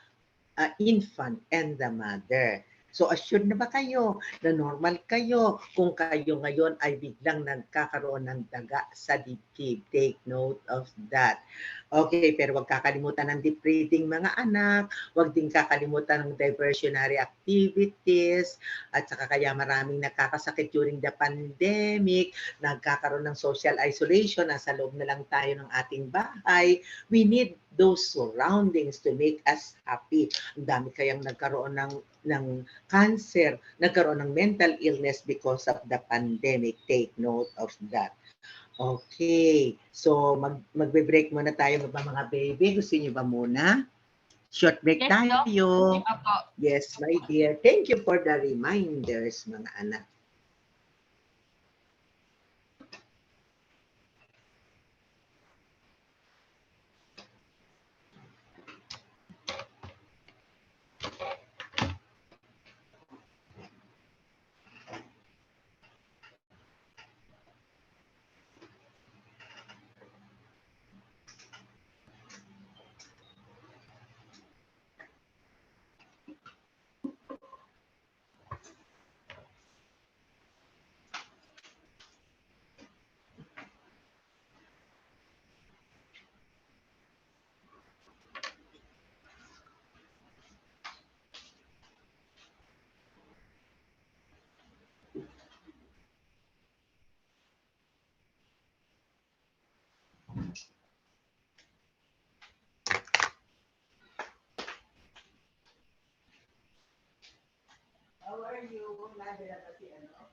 infant and the mother. So assured na ba kayo na normal kayo kung kayo ngayon ay biglang nagkakaroon ng daga sa dibdib? Take note of that. Okay, pero huwag kakalimutan ng deep breathing mga anak, huwag din kakalimutan ng diversionary activities, at saka kaya maraming nakakasakit during the pandemic, nagkakaroon ng social isolation, nasa loob na lang tayo ng ating bahay. We need those surroundings to make us happy. Ang dami kayang nagkaroon ng cancer, nagkaroon ng mental illness because of the pandemic. Take note of that. Okay. So, magbe-break muna tayo mga baby. Gusto niyo ba muna? Short break Yes, Doc. tayo. Opo. Yes, my dear. Thank you for the reminders, mga anak. How are you? Nandito na si ano?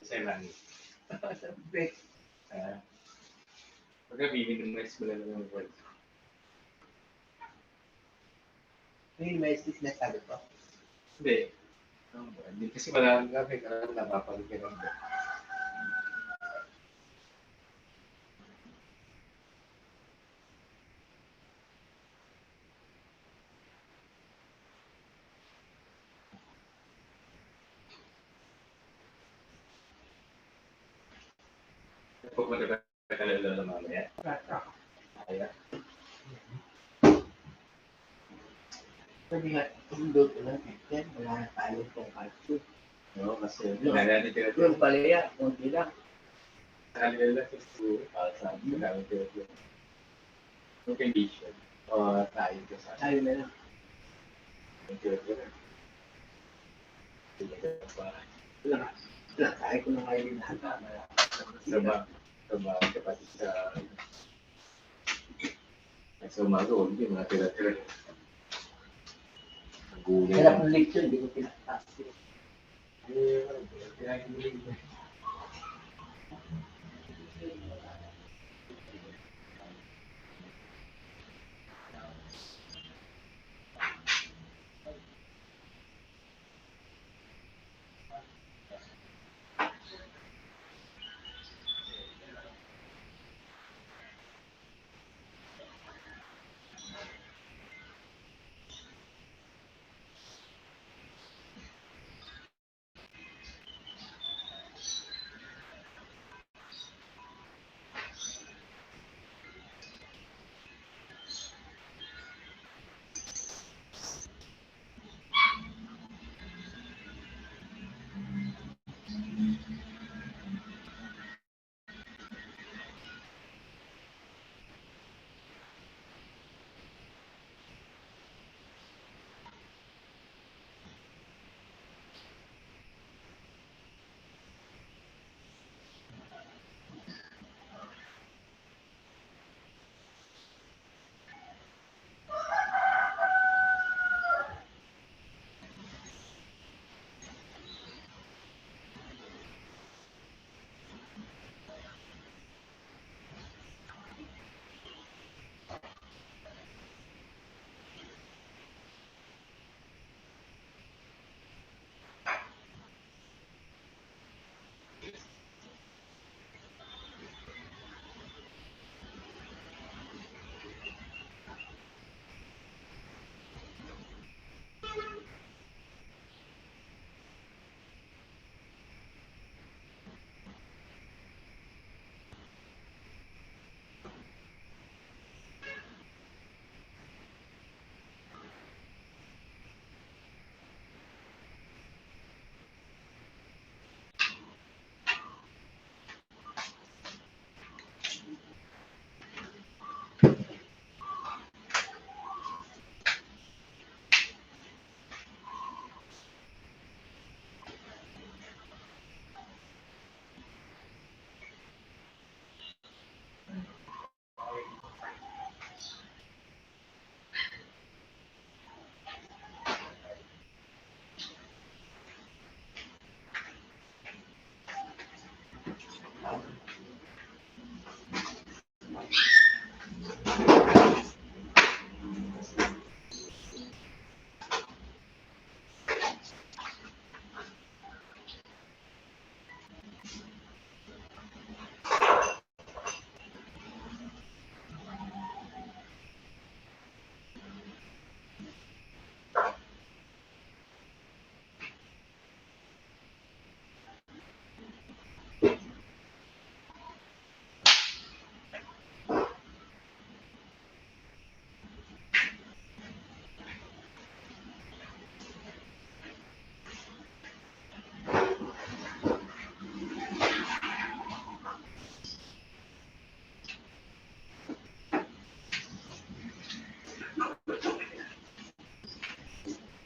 Sa langit. Pagka minimize mo lang yung words. Minimize is nasabi ko. Hindi. Hindi kasi maraming kami karang napapalit ka ng Pag magkakakalala na mamaya. Kaya. Sabi nga, indot ko lang, wala na tayo itong culture. No, kasi Yung palaya, kunti lang. kanila lang sa school, sabi ko namin yung condition. O tayo ko sa Tayo na lang. Wala, tayo ko na ngayon lahat. Sama kapatid sa umaga, hindi mga tira-tira. Hirap ng lecture, hindi ko pinaktas.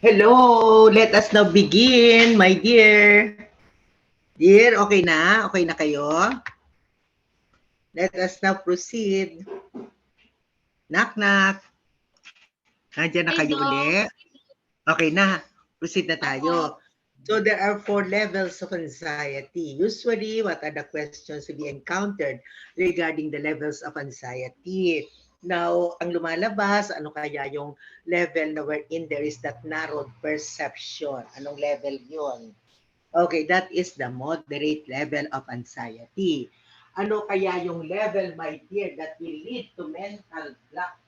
Hello, let us now begin, my dear. Dear, okay na? Okay na kayo? Let us now proceed. Knock, knock. Nandiyan na kayo uli? Okay na. Proceed na tayo. So there are 4 levels of anxiety. Usually, what are the questions to be encountered regarding the levels of anxiety? Now, ang lumalabas, ano kaya yung level na wherein there is that narrowed perception? Anong level yun? Okay, that is the moderate level of anxiety. Ano kaya yung level, my dear, that will lead to mental block?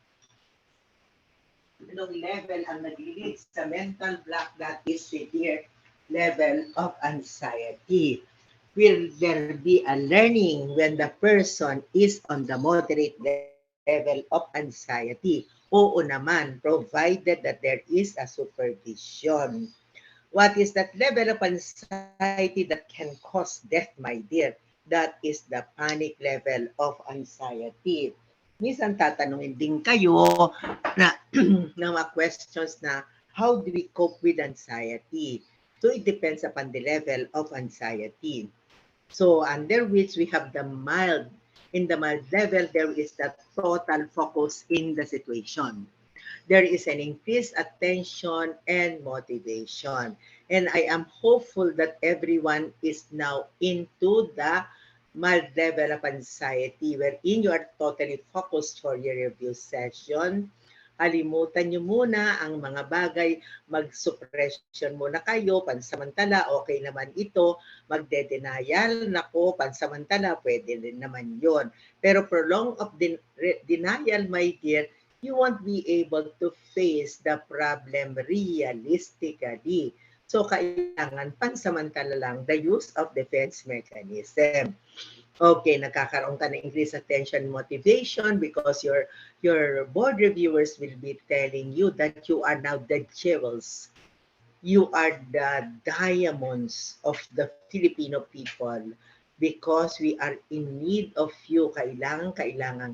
Anong level ang nag-lead sa mental block? That is severe level of anxiety. Will there be a learning when the person is on the moderate level of anxiety? Oo naman, provided that there is a supervision. What is that level of anxiety that can cause death, my dear? That is the panic level of anxiety. Minsan tatanungin din kayo na, na mga questions na, how do we cope with anxiety? So it depends upon the level of anxiety. So under which we have the mild. In the mild level, there is that total focus in the situation. There is an increased attention and motivation. And I am hopeful that everyone is now into the mild level of anxiety wherein you are totally focused for your review session. Kalimutan nyo muna ang mga bagay, mag-suppression muna kayo, pansamantala, okay naman ito, magde-denial, nako, pansamantala, pwede rin naman yon. Pero for long of denial, my dear, you won't be able to face the problem realistically. So, kailangan pansamantala lang the use of defense mechanism. Okay, nagkakaroon ka ng increased attention motivation because your board reviewers will be telling you that you are now the jewels. You are the diamonds of the Filipino people because we are in need of you. Kailangan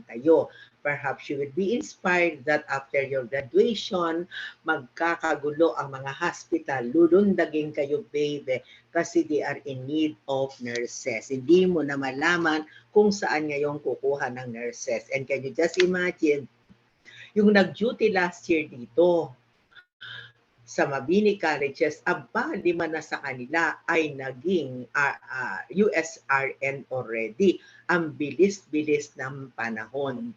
kayo. Perhaps you will be inspired that after your graduation, magkakagulo ang mga hospital. Lulundagin kayo, baby, kasi they are in need of nurses. Hindi mo na malaman kung saan ngayon kukuha ng nurses. And can you just imagine, yung nag-duty last year dito, sa Mabini Colleges, 5 na sa kanila ay naging USRN already. Ang bilis-bilis ng panahon.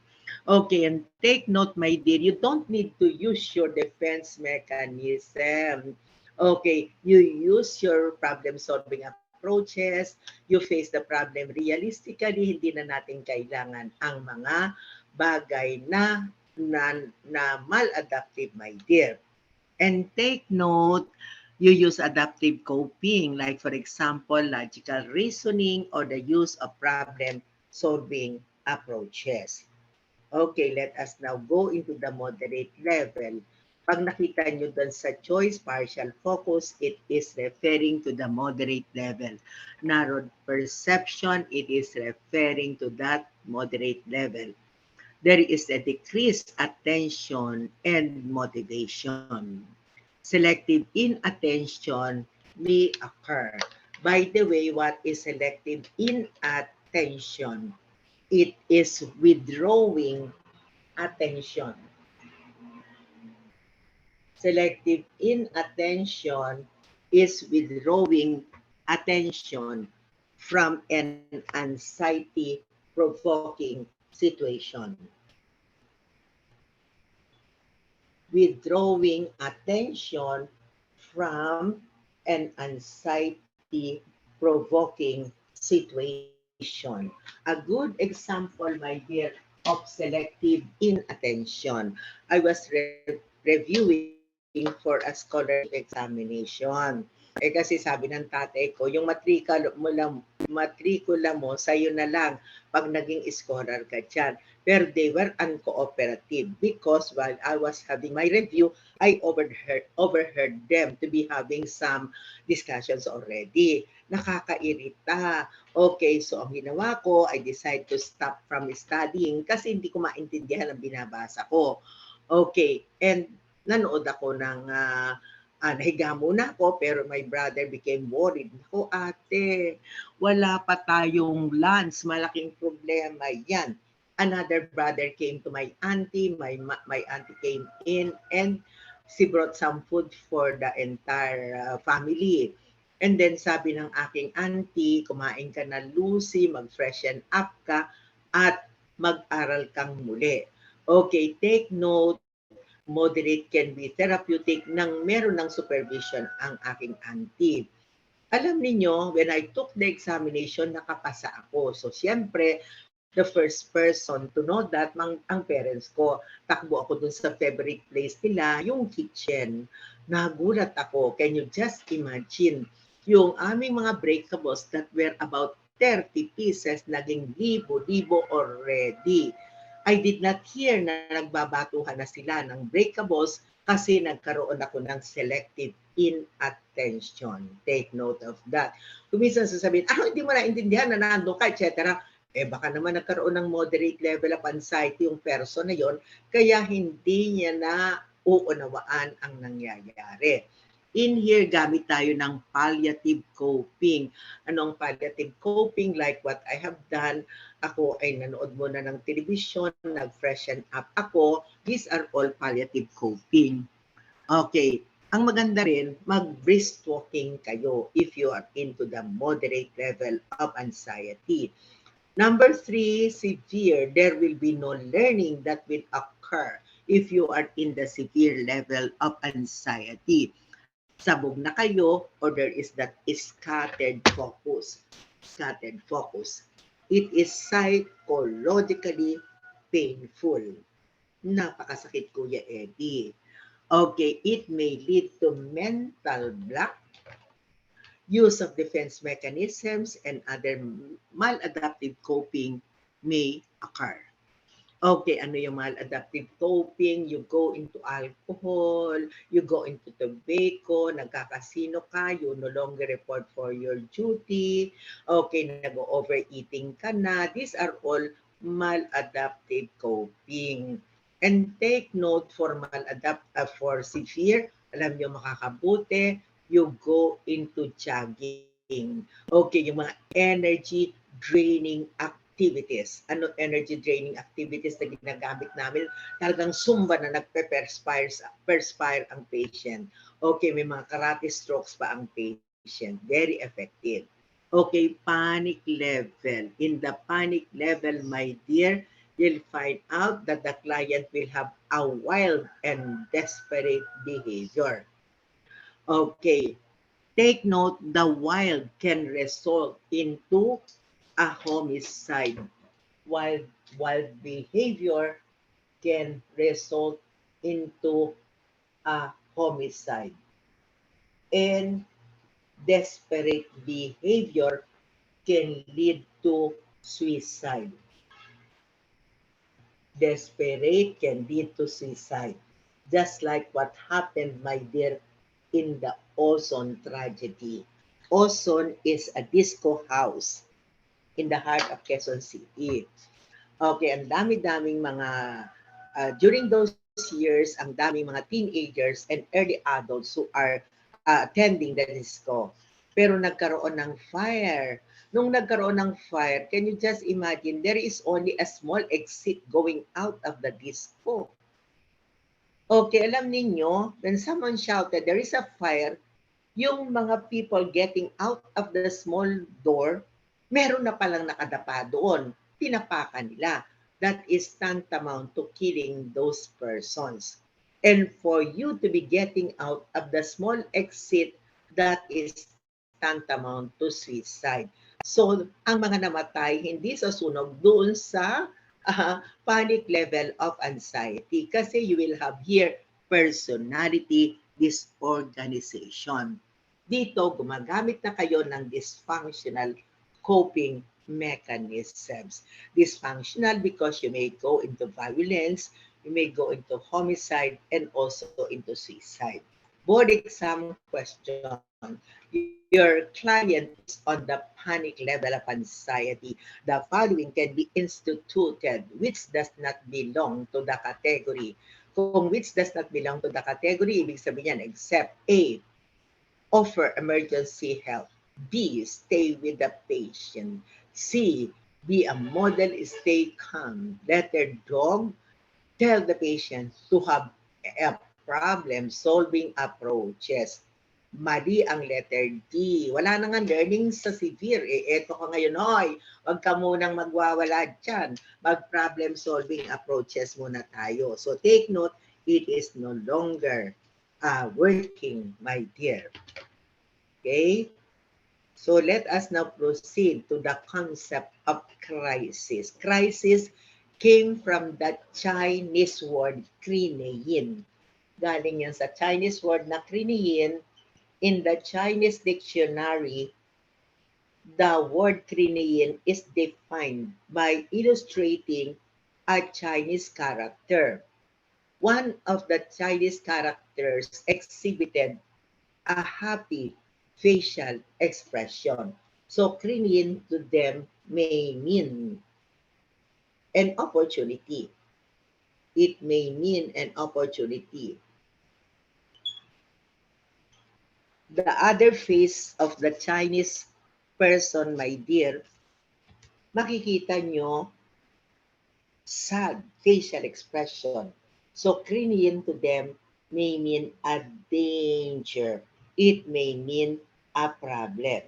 Okay, and take note, my dear, you don't need to use your defense mechanism. Okay, you use your problem-solving approaches, you face the problem realistically, hindi na natin kailangan ang mga bagay na maladaptive, my dear. And take note, you use adaptive coping, like for example, logical reasoning or the use of problem-solving approaches. Okay, let us now go into the moderate level. Pag nakita nyo dun sa choice partial focus, it is referring to the moderate level. Narrowed perception, it is referring to that moderate level. There is a decreased attention and motivation. Selective inattention may occur. By the way, what is selective inattention? It is withdrawing attention. Selective inattention is withdrawing attention from an anxiety-provoking situation. Withdrawing attention from an anxiety-provoking situation. A good example, my dear, of selective inattention. I was reviewing for a scholarship examination. Kasi sabi ng tatay ko, yung matrikula mo, sa'yo na lang pag naging scholar ka dyan. Pero they were uncooperative because while I was having my review, I overheard them to be having some discussions already. Nakakairita. Okay, so ang ginawa ko, I decided to stop from studying kasi hindi ko maintindihan ang binabasa ko. Okay, and nanood ako ng nahiga muna ako, pero my brother became worried. Ako, ate, wala pa tayong lunch. Malaking problema yan. Another brother came to my auntie. My auntie came in and she brought some food for the entire family. And then sabi ng aking auntie, kumain ka na Lucy, mag-freshen up ka, at mag-aral kang muli. Okay, take note, moderate can be therapeutic nang meron ng supervision ang aking auntie. Alam niyo, when I took the examination, nakapasa ako. So, siyempre, the first person to know that, ang parents ko. Takbo ako dun sa favorite place nila, yung kitchen. Nagulat ako. Can you just imagine? Yung aming mga breakables that were about 30 pieces, naging libo-libo already. I did not hear na nagbabatuhan na sila ng breakables kasi nagkaroon ako ng selective inattention. Take note of that. Kung minsan sasabihin, hindi mo naintindihan na nandun ka, etc. Baka naman nagkaroon ng moderate level of anxiety yung person na yon, kaya hindi niya na uunawaan ang nangyayari. In here, gamit tayo ng palliative coping. Anong palliative coping? Like what I have done, ako ay nanood muna ng television, nag-freshen up ako. These are all palliative coping. Okay. Ang maganda rin, mag-brisk walking kayo if you are into the moderate level of anxiety. Number 3, severe. There will be no learning that will occur if you are in the severe level of anxiety. Sabog na kayo, or there is that scattered focus. Scattered focus. It is psychologically painful. Napakasakit, Kuya Eddie. Okay, it may lead to mental block, use of defense mechanisms, and other maladaptive coping may occur. Okay, ano yung maladaptive coping? You go into alcohol, you go into tobacco, nagkakasino ka, you no longer report for your duty, okay, nag-overeating ka na. These are all maladaptive coping. And take note for for severe, alam nyo makakabuti, you go into jogging. Okay, yung mga energy draining activities. Ano energy draining activities na ginagamit namin? Talagang zumba na perspire ang patient. Okay, may mga karate strokes pa ang patient. Very effective. Okay, panic level. In the panic level, my dear, you'll find out that the client will have a wild and desperate behavior. Okay, take note, the wild can result into a homicide, while wild behavior can result into a homicide. And desperate behavior can lead to suicide. Desperate can lead to suicide. Just like what happened, my dear, in the Ozone tragedy. Ozone is a disco house in the heart of Quezon City. Okay, ang dami-daming mga, during those years, ang daming mga teenagers and early adults who are attending the disco. Pero nagkaroon ng fire. Nung nagkaroon ng fire, can you just imagine, there is only a small exit going out of the disco. Okay, alam ninyo, when someone shouted, there is a fire, yung mga people getting out of the small door, meron na palang nakadapa doon. Tinapakan nila. That is tantamount to killing those persons. And for you to be getting out of the small exit, that is tantamount to suicide. So, ang mga namatay, hindi sa sunog doon sa panic level of anxiety. Kasi you will have here personality disorganization. Dito, gumagamit na kayo ng dysfunctional coping mechanisms. Dysfunctional because you may go into violence, you may go into homicide, and also into suicide. Board exam question. Your client is on the panic level of anxiety. The following can be instituted which does not belong to the category. Kung which does not belong to the category, ibig sabihin yan, except A, offer emergency help. B, stay with the patient. C, be a model, stay calm. Letter dog, tell the patient to have a problem-solving approaches. Mali ang letter D. Wala na nga learning sa severe. Eto ka ngayon, hoy. Huwag ka munang magwawala dyan. Mag-problem solving approaches muna tayo. So take note, it is no longer working, my dear. Okay? So let us now proceed to the concept of crisis. Crisis came from the Chinese word krineyin. Galing yan sa Chinese word na krineyin. In the Chinese dictionary, the word krineyin is defined by illustrating a Chinese character. One of the Chinese characters exhibited a happy facial expression. So krineyin to them may mean an opportunity. It may mean an opportunity. The other face of the Chinese person, my dear, makikita nyo sad facial expression. So krineyin to them may mean a danger. It may mean a problem.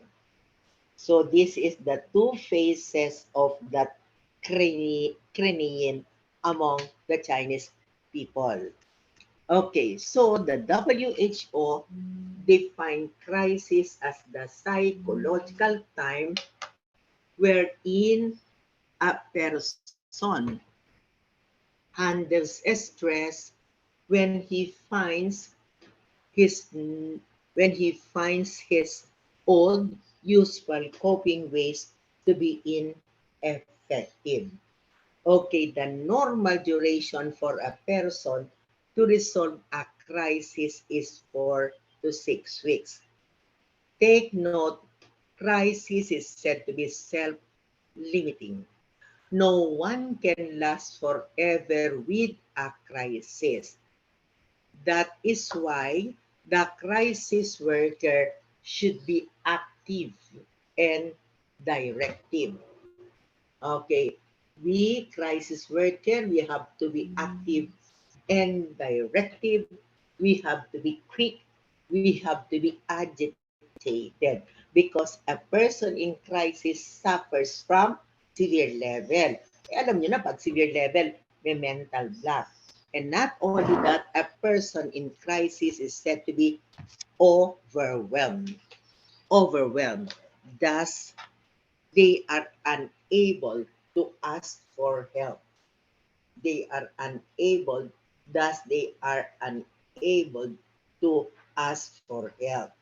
So this is the two faces of that krineyin among the Chinese people. Okay, so the WHO defined crisis as the psychological time wherein a person handles stress when he finds his old useful coping ways to be ineffective. Okay, the normal duration for a person to resolve a crisis is 4 to 6 weeks. Take note, crisis is said to be self-limiting. No one can last forever with a crisis. That is why the crisis worker should be active and directive. Okay, we crisis worker, we have to be active and directive. We have to be quick. We have to be agitated because a person in crisis suffers from severe level. Alam nyo na, pag severe level, may mental block. And not only that, a person in crisis is said to be overwhelmed. Overwhelmed. Thus, they are unable to ask for help. They are unable, thus they are unable to ask for help.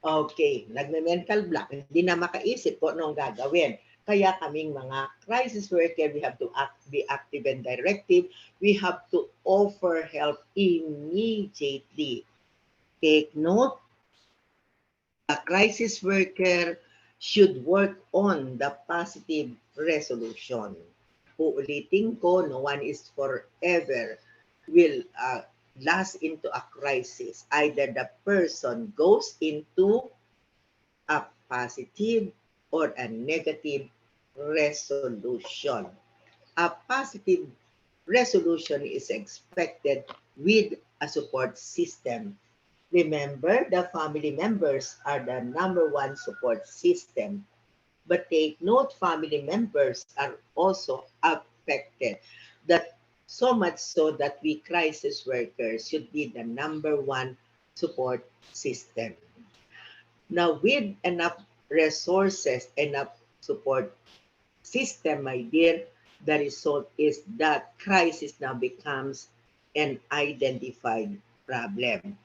Okay, nagme-mental block, hindi na makaisip kung anong gagawin. Kaya kaming mga crisis worker, we have to be active and directive. We have to offer help immediately. Take note, a crisis worker should work on the positive resolution. Uulitin ko, no one is forever will last into a crisis. Either the person goes into a positive or a negative resolution. A positive resolution is expected with a support system. Remember, the family members are the number one support system. But take note, family members are also affected. That so much so that we crisis workers should be the number one support system. Now, with enough resources, enough support system, my dear, the result is that crisis now becomes an identified problem.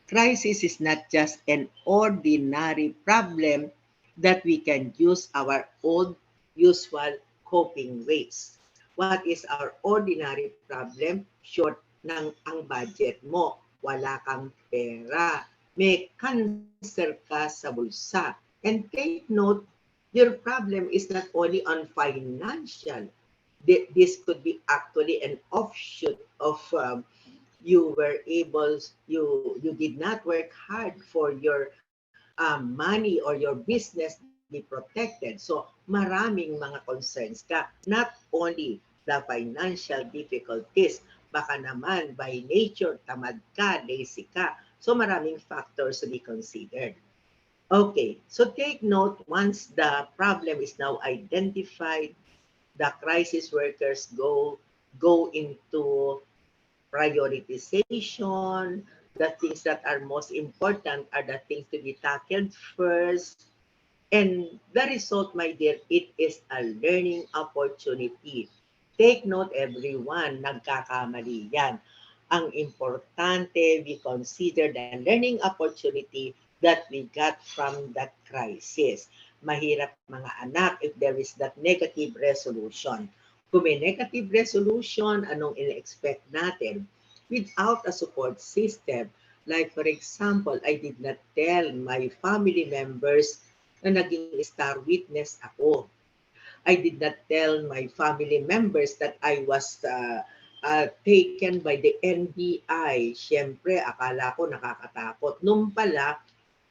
Crisis is not just an ordinary problem that we can use our old usual coping ways. What is our ordinary problem? Short ng ang budget mo. Wala kang pera. May cancer ka sa bulsa. And take note, your problem is not only on financial. This could be actually an offshoot of you were able, you did not work hard for your money or your business be protected. So maraming mga concerns ka. Not only the financial difficulties, baka naman by nature tamad ka, lazy ka. So maraming factors to be considered. Okay, so take note, once the problem is now identified, the crisis workers go into prioritization. The things that are most important are the things to be tackled first. And the result, my dear, it is a learning opportunity. Take note, everyone, nagkakamali yan. Ang importante, we consider the learning opportunity that we got from that crisis. Mahirap, mga anak, if there is that negative resolution. Kung may negative resolution, anong in-expect natin? Without a support system, like for example, I did not tell my family members na naging star witness ako. I did not tell my family members that I was taken by the NBI. Siyempre, akala ko nakakatakot. Nung pala,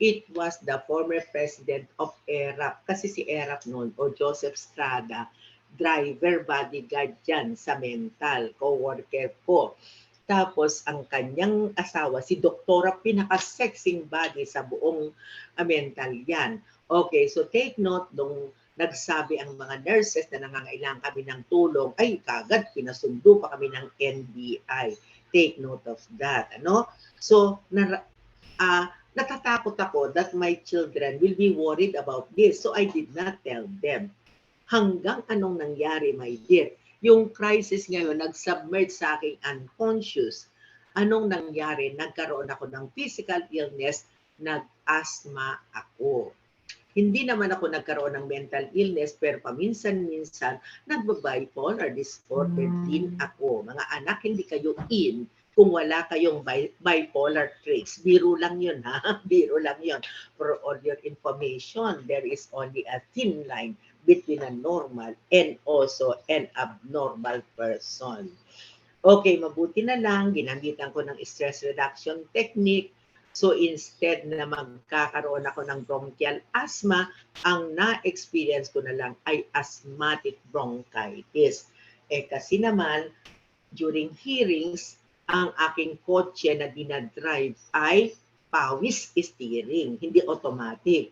it was the former president of ERAP. Kasi si ERAP noon, o Joseph Strada, driver bodyguard yan sa mental, co-worker ko. Tapos ang kanyang asawa, si Doktora, pinaka-sexing body sa buong mental yan. Okay, so take note, nung nagsabi ang mga nurses na nangangailangan kami ng tulong, ay kagad pinasundo pa kami ng NBI. Take note of that. Ano? So, natatakot ako that my children will be worried about this. So, I did not tell them. Hanggang anong nangyari, my dear? Yung crisis ngayon, nag-submerge sa aking unconscious. Anong nangyari? Nagkaroon ako ng physical illness, nag-asthma ako. Hindi naman ako nagkaroon ng mental illness, pero paminsan-minsan, nagba-bipolar disorder din ako. Mga anak, hindi kayo in kung wala kayong bipolar traits. Biro lang yun, ha? Biro lang yun. For all your information, there is only a thin line between a normal and also an abnormal person. Okay, mabuti na lang, ginamitan ko ng stress reduction technique. So instead na magkakaroon ako ng bronchial asthma, ang na-experience ko na lang ay asthmatic bronchitis. Kasi naman, during hearings, ang aking kotse na dinadrive ay pawis steering, hindi automatic.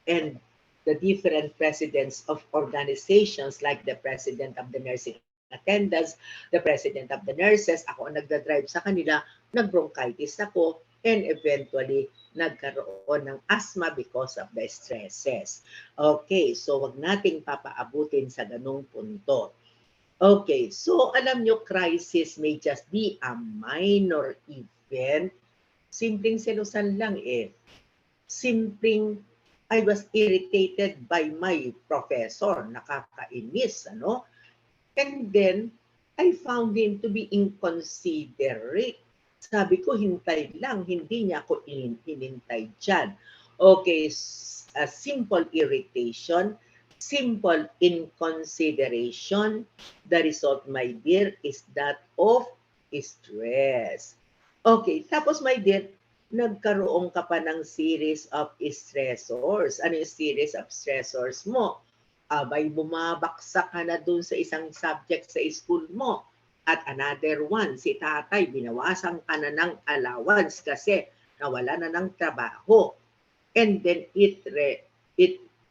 And the different presidents of organizations like the president of the nursing attendants, the president of the nurses, ako ang nagdadrive sa kanila, nag-bronchitis ako, and eventually nagkaroon ng asthma because of the stresses. Okay, so wag nating papaabutin sa ganung punto. Okay, so alam nyo, crisis may just be a minor event. Simpleng selusan lang eh. Simpleng, I was irritated by my professor. Nakakainis, ano? And then, I found him to be inconsiderate. Sabi ko, hintay lang, hindi niya ako hinintay dyan. Okay, a simple irritation, simple inconsideration. The result, my dear, is that of stress. Okay, tapos my dear, nagkaroon ka pa ng series of stressors. Ano yung series of stressors mo? Abay, bumabaksak ka na dun sa isang subject sa school mo. At another one, si tatay, binawasan ka na ng allowance kasi nawala na ng trabaho. And then it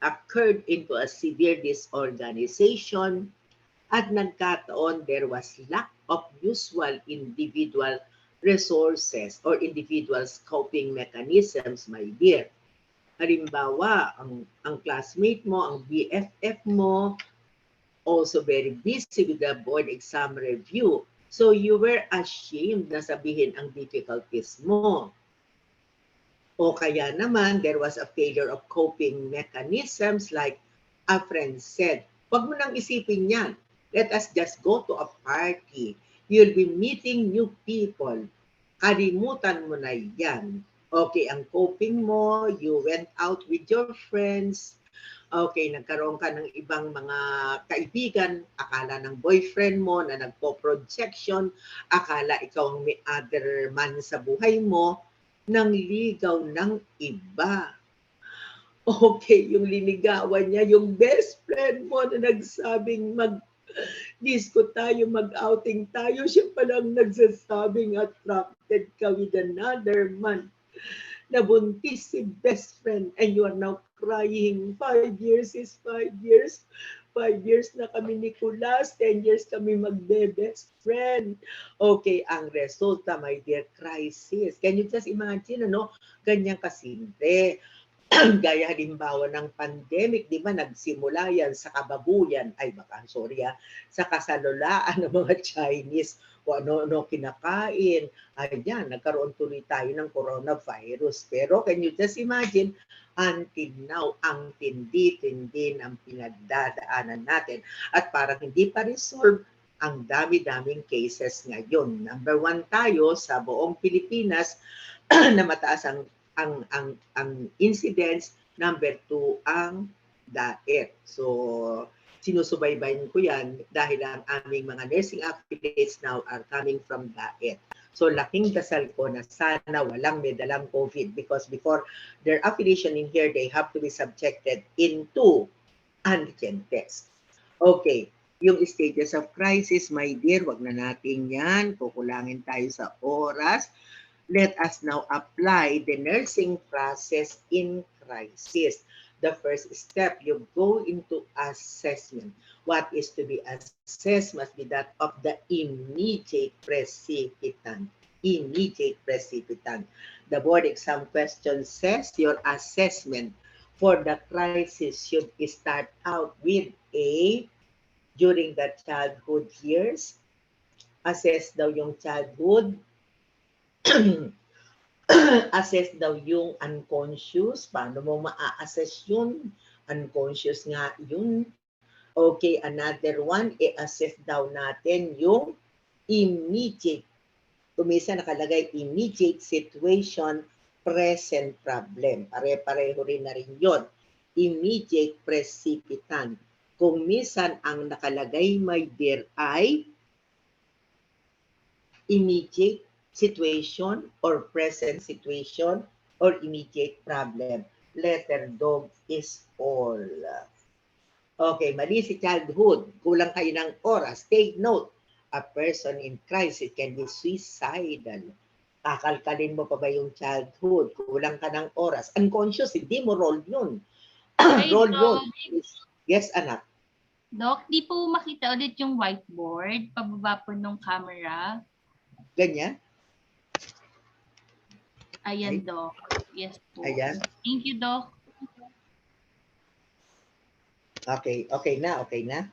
occurred into a severe disorganization at nagkataon there was lack of usual individual resources or individual coping mechanisms, my dear. Halimbawa, ang classmate mo, ang BFF mo, also very busy with the board exam review. So you were ashamed na sabihin ang difficulties mo. O kaya naman, there was a failure of coping mechanisms like a friend said, wag mo nang isipin yan. Let us just go to a party. You'll be meeting new people. Kalimutan mo na yan. Okay, ang coping mo, you went out with your friends. Okay, nagkaroon ka ng ibang mga kaibigan, akala ng boyfriend mo na nagpo-projection, akala ikaw ang may other man sa buhay mo, nang ligaw ng iba. Okay, yung linigawan niya, yung best friend mo na nagsabing disco tayo, mag-outing tayo, siya palang nagsasabing attracted ka with another man. Nabuntis si best friend and you are now crying. 5 years is 5 years. 5 years na kami ni Kulas, 10 years kami magbe-best friend. Okay, ang resulta, my dear, crisis. Can you just imagine, ano? Ganyan kasimple. Gaya halimbawa ng pandemic, di ba, nagsimula yan sa kababuyan, ay baka, sorry sa kasalulaan ng mga Chinese, o ano-ano kinakain. Ayan, nagkaroon tuloy tayo ng coronavirus. Pero can you just imagine, until now, ang tindi-tindi ng pinagdadaanan natin. At parang hindi pa resolve, ang dami-daming cases ngayon. Number 1 tayo sa buong Pilipinas na mataas ang incidence. Number 2 ang diet. So, sinusubaybayan ko yan dahil ang aming mga nursing affiliates now are coming from diet. So, laking dasal ko na sana walang may dalang COVID because before their affiliation in here, they have to be subjected into antigen test. Okay, yung stages of crisis, my dear, wag na natin yan. Kukulangin tayo sa oras. Let us now apply the nursing process in crisis. The first step, you go into assessment. What is to be assessed must be that of the immediate precipitant. Immediate precipitant. The board exam question says your assessment for the crisis should start out with A, during the childhood years. Assess daw yung childhood. Assess daw yung unconscious. Paano mo ma-assess yun? Unconscious nga yun. Okay, another one, i-assess daw natin yung immediate. Kumisa nakalagay immediate situation, present problem. Pare-pareho rin na rin yun. Immediate precipitant. Kung minsan ang nakalagay, my dear, ay immediate situation or present situation or immediate problem. Letter dog is all. Okay, mali si childhood. Kulang kayo ng oras. Take note. A person in crisis can be suicidal. Kakalkalin mo pa ba yung childhood? Kulang ka ng oras. Unconscious, hindi mo roll yun. Roll. Yes, anak. Doc, di po makita ulit yung whiteboard, pababa po nung camera. Ganyan? Ayan, Doc. Yes po. Ayan. Thank you, Doc. Okay na.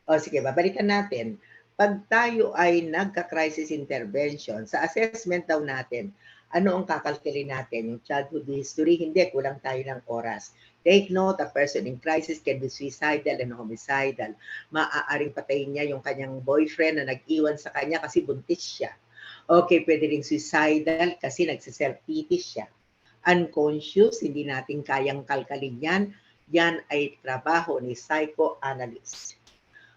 O sige, babalikan natin. Pag tayo ay nagka-crisis intervention, sa assessment daw natin, ano ang kakalkulin natin? Yung childhood history, hindi, kulang tayo ng oras. Take note, a person in crisis can be suicidal and homicidal. Maaaring patayin niya yung kanyang boyfriend na nag-iwan sa kanya kasi buntis siya. Okay, pwede rin suicidal kasi nagsiself-pity siya. Unconscious, hindi natin kayang kalkalin yan. Yan ay trabaho ni psychoanalyst.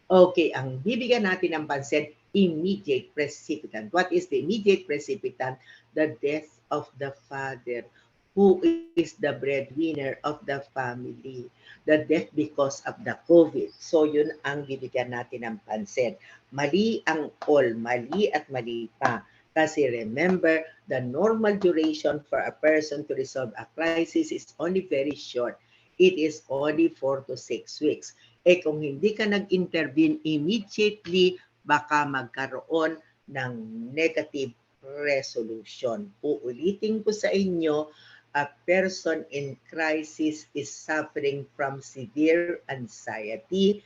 Okay, ang bibigyan natin ng pansin, immediate precipitant. What is the immediate precipitant? The death of the father, who is the breadwinner of the family. The death because of the COVID. So yun ang bibigyan natin ng pansin. Mali ang all, mali at mali pa. Kasi remember, the normal duration for a person to resolve a crisis is only very short. It is only 4 to 6 weeks. Kung hindi ka nag-intervene immediately, baka magkaroon ng negative resolution. Uulitin ko sa inyo, a person in crisis is suffering from severe anxiety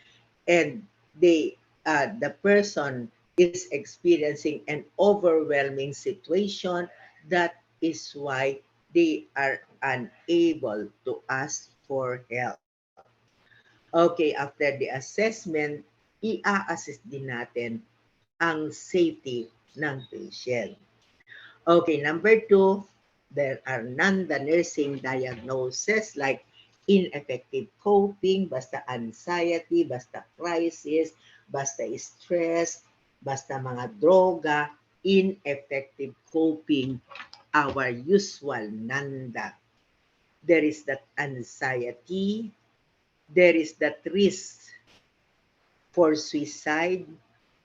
and the person is experiencing an overwhelming situation. That is why they are unable to ask for help. Okay, after the assessment, i-assess din natin ang safety ng patient. Okay, number 2, there are non-nursing diagnoses like ineffective coping, basta anxiety, basta crisis, basta stress, basta mga droga, ineffective coping, our usual nanda. There is that anxiety, there is that risk for suicide,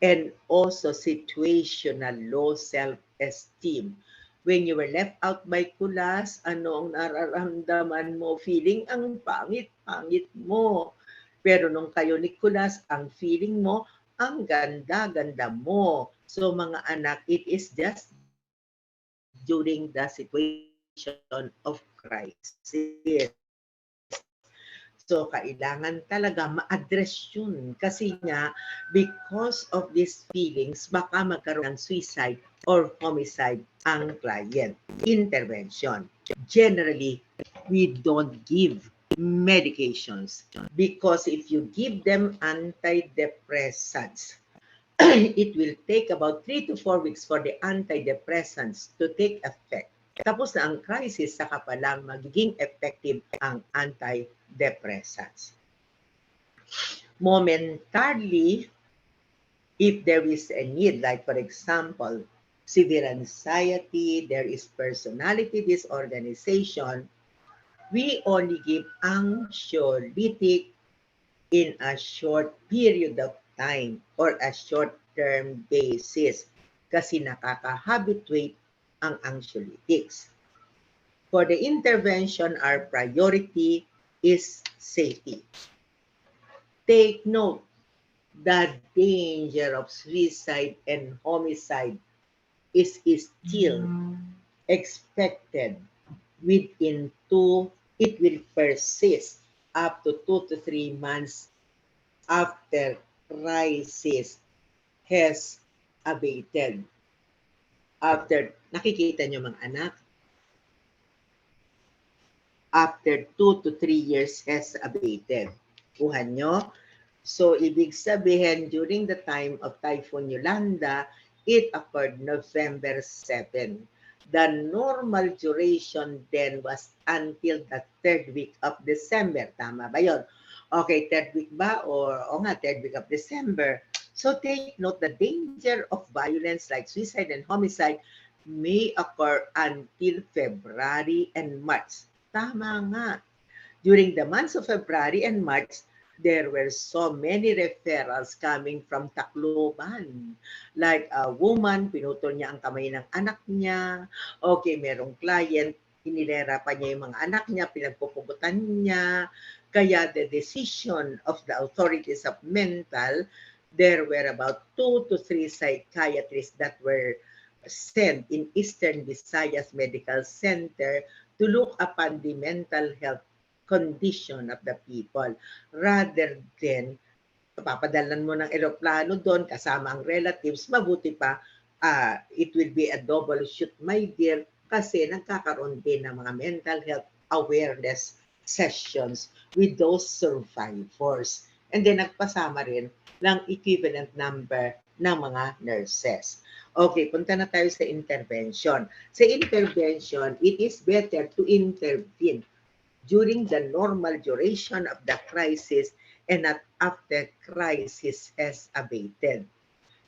and also situational low self-esteem. When you were left out by kulas, ano ang nararamdaman mo? Feeling ang pangit-pangit mo. Pero nung kayo ni kulas, ang feeling mo, ang ganda-ganda mo. So mga anak, it is just during the situation of crisis. So, kailangan talaga ma-address yun. Kasi nga, because of these feelings, baka magkaroon ng suicide or homicide ang client. Intervention. Generally, we don't give medications because if you give them antidepressants, it will take about 3 to 4 weeks for the antidepressants to take effect. Tapos na ang crisis, saka pa lang magiging effective ang antidepressants. Momentarily, if there is a need, like for example, severe anxiety, there is personality disorganization, we only give anxiolytic in a short period of time or a short-term basis kasi nakaka-habituate ang anxiolytics. For the intervention, our priority is safety. Take note, the danger of suicide and homicide is still expected within it will persist up to 2 to 3 months after crisis has abated. Nakikita nyo mga anak, after 2 to 3 years has abated. Kuha nyo? So, ibig sabihin, during the time of Typhoon Yolanda, it occurred November 7. The normal duration then was until the 3rd week of December. Tama ba yun? Okay, 3rd week ba? O nga, 3rd week of December. So take note, the danger of violence like suicide and homicide may occur until February and March. Tama nga. During the months of February and March, there were so many referrals coming from Tacloban. Like a woman, pinutol niya ang kamay ng anak niya. Okay, merong client, hinilera pa niya yung mga anak niya, pinagpupugutan niya. Kaya the decision of the authorities of mental, there were about 2 to 3 psychiatrists that were sent in Eastern Visayas Medical Center to look upon the mental health condition of the people rather than papadalan mo ng eroplano doon kasama ang relatives, mabuti pa it will be a double shoot, my dear, kasi nagkakaroon din ng mga mental health awareness sessions with those survivors. And then nagpasama rin ng equivalent number ng mga nurses. Okay, punta na tayo sa intervention. Sa intervention, it is better to intervene during the normal duration of the crisis and not after crisis has abated.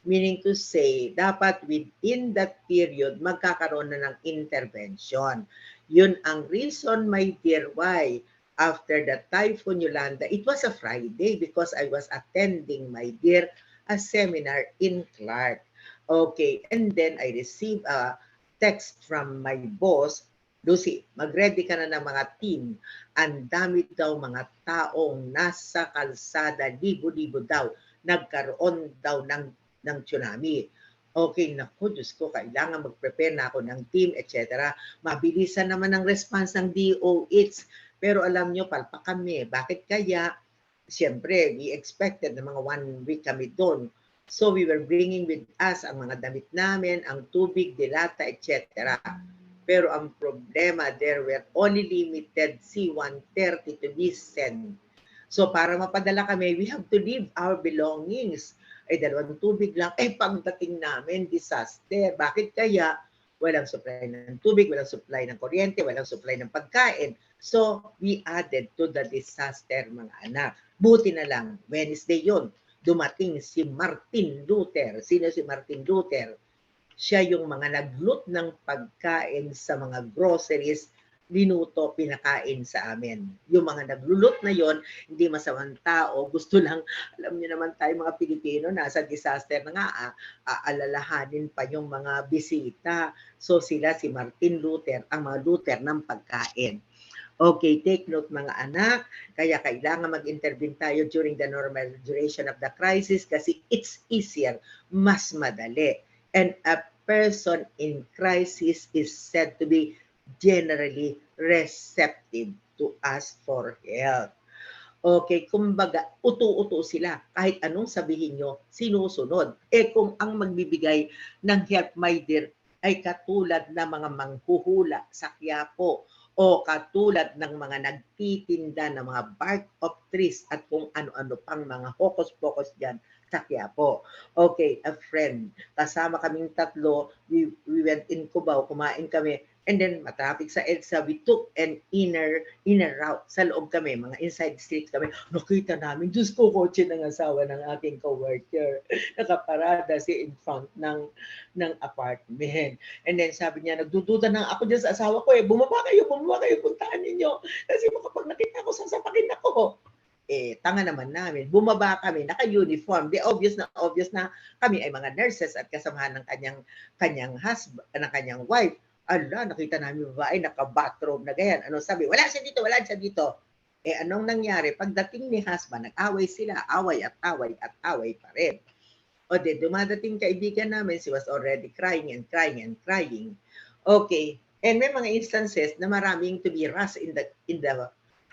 Meaning to say, dapat within that period, magkakaroon na ng intervention. Yun ang reason, my dear, why after the Typhoon Yolanda, it was a Friday because I was attending, my dear, a seminar in Clark. Okay, and then I received a text from my boss, Lucy, mag-ready ka na ng mga team. Ang dami daw mga taong nasa kalsada, libo-libo daw, nagkaroon daw ng tsunami. Okay, naku, Diyos ko, kailangan mag-prepare na ako ng team, etc. Mabilisan naman ang response ng DOH. Pero alam nyo, palpak kami. Bakit kaya? Siyempre, we expected na mga 1 week kami doon. So we were bringing with us ang mga damit namin, ang tubig, dilata, etc. Pero ang problema, there were only limited C-130 to be sent. So para mapadala kami, we have to leave our belongings. Ay, 2 tubig lang. Pagdating namin, disaster. Bakit kaya? Walang supply ng tubig, walang supply ng kuryente, walang supply ng pagkain. So we added to the disaster, mga anak. Buti na lang, Wednesday yun, dumating si Martin Luther. Sino si Martin Luther? Siya yung mga naglut ng pagkain sa mga groceries linuto, pinakain sa amin. Yung mga naglulot na yon, hindi masamang tao, gusto lang, alam niyo naman tayo mga Pilipino, nasa disaster na nga, aalalahanin pa yung mga bisita. So sila, si Martin Luther, ang mga Luther ng pagkain. Okay, take note mga anak, kaya kailangan mag-intervene tayo during the normal duration of the crisis kasi it's easier, mas madali. And a person in crisis is said to be generally receptive to ask for help. Okay, kumbaga, uto-uto sila. Kahit anong sabihin nyo, sinusunod. Kung ang magbibigay ng help, my dear, ay katulad na mga manghuhula sa Quiapo o katulad ng mga nagtitinda ng mga bark of trees at kung ano-ano pang mga hocus-pocus dyan sa Quiapo. Okay, a friend. Kasama kaming tatlo, we went in Cubao, kumain kami, and then matraffic sa EDSA, we took an inner route. Sa loob kami, mga inside streets kami. Nakita namin, Diyos ko, kotse ng asawa ng aking coworker. Nakaparada si in front ng apartment. And then sabi niya, nagdududa na ako dyan sa asawa ko bumaba kayo, puntaan ninyo. Kasi kapag nakita ko, sasapakin ako. Tanga naman namin. Bumaba kami, naka-uniform. Di obvious na kami ay mga nurses at kasamahan ng kanyang husband, ng kanyang wife. Ala, nakita namin babae, naka-bathrobe na ganyan. Ano sabi? Wala siya dito. Anong nangyari? Pagdating ni husband, nag-away sila. Away pa rin. O di, dumadating kaibigan namin, she was already crying. Okay. And may mga instances na maraming to be rushed in the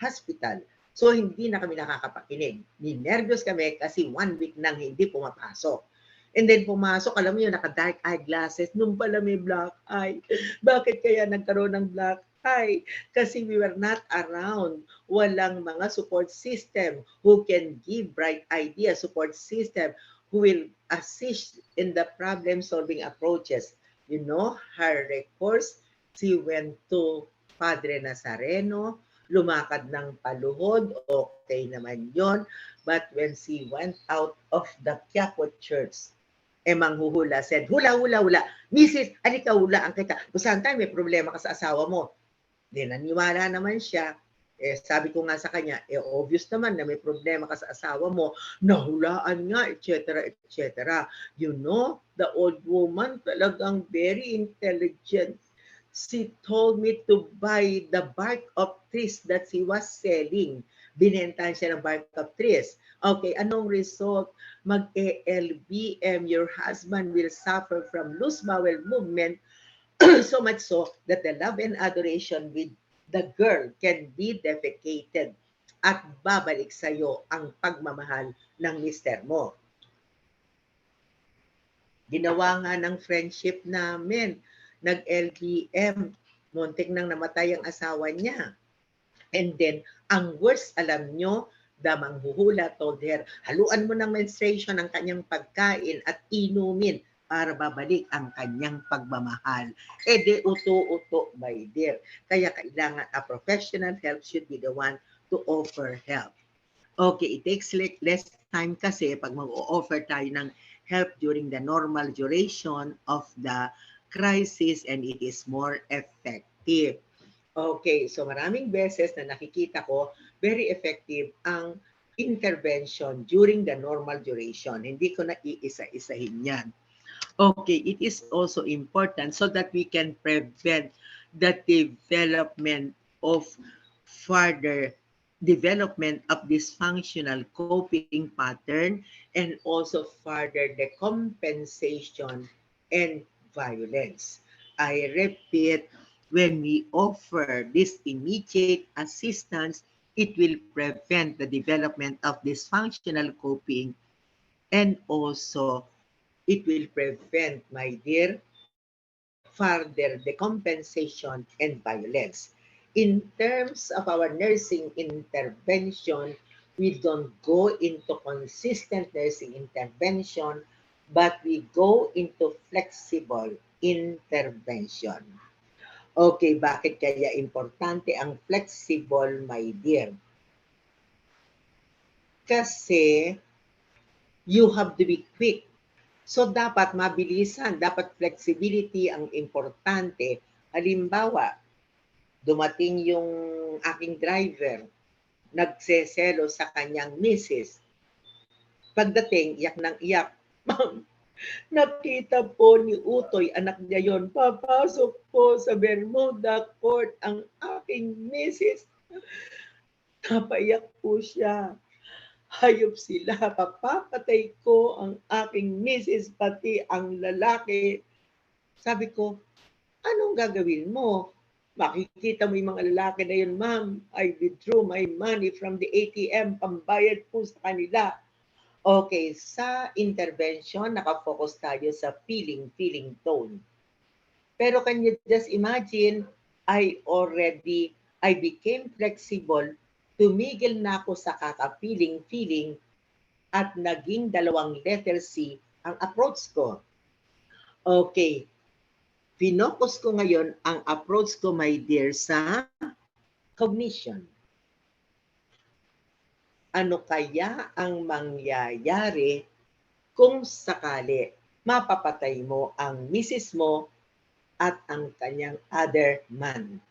hospital. So, hindi na kami nakakapakinig. Ninervyos kami kasi 1 week nang hindi pumapasok. And then pumasok, alam mo yun, naka-dark eye glasses, nung pala may black eye. Bakit kaya nagkaroon ng black eye? Kasi we were not around. Walang mga support system who can give bright ideas, support system who will assist in the problem-solving approaches. You know, her recourse, she went to Padre Nazareno, lumakad ng paluhod, okay naman yon. But when she went out of the Quiapo Church, manghuhula said, hula. Mrs., alika hula ang kita. Kung saan tayo may problema ka sa asawa mo. Di naniwala naman siya. Sabi ko nga sa kanya, obvious naman na may problema ka sa asawa mo, nahulaan nga, etc. You know, the old woman talagang very intelligent. She told me to buy the bark of trees that she was selling. Binentahan siya ng bark of trees. Okay, anong result? Mag-LBM, your husband will suffer from loose bowel movement so much so that the love and adoration with the girl can be defecated at babalik sa iyo ang pagmamahal ng mister mo. Ginawa nga ng friendship namin, nag-LBM, muntik nang namatay ang asawa niya. And then, ang worst, alam nyo, the manghuhula told her, haluan mo ng menstruation ang kanyang pagkain at inumin para babalik ang kanyang pagmamahal. De uto-uto, my dear. Kaya kailangan a professional help should be the one to offer help. Okay, it takes less time kasi pag mag-o-offer tayo ng help during the normal duration of the crisis and it is more effective. Okay, so maraming beses na nakikita ko, very effective ang intervention during the normal duration. Hindi ko na iisa-isahin yan. Okay, it is also important so that we can prevent the development of further development of dysfunctional coping pattern and also further decompensation and violence. I repeat, when we offer this immediate assistance, it will prevent the development of dysfunctional coping and also it will prevent, my dear, further decompensation and violence. In terms of our nursing intervention, we don't go into consistent nursing intervention, but we go into flexible intervention. Okay, bakit kaya importante ang flexible, my dear? Kasi you have to be quick. So dapat mabilisan, dapat flexibility ang importante. Halimbawa, Dumating yung aking driver, nagseselo sa kanyang misis. Pagdating, iyak ng iyak. Ma'am, nakita po ni Utoy, anak niya yon, papasok po sa Bermuda Court ang aking misis. Napaiyak po siya. Hayop sila, papapatay ko ang aking misis, pati ang lalaki. Sabi ko, anong gagawin mo? Makikita mo yung mga lalaki na yun, ma'am. I withdrew my money from the ATM, pambayad po sa kanila. Okay, sa intervention, nakafocus tayo sa feeling tone. Pero can you just imagine, I became flexible, tumigil na ako sa kaka-feeling at naging 2 letter C ang approach ko. Okay, pinocus ko ngayon ang approach ko, my dear, sa cognition. Ano kaya ang mangyayari kung sakali mapapatay mo ang misis mo at ang kanyang other man?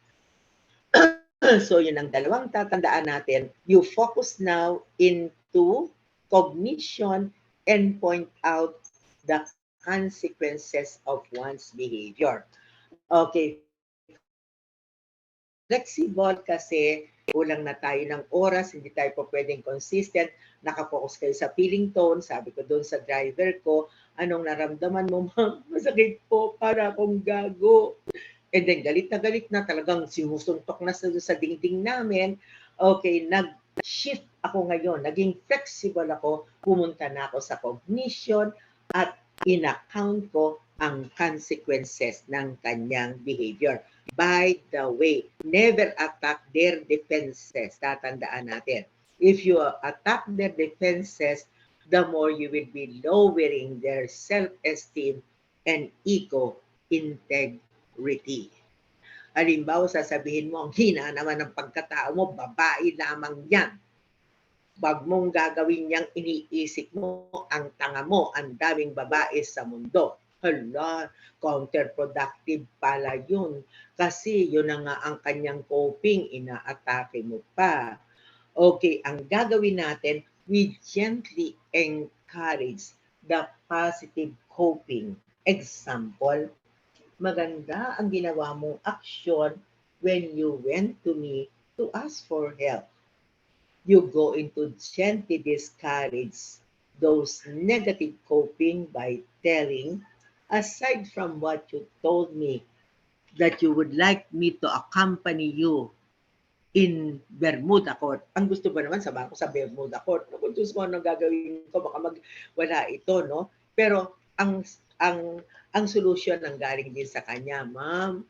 So yun ang 2 tatandaan natin. You focus now into cognition and point out the consequences of one's behavior. Okay. Flexible kasi kulang na tayo ng oras, hindi tayo po pwedeng consistent, nakafocus kayo sa feeling tone, sabi ko doon sa driver ko, anong naramdaman mo, ma'am? Masakit po, para akong gago. And then galit na talagang sinusuntok na sa dingding namin. Okay, nag-shift ako ngayon, naging flexible ako, pumunta na ako sa cognition at in-account ko ang consequences ng kanyang behavior. By the way, never attack their defenses. Tatandaan natin. If you attack their defenses, the more you will be lowering their self-esteem and ego integrity. Halimbawa, sasabihin mo, ang hina naman ng pagkatao mo, babae lamang yan. Wag mong gagawin niyang iniisip mo, ang tanga mo, ang daming babae sa mundo. Hala, counterproductive pala yun. Kasi yun na nga ang kanyang coping, inaatake mo pa. Okay, ang gagawin natin, we gently encourage the positive coping. Example, maganda ang ginawa mong aksyon when you went to me to ask for help. You go into gently discourage those negative coping by telling, aside from what you told me, that you would like me to accompany you in Bermuda Court. Ang gusto ba naman, sama ko sa Bermuda Court. Kung Diyos ko, anong gagawin ko, baka wala ito, no? Pero ang solusyon ang galing din sa kanya, ma'am,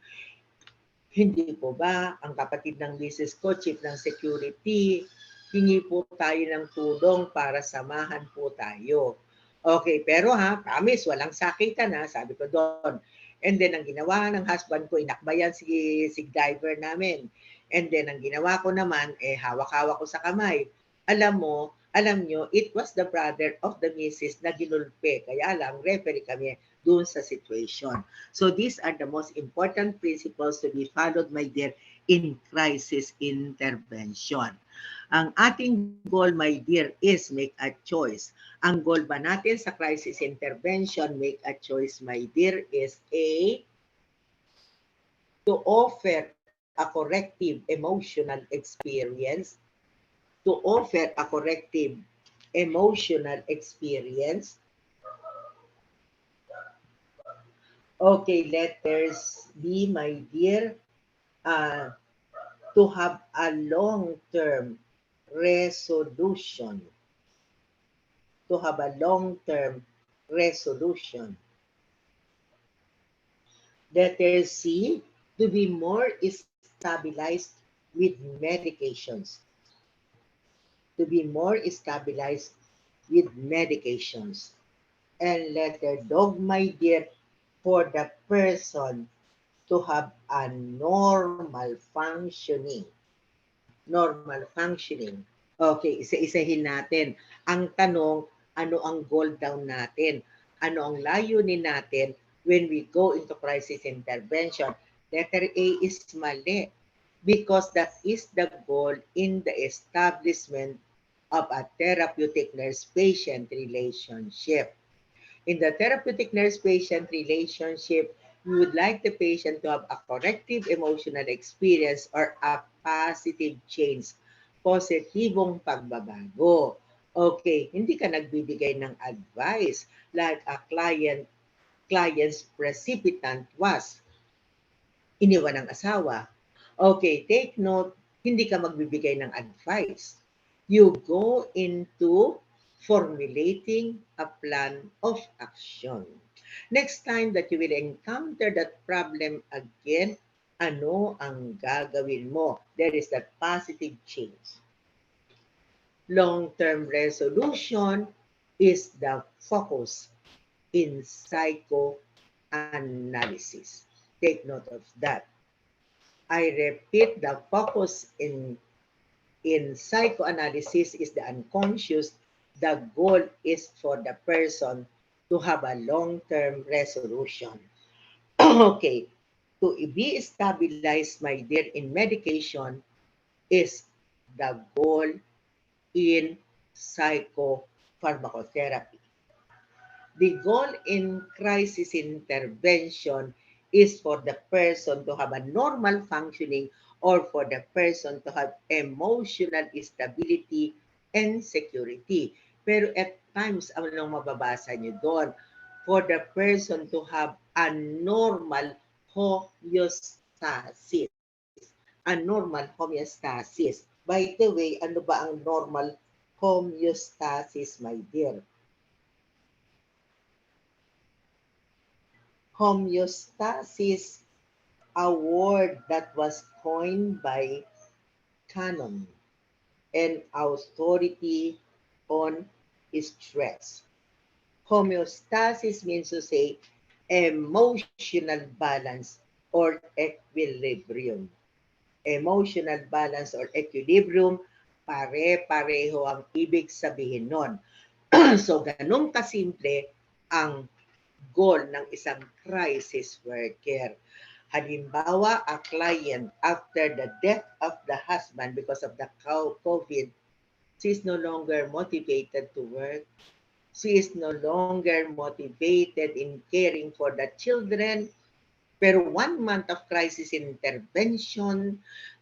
hindi po ba ang kapatid ng misis ko, chief ng security, hingi po tayo ng tulong para samahan po tayo. Okay, pero promise, walang sakitan sabi ko doon. And then, ang ginawa ng husband ko, inakbayan si driver namin. And then, ang ginawa ko naman, hawak-hawak ko sa kamay. Alam nyo, it was the brother of the missus na ginulpe. Kaya lang, referee kami doon sa situation. So these are the most important principles to be followed, my dear, in crisis intervention. Ang ating goal, my dear, is make a choice. Ang goal ba natin sa crisis intervention, make a choice, my dear, is to offer a corrective emotional experience, to offer a corrective emotional experience. Okay, letters B, my dear, to have a long-term resolution. To have a long-term resolution. Letter C, to be more stabilized with medications. To be more stabilized with medications. And letter dog, my dear, for the person to have a normal functioning. Normal functioning. Okay, isa-isahin natin. Ang tanong, ano ang goal daw natin? Ano ang layunin natin when we go into crisis intervention? Letter A is mali. because that is the goal in the establishment of a therapeutic nurse-patient relationship. In the therapeutic nurse-patient relationship, we would like the patient to have a corrective emotional experience or a positive change, positibong pagbabago. Okay, hindi ka nagbibigay ng advice like a client's precipitant was iniwan ng asawa. Okay, take note, hindi ka magbibigay ng advice. You go into formulating a plan of action. Next time that you will encounter that problem again, ano ang gagawin mo? There is that positive change. Long-term resolution is the focus in psychoanalysis. Take note of that. I repeat, the focus in psychoanalysis is the unconscious. The goal is for the person to have a long-term resolution. Okay, to be stabilized, my dear, in medication is the goal in psychopharmacotherapy. The goal in crisis intervention is for the person to have a normal functioning or for the person to have emotional stability and security. Pero at times, anong mababasa nyo doon? For the person to have a normal homeostasis. A normal homeostasis. By the way, ano ba ang normal homeostasis, my dear? Homeostasis, a word that was coined by canon and authority on stress. Homeostasis means to say emotional balance or equilibrium. Emotional balance or equilibrium, pare-pareho ang ibig sabihin nun. So, ganun kasimple ang goal ng isang crisis worker. Halimbawa, a client after the death of the husband because of the COVID, she is no longer motivated to work. She is no longer motivated in caring for the children. Pero 1 month of crisis intervention,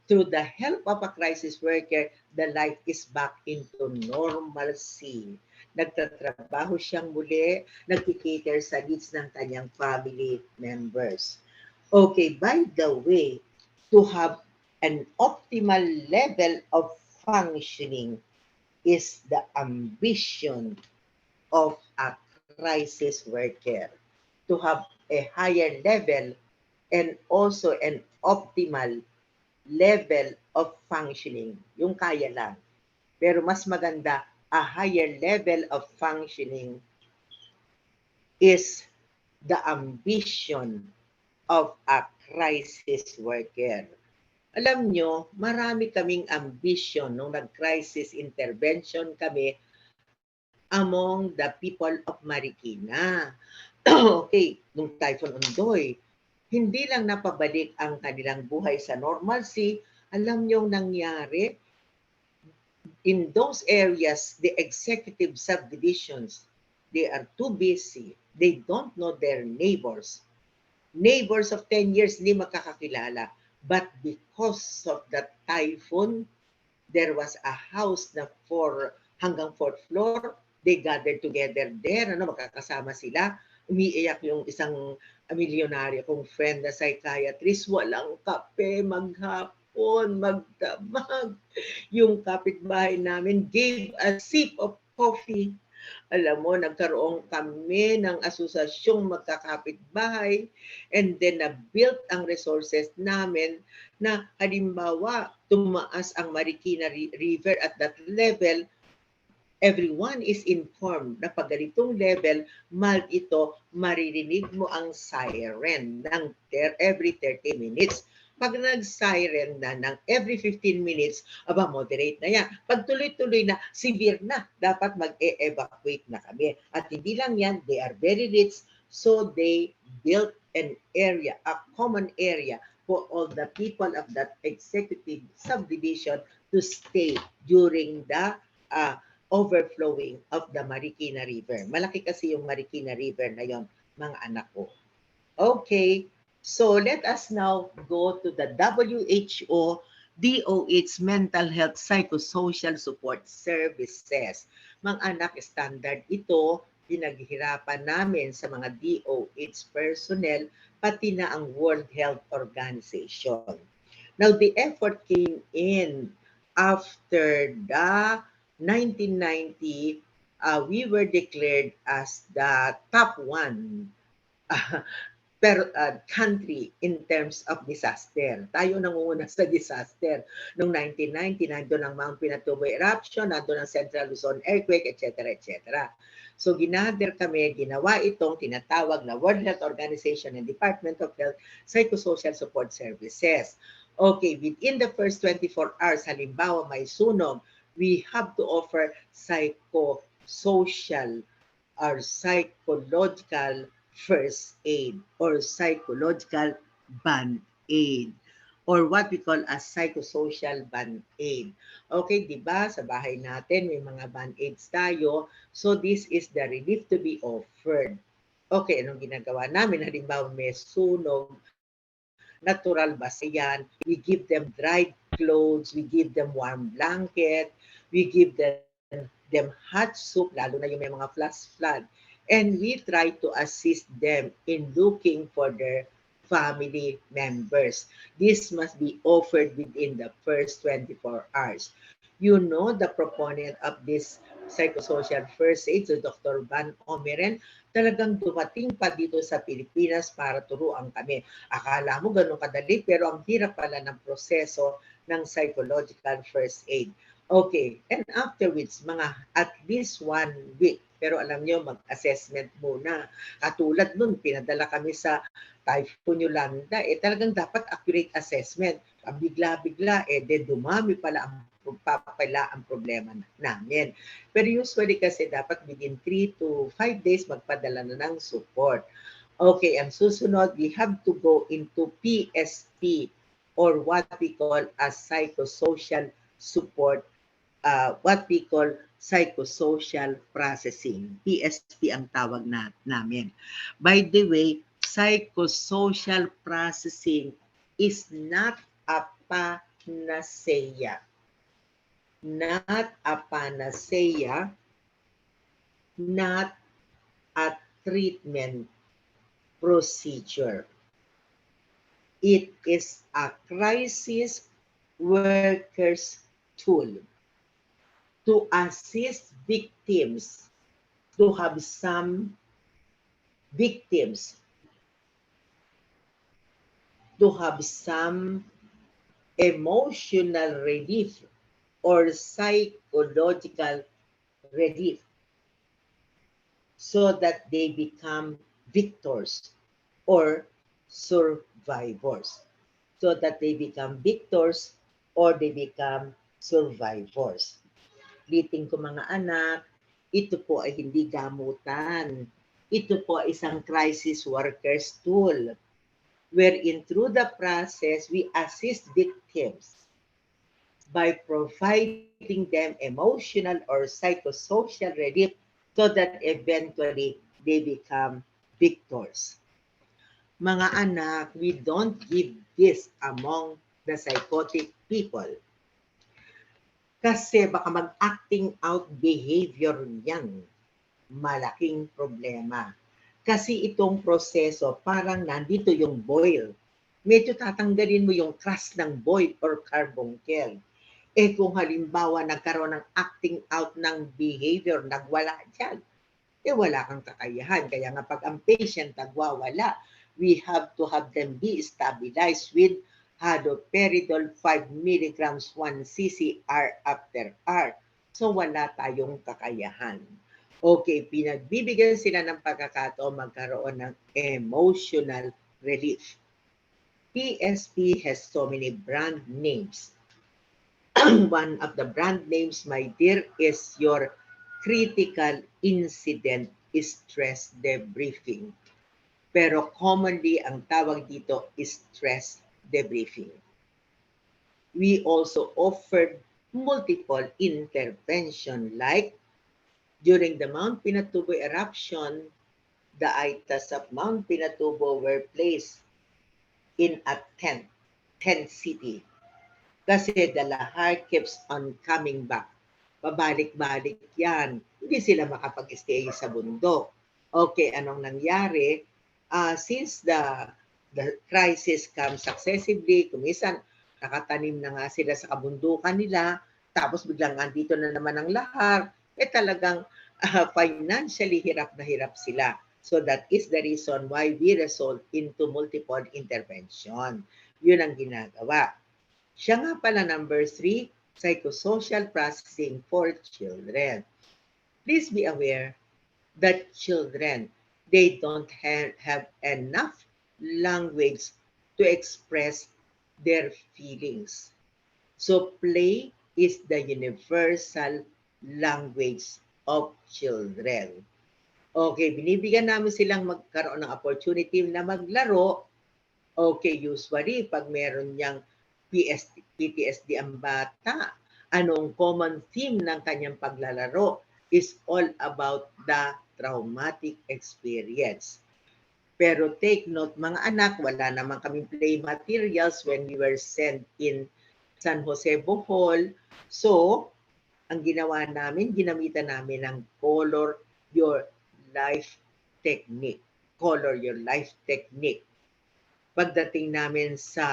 through the help of a crisis worker, the life is back into normalcy. Nagtatrabaho siyang muli, nagkikater sa needs ng kanyang family members. Okay, by the way, to have an optimal level of functioning is the ambition of a crisis worker. To have a higher level and also an optimal level of functioning. Yung kaya lang. Pero mas maganda, a higher level of functioning is the ambition of a crisis worker. Alam nyo, marami kaming ambition nung nag-crisis intervention kami among the people of Marikina. Okay, nung Typhoon Ondoy, hindi lang napabalik ang kanilang buhay sa normalcy, alam nyo nangyari, in those areas, the executive subdivisions, they are too busy. They don't know their neighbors. Neighbors of 10 years, hindi makakakilala. But because of the typhoon, there was a house na hanggang 4th floor. They gathered together there, magkakasama sila. Umiiyak yung isang milyonaryo kong friend na psychiatrist, walang kape, maghapon, magdamag. Yung kapitbahay namin gave a sip of coffee. Alam mo, nagkaroon kami ng asosasyong magkakapitbahay and then na-built ang resources namin na halimbawa, tumaas ang Marikina River at that level, everyone is informed na pag ganitong level, ito, maririnig mo ang siren ng every 30 minutes. Pag nag-siren na ng every 15 minutes, moderate na yan. Pag tuloy-tuloy na, severe na, dapat mag-evacuate na kami. At hindi lang yan, they are very rich, so they built an area, a common area, for all the people of that executive subdivision to stay during the overflowing of the Marikina River. Malaki kasi yung Marikina River na yon, mga anak ko. Okay, so let us now go to the WHO DOH Mental Health Psychosocial Support Services. Mga anak, standard ito, pinaghirapan namin sa mga DOH personnel, pati na ang World Health Organization. Now, the effort came in after the 1990, we were declared as the top one country in terms of disaster. Tayo nangunguna sa disaster. Noong 1990, nandun ang Mount Pinatubo eruption, nandun ang Central Luzon earthquake, etc. etc. So ginader kami, ginawa itong tinatawag na World Health Organization and Department of Health Psychosocial Support Services. Okay, within the first 24 hours, halimbawa may sunog, we have to offer psychosocial or psychological first aid or psychological band-aid or what we call as psychosocial band-aid. Okay, di ba? Sa bahay natin may mga band-aids tayo. So this is the relief to be offered. Okay, anong ginagawa namin? Halimbawa may sunog, natural ba yan? We give them dried clothes, we give them warm blanket, we give them hot soup, lalo na yung may mga flash flood. And we try to assist them in looking for their family members. This must be offered within the first 24 hours. You know, the proponent of this psychosocial first aid, so Dr. Van Omeren, talagang dumating pa dito sa Pilipinas para turuan kami. Akala mo ganun kadali, pero ang hirap pala ng proseso ng psychological first aid. Okay, and afterwards, mga at least 1 week. Pero alam nyo, mag-assessment muna. Katulad nun, pinadala kami sa Typhoon Yolanda, talagang dapat accurate assessment. Bigla-bigla, dumami pala ang problema namin. Pero usually kasi dapat within 3 to 5 days magpadala na ng support. Okay, ang susunod, we have to go into PSP or what we call as psychosocial support, what we call psychosocial processing. PSP ang tawag namin. By the way, psychosocial processing is not a panacea. Not a panacea, not a treatment procedure. It is a crisis workers tool to assist victims, to have some victims, to have some emotional relief or psychological relief so that they become victors or survivors. So that they become victors or they become survivors. Liting ko mga anak, ito po ay hindi gamutan. Ito po ay isang crisis workers tool wherein through the process, we assist victims by providing them emotional or psychosocial relief so that eventually they become victors. Mga anak, we don't give this among the psychotic people. Kasi baka mag-acting out behavior yan. Malaking problema. Kasi itong proseso, parang nandito yung boil. Medyo tatanggalin mo yung crust ng boil or carbuncle. Kung halimbawa nagkaroon ng acting out ng behavior, nagwala dyan, wala kang kakayahan. Kaya nga pag ang patient nagwawala, we have to have them be stabilized with haloperidol 5 milligrams 1 cc hour after hour. So wala tayong kakayahan. Okay, pinagbibigyan sila ng pagkakataon magkaroon ng emotional relief. PSP has so many brand names. One of the brand names, my dear, is your critical incident stress debriefing. Pero commonly, ang tawag dito is stress debriefing. We also offered multiple intervention like during the Mount Pinatubo eruption, the itas of Mount Pinatubo were placed in a tent city. Kasi the lahar keeps on coming back. Pabalik-balik yan. Hindi sila makapag-stay sa bundok. Okay, anong nangyari? Since the crisis comes successively, kumisan, nakatanim na nga sila sa kabundukan nila, tapos biglang andito na naman ang lahar, talagang financially hirap na hirap sila. So that is the reason why we resort into multiple intervention. Yun ang ginagawa. Siya nga pala number 3, psychosocial processing for children. Please be aware that children, they don't have enough language to express their feelings. So play is the universal language of children. Okay, binibigyan namin silang magkaroon ng opportunity na maglaro. Okay, usually pag meron niyang PTSD ang bata, anong common theme ng kanyang paglalaro is all about the traumatic experience. Pero take note, mga anak, wala naman kaming play materials when we were sent in San Jose, Bohol. So, ang ginawa namin, ginamitan namin ng color your life technique. Color your life technique. Pagdating namin sa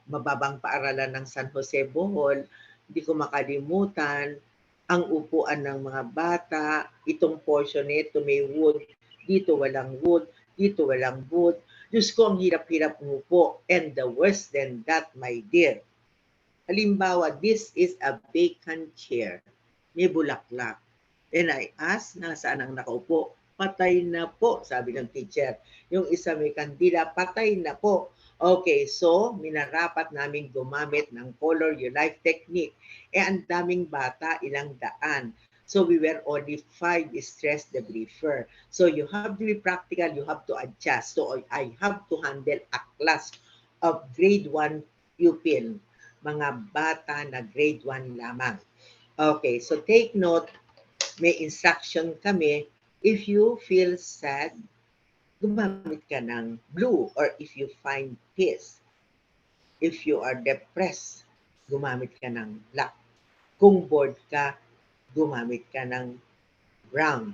mababang paaralan ng San Jose, Bohol, hindi ko makalimutan ang upuan ng mga bata. Itong portion nito may wood, dito walang wood, dito walang wood. Diyos ko, ang hirap-hirap umupo. And the worse than that, my dear. Halimbawa, this is a vacant chair. May bulaklak. And I asked, nasaan ang nakaupo? Patay na po, sabi ng teacher. Yung isa may kandila, patay na po. Okay, so minarapat namin gumamit ng color your life technique. Ang daming bata, ilang daan. So we were only 5 stress debriefer. So you have to be practical, you have to adjust. So I have to handle a class of grade 1 pupil, mga bata na grade 1 lamang. Okay, so take note, may instruction kami, if you feel sad, gumamit ka ng blue, or if you find peace. If you are depressed, gumamit ka ng black. Kung bored ka, gumamit ka ng brown.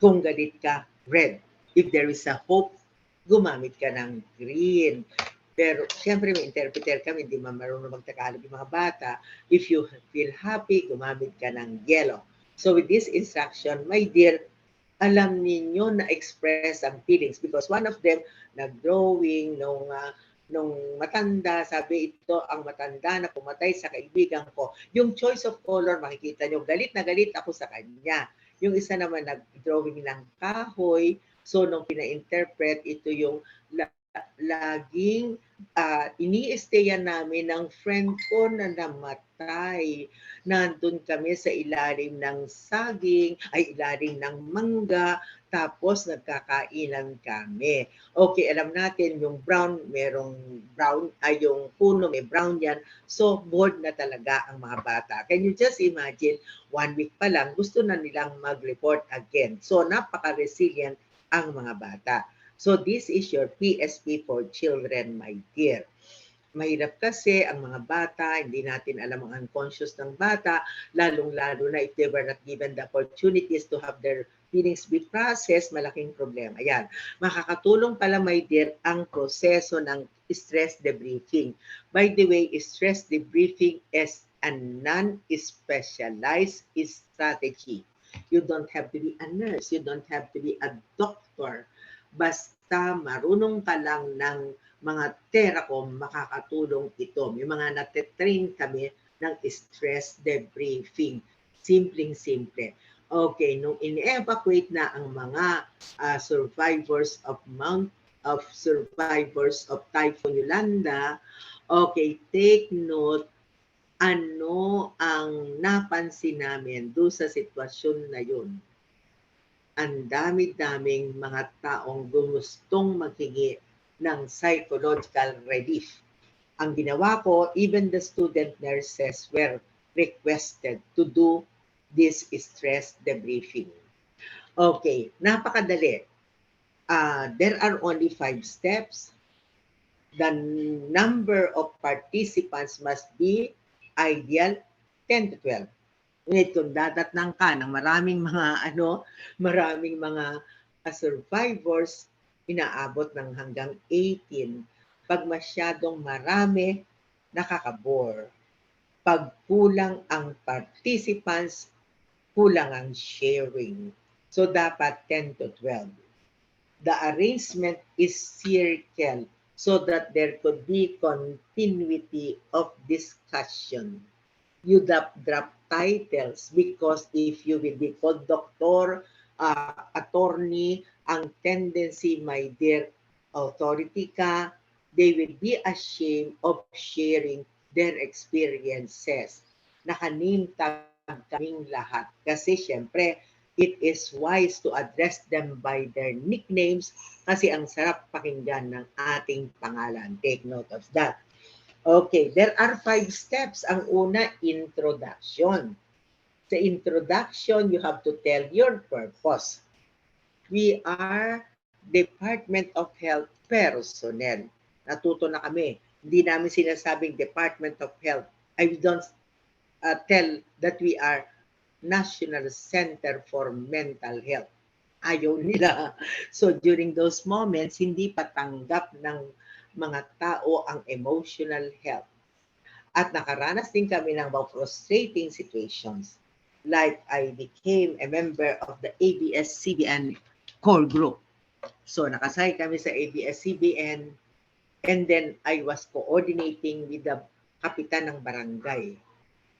Kung galit ka, red. If there is a hope, gumamit ka ng green. Pero siyempre may interpreter kami, hindi marunong magtagalog yung mga bata. If you feel happy, gumamit ka ng yellow. So with this instruction, my dear, alam ninyo na express ang feelings because one of them nag-drawing nung matanda, sabi ito ang matanda na pumatay sa kaibigan ko. Yung choice of color, makikita nyo, galit na galit ako sa kanya. Yung isa naman nag-drawing ng kahoy, so nung pina-interpret, ito yung laging ini-stayan namin ng friend ko na namatay. Nandun kami sa ilalim ng saging, ay ilalim ng mangga, tapos nagkakainan kami. Okay, alam natin yung brown, merong brown, ay yung puno may brown yan. So, bored na talaga ang mga bata. Can you just imagine, 1 week pa lang, gusto na nilang mag-report again. So, napaka-resilient ang mga bata. So this is your PSP for children, my dear. Mahirap kasi ang mga bata, hindi natin alam ang unconscious ng bata, lalong-lalo na if they were not given the opportunities to have their feelings be processed, malaking problema. Yan. Makakatulong pala, my dear, ang proseso ng stress debriefing. By the way, stress debriefing is a non-specialized strategy. You don't have to be a nurse. You don't have to be a doctor. Basta marunong ka lang ng mga teracom, makakatulong ito. May mga nate-train kami ng stress debriefing. Simpleng-simple. Okay, nung in-evacuate na ang mga survivors of Typhoon Yolanda, okay, take note, ano ang napansin namin doon sa sitwasyon na yun. Ang dami-daming mga taong gustong maghingi ng psychological relief. Ang ginawa ko, even the student nurses were requested to do this stress debriefing. Okay, napakadali. There are only 5 steps. The number of participants must be ideal 10 to 12. Ngunit kung dadatnang ka ng maraming mga maraming mga survivors, inaabot ng hanggang 18. Pag masyadong marami, nakakabore. Pag kulang ang participants, kulang ang sharing. So dapat 10 to 12. The arrangement is circle so that there could be continuity of discussion. You drop titles because if you will be called doctor, attorney, ang tendency, my dear, authority ka, they will be ashamed of sharing their experiences. Naka-name tag kaming lahat. Kasi syempre, it is wise to address them by their nicknames kasi ang sarap pakinggan ng ating pangalan. Take note of that. Okay, there are 5 steps. Ang una, introduction. Sa introduction, you have to tell your purpose. We are Department of Health personnel. Natuto na kami. Hindi namin sinasabing Department of Health. I don't tell that we are National Center for Mental Health. Ayaw nila. So during those moments, hindi patanggap ng mga tao ang emotional health. At nakaranas din kami ng mga frustrating situations. Like I became a member of the ABS-CBN core group. So nakasay kami sa ABS-CBN and then I was coordinating with the kapitan ng barangay.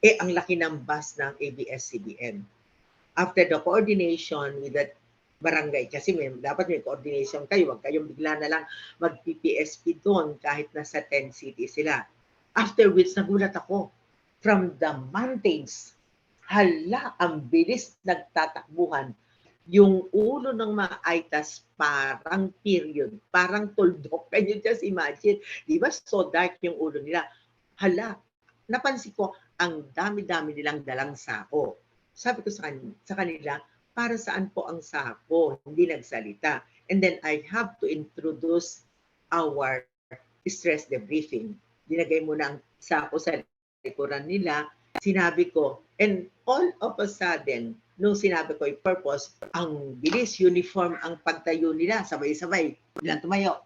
Ang laki ng bus ng ABS-CBN. After the coordination with the barangay, kasi dapat may coordination kayo, wag kayong bigla na lang mag-PPSP doon kahit nasa 10 cities sila. After which, nagulat ako, from the mountains, hala, ang bilis nagtatakbuhan. Yung ulo ng mga aitas parang period, parang tuldok. Can you just imagine? Di ba so dark yung ulo nila? Hala, napansin ko, ang dami-dami nilang dalang sako. Sabi ko sa kanila, para saan po ang sako? Hindi nagsalita. And then I have to introduce our stress debriefing. Dinagay muna ang sako sa likuran nila. Sinabi ko, and all of a sudden, nung sinabi ko yung purpose, ang bilis, uniform ang pagtayo nila, sabay-sabay, bilang tumayo.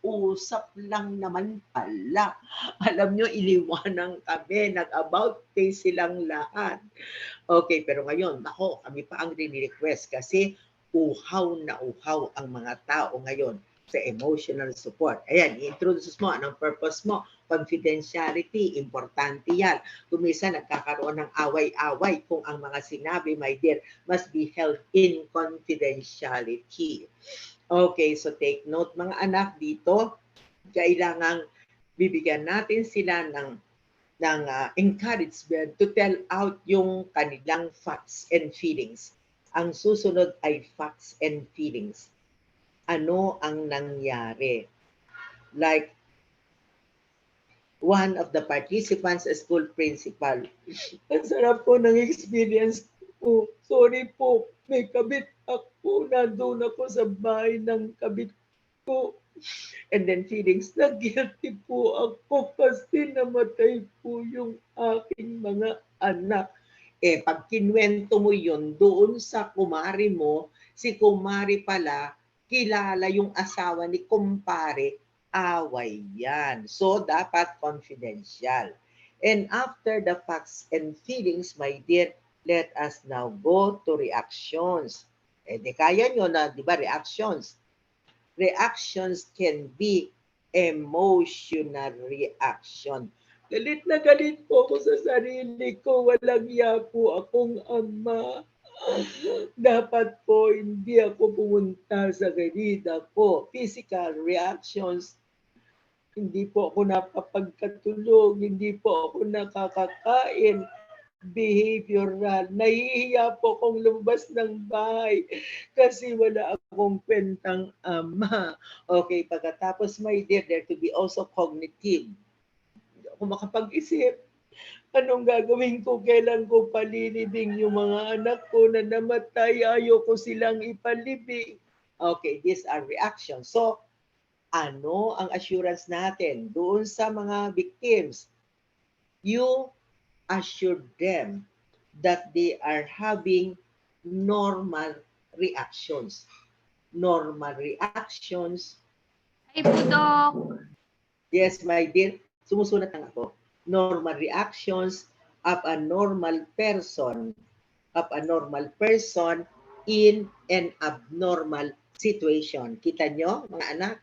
Usap lang naman pala. Alam nyo, iniwanan kami, nag-about face silang lahat. Okay, pero ngayon, kami pa ang rini-request kasi uhaw na uhaw ang mga tao ngayon sa emotional support. Ayan, i-introduce mo, anong purpose mo, confidentiality, importante yan. Kung minsan nagkakaroon ng away-away kung ang mga sinabi, my dear, must be held in confidentiality. Okay, so take note mga anak dito, kailangang bibigyan natin sila ng encouragement to tell out yung kanilang facts and feelings. Ang susunod ay facts and feelings. Ano ang nangyari? Like, one of the participants, a school principal, ang sarap po ng experience ko. Sorry po, may kabit ako. Nandun ako sa bahay ng kabit ko. And then feelings na guilty po ako kasi namatay po yung aking mga anak. Pag kinwento mo yun doon sa kumari mo, si kumari pala, kilala yung asawa ni kumpare, away yan. So, dapat confidential. And after the facts and feelings, my dear, let us now go to reactions. Di kaya nyo na, di ba, reactions? Reactions can be emotional reaction. Galit na galit po ako sa sarili ko. Walang iya po akong ama. Dapat po hindi ako pumunta sa garida ko. Physical reactions. Hindi po ako napapagkatulog. Hindi po ako nakakakain. behavioral. Nahihiya po akong lumabas ng bahay kasi wala akong kwentang ama. Okay, pagkatapos my dear, there to be also cognitive. Hindi ako makapag-isip. Anong gagawin ko? Kailan ko palilibing yung mga anak ko na namatay? Ayoko silang ipalibing. Okay, these are reactions. So, ano ang assurance natin doon sa mga victims? You assure them that they are having normal reactions. Normal reactions. Ay po, Doc. Yes, my dear. Sumusunod lang ako. Normal reactions of a normal person. Of a normal person in an abnormal situation. Kita nyo, mga anak?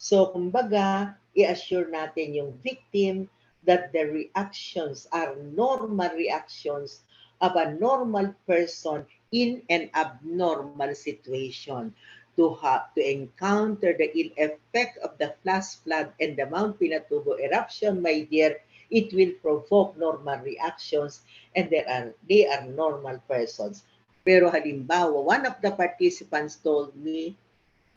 So, kumbaga, i-assure natin yung victim that the reactions are normal reactions of a normal person in an abnormal situation. To encounter the ill effect of the flash flood and the Mount Pinatubo eruption, my dear, it will provoke normal reactions and they are normal persons. Pero halimbawa, one of the participants told me,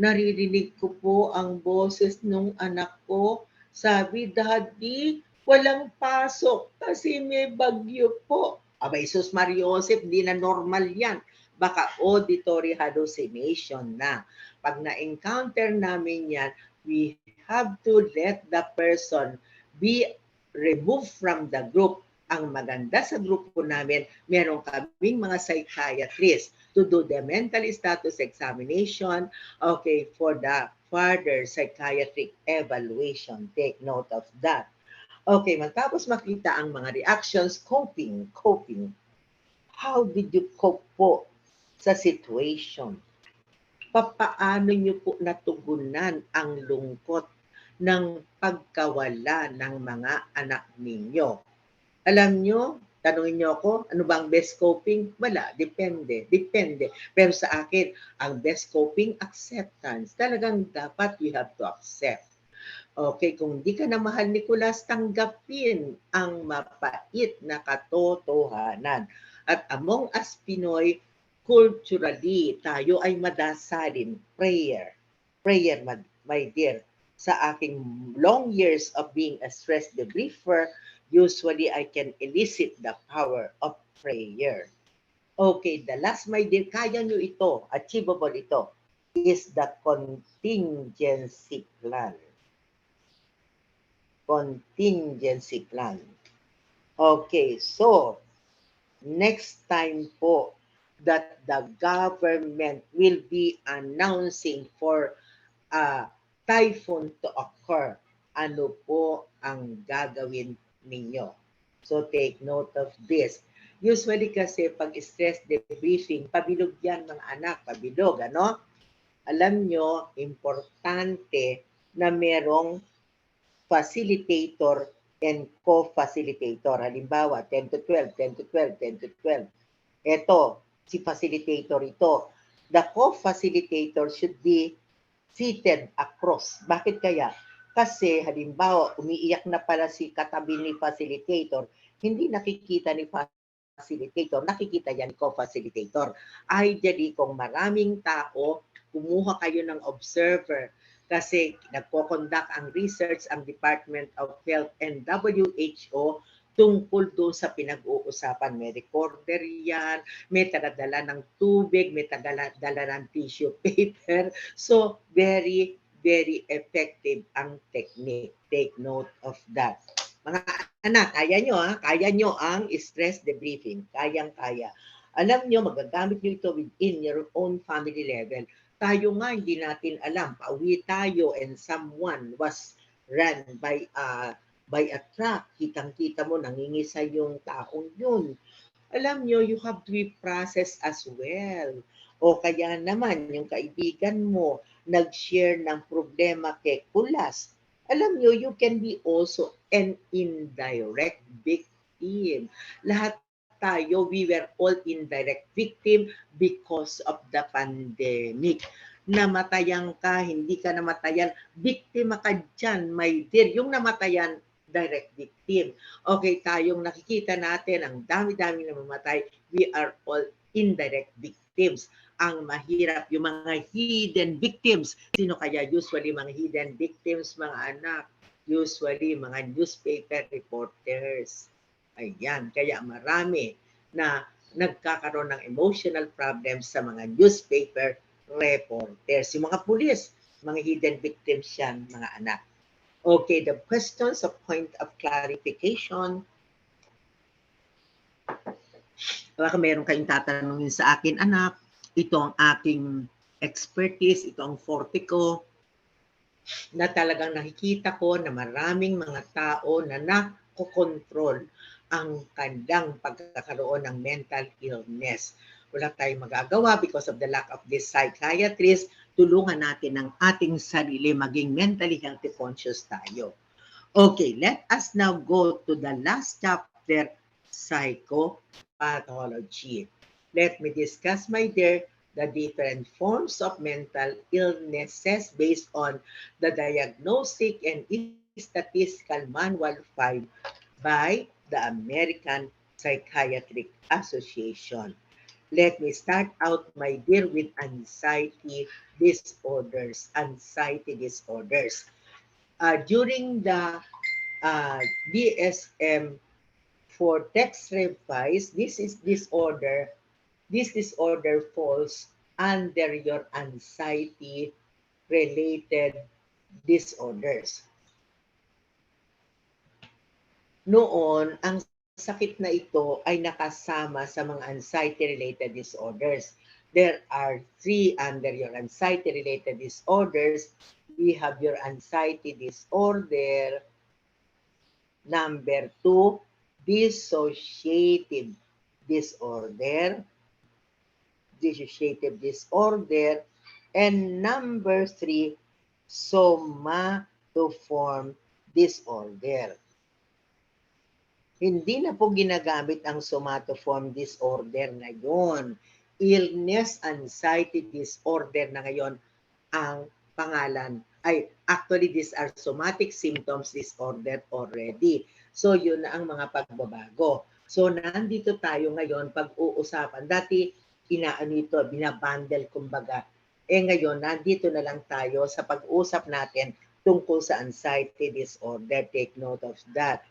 naririnig ko po ang boses nung anak ko. Sabi, Daddy, walang pasok kasi may bagyo po. Abay, sus Mariosep, di na normal yan. Baka auditory hallucination na. Pag na-encounter namin yan, we have to let the person be removed from the group. Ang maganda sa grupo namin, meron kaming mga psychiatrists to do the mental status examination, okay, for the further psychiatric evaluation. Take note of that. Okay, matapos makita ang mga reactions, coping. How did you cope po sa situation? Papaano niyo po natugunan ang lungkot ng pagkawala ng mga anak ninyo? Alam nyo, tanungin nyo ako, ano ba ang best coping? Wala, depende. Pero sa akin, ang best coping, acceptance. Talagang dapat you have to accept. Okay, kung di ka na mahal ni Kulas, tanggapin ang mapait na katotohanan. At among us Pinoy, culturally, tayo ay madasalin. Prayer, my dear. Sa aking long years of being a stress debriefer, usually I can elicit the power of prayer. Okay, the last, my dear, kaya nyo ito, achievable ito, is the contingency plan. Contingency plan. Okay, so, next time po that the government will be announcing for a typhoon to occur, ano po ang gagawin ninyo? So take note of this. Usually kasi pag stress debriefing, pabilog yan mga anak, pabilog, ano? Alam nyo, importante na merong facilitator and co-facilitator. Halimbawa, 10 to 12, 10 to 12, 10 to 12. Ito, si facilitator ito. The co-facilitator should be seated across. Bakit kaya? Kasi halimbawa, umiiyak na pala si katabi ni facilitator, hindi nakikita ni facilitator, nakikita yan ni co-facilitator. Ideally, kung maraming tao, kumuha kayo ng observer kasi nagko-conduct ang research ang Department of Health and WHO tungkol doon sa pinag-uusapan. May recorder yan, may tagadala ng tubig, may tagadala ng tissue paper. So, very, very effective ang technique. Take note of that. Mga anak, kaya nyo ang stress debriefing. Kayang-kaya. Alam nyo, magagamit nyo ito within your own family level. Tayo nga, hindi natin alam. Pauwi tayo and someone was run by a truck. Kitang-kita mo, nangingisay yung taong yun. Alam nyo, you have to be processed as well. O kaya naman, yung kaibigan mo, nag-share ng problema kay Kulas. Alam nyo, you can be also an indirect victim. Lahat tayo, we were all indirect victim because of the pandemic. Namatayan ka, hindi ka namatayan, biktima ka dyan, my dear. Yung namatayan, direct victim. Okay, tayong nakikita natin, ang dami-dami na mamatay, we are all indirect victims. Ang mahirap, yung mga hidden victims. Sino kaya usually mga hidden victims, mga anak? Usually mga newspaper reporters. Ayan, kaya marami na nagkakaroon ng emotional problems sa mga newspaper reporters. Yung mga pulis, mga hidden victims yan, mga anak. Okay, the questions of point of clarification. Baka meron kayong tatanungin sa akin, anak. Ito ang aking expertise, ito ang forte ko, na talagang nakikita ko na maraming mga tao na nakokontrol ang kanilang pagkakaroon ng mental illness. Wala tayong magagawa because of the lack of this psychiatrist. Tulungan natin ang ating sarili maging mentally healthy conscious tayo. Okay, let us now go to the last chapter, psychopathology. Let me discuss, my dear, the different forms of mental illnesses based on the Diagnostic and Statistical Manual 5 by the American Psychiatric Association. Let me start out, my dear, with anxiety disorders. Anxiety disorders. During the DSM for text revise, this disorder falls under your anxiety related disorders. Noon, ang sakit na ito ay nakasama sa mga anxiety-related disorders. There are 3 under your anxiety-related disorders. We have your anxiety disorder. Number 2, dissociative disorder. Dissociative disorder. And number 3, somatoform disorder. Hindi na po ginagamit ang somatoform disorder ngayon. Illness anxiety disorder na ngayon ang pangalan. Actually, these are somatic symptoms disorder already. So, yun na ang mga pagbabago. So, nandito tayo ngayon pag-uusapan. Dati, binabundle kumbaga. Ngayon, nandito na lang tayo sa pag-usap natin tungkol sa anxiety disorder. Take note of that.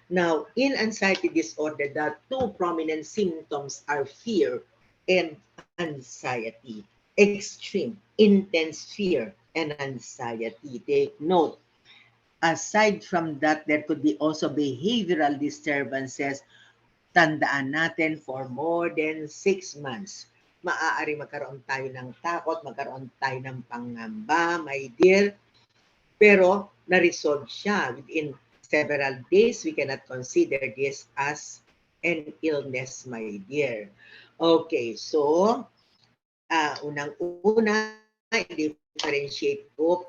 Now, in anxiety disorder, the 2 prominent symptoms are fear and anxiety. Extreme, intense fear and anxiety. Take note. Aside from that, there could be also behavioral disturbances. Tandaan natin for more than 6 months. Maaari magkaroon tayo ng takot, magkaroon tayo ng pangamba, my dear. Pero na-resolve siya within several days. We cannot consider this as an illness, my dear. Okay, so unang-una, differentiate ko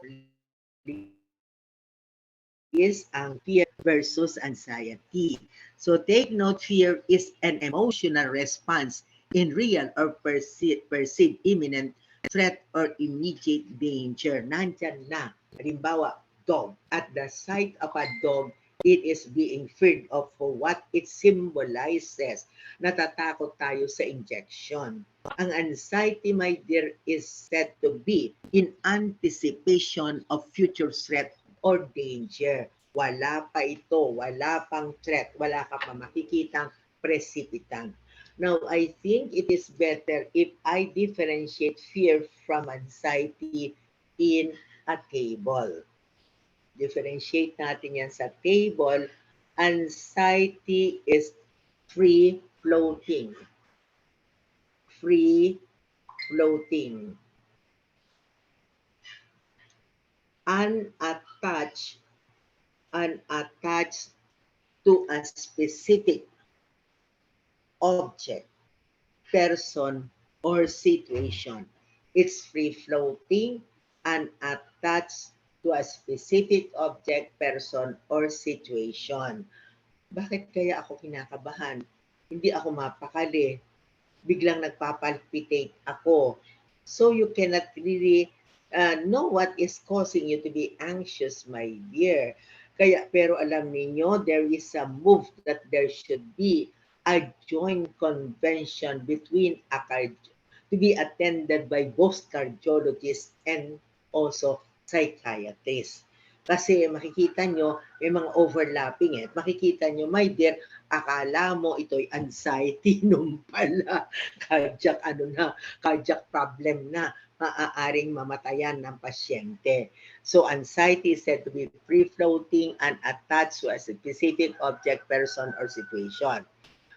is ang fear versus anxiety. So take note, fear is an emotional response in real or perceived imminent threat or immediate danger. Nandyan na. Halimbawa, dog. At the sight of a dog, it is being feared of for what it symbolizes. Natatakot tayo sa injection. Ang anxiety, my dear, is said to be in anticipation of future threat or danger. Wala pa ito, wala pang threat, wala ka pa makikitang precipitant. Now, I think it is better if I differentiate fear from anxiety in a table. Differentiate natin yan sa table. Anxiety is free floating. Free floating. Unattached to a specific object, person, or situation. It's free-floating and attached to a specific object, person, or situation. Bakit kaya ako kinakabahan? Hindi ako mapakali. Biglang nagpapalpitate ako. So you cannot really know what is causing you to be anxious, my dear. Kaya, pero alam niyo, there is a move that there should be a joint convention between to be attended by both cardiologists and also psychiatrists. Kasi makikita nyo, may mga overlapping eh. Makikita nyo, my dear, akala mo ito'y anxiety nung pala cardiac problem na maaaring mamatayan ng pasyente. So anxiety is said to be free-floating and attached to a specific object, person, or situation.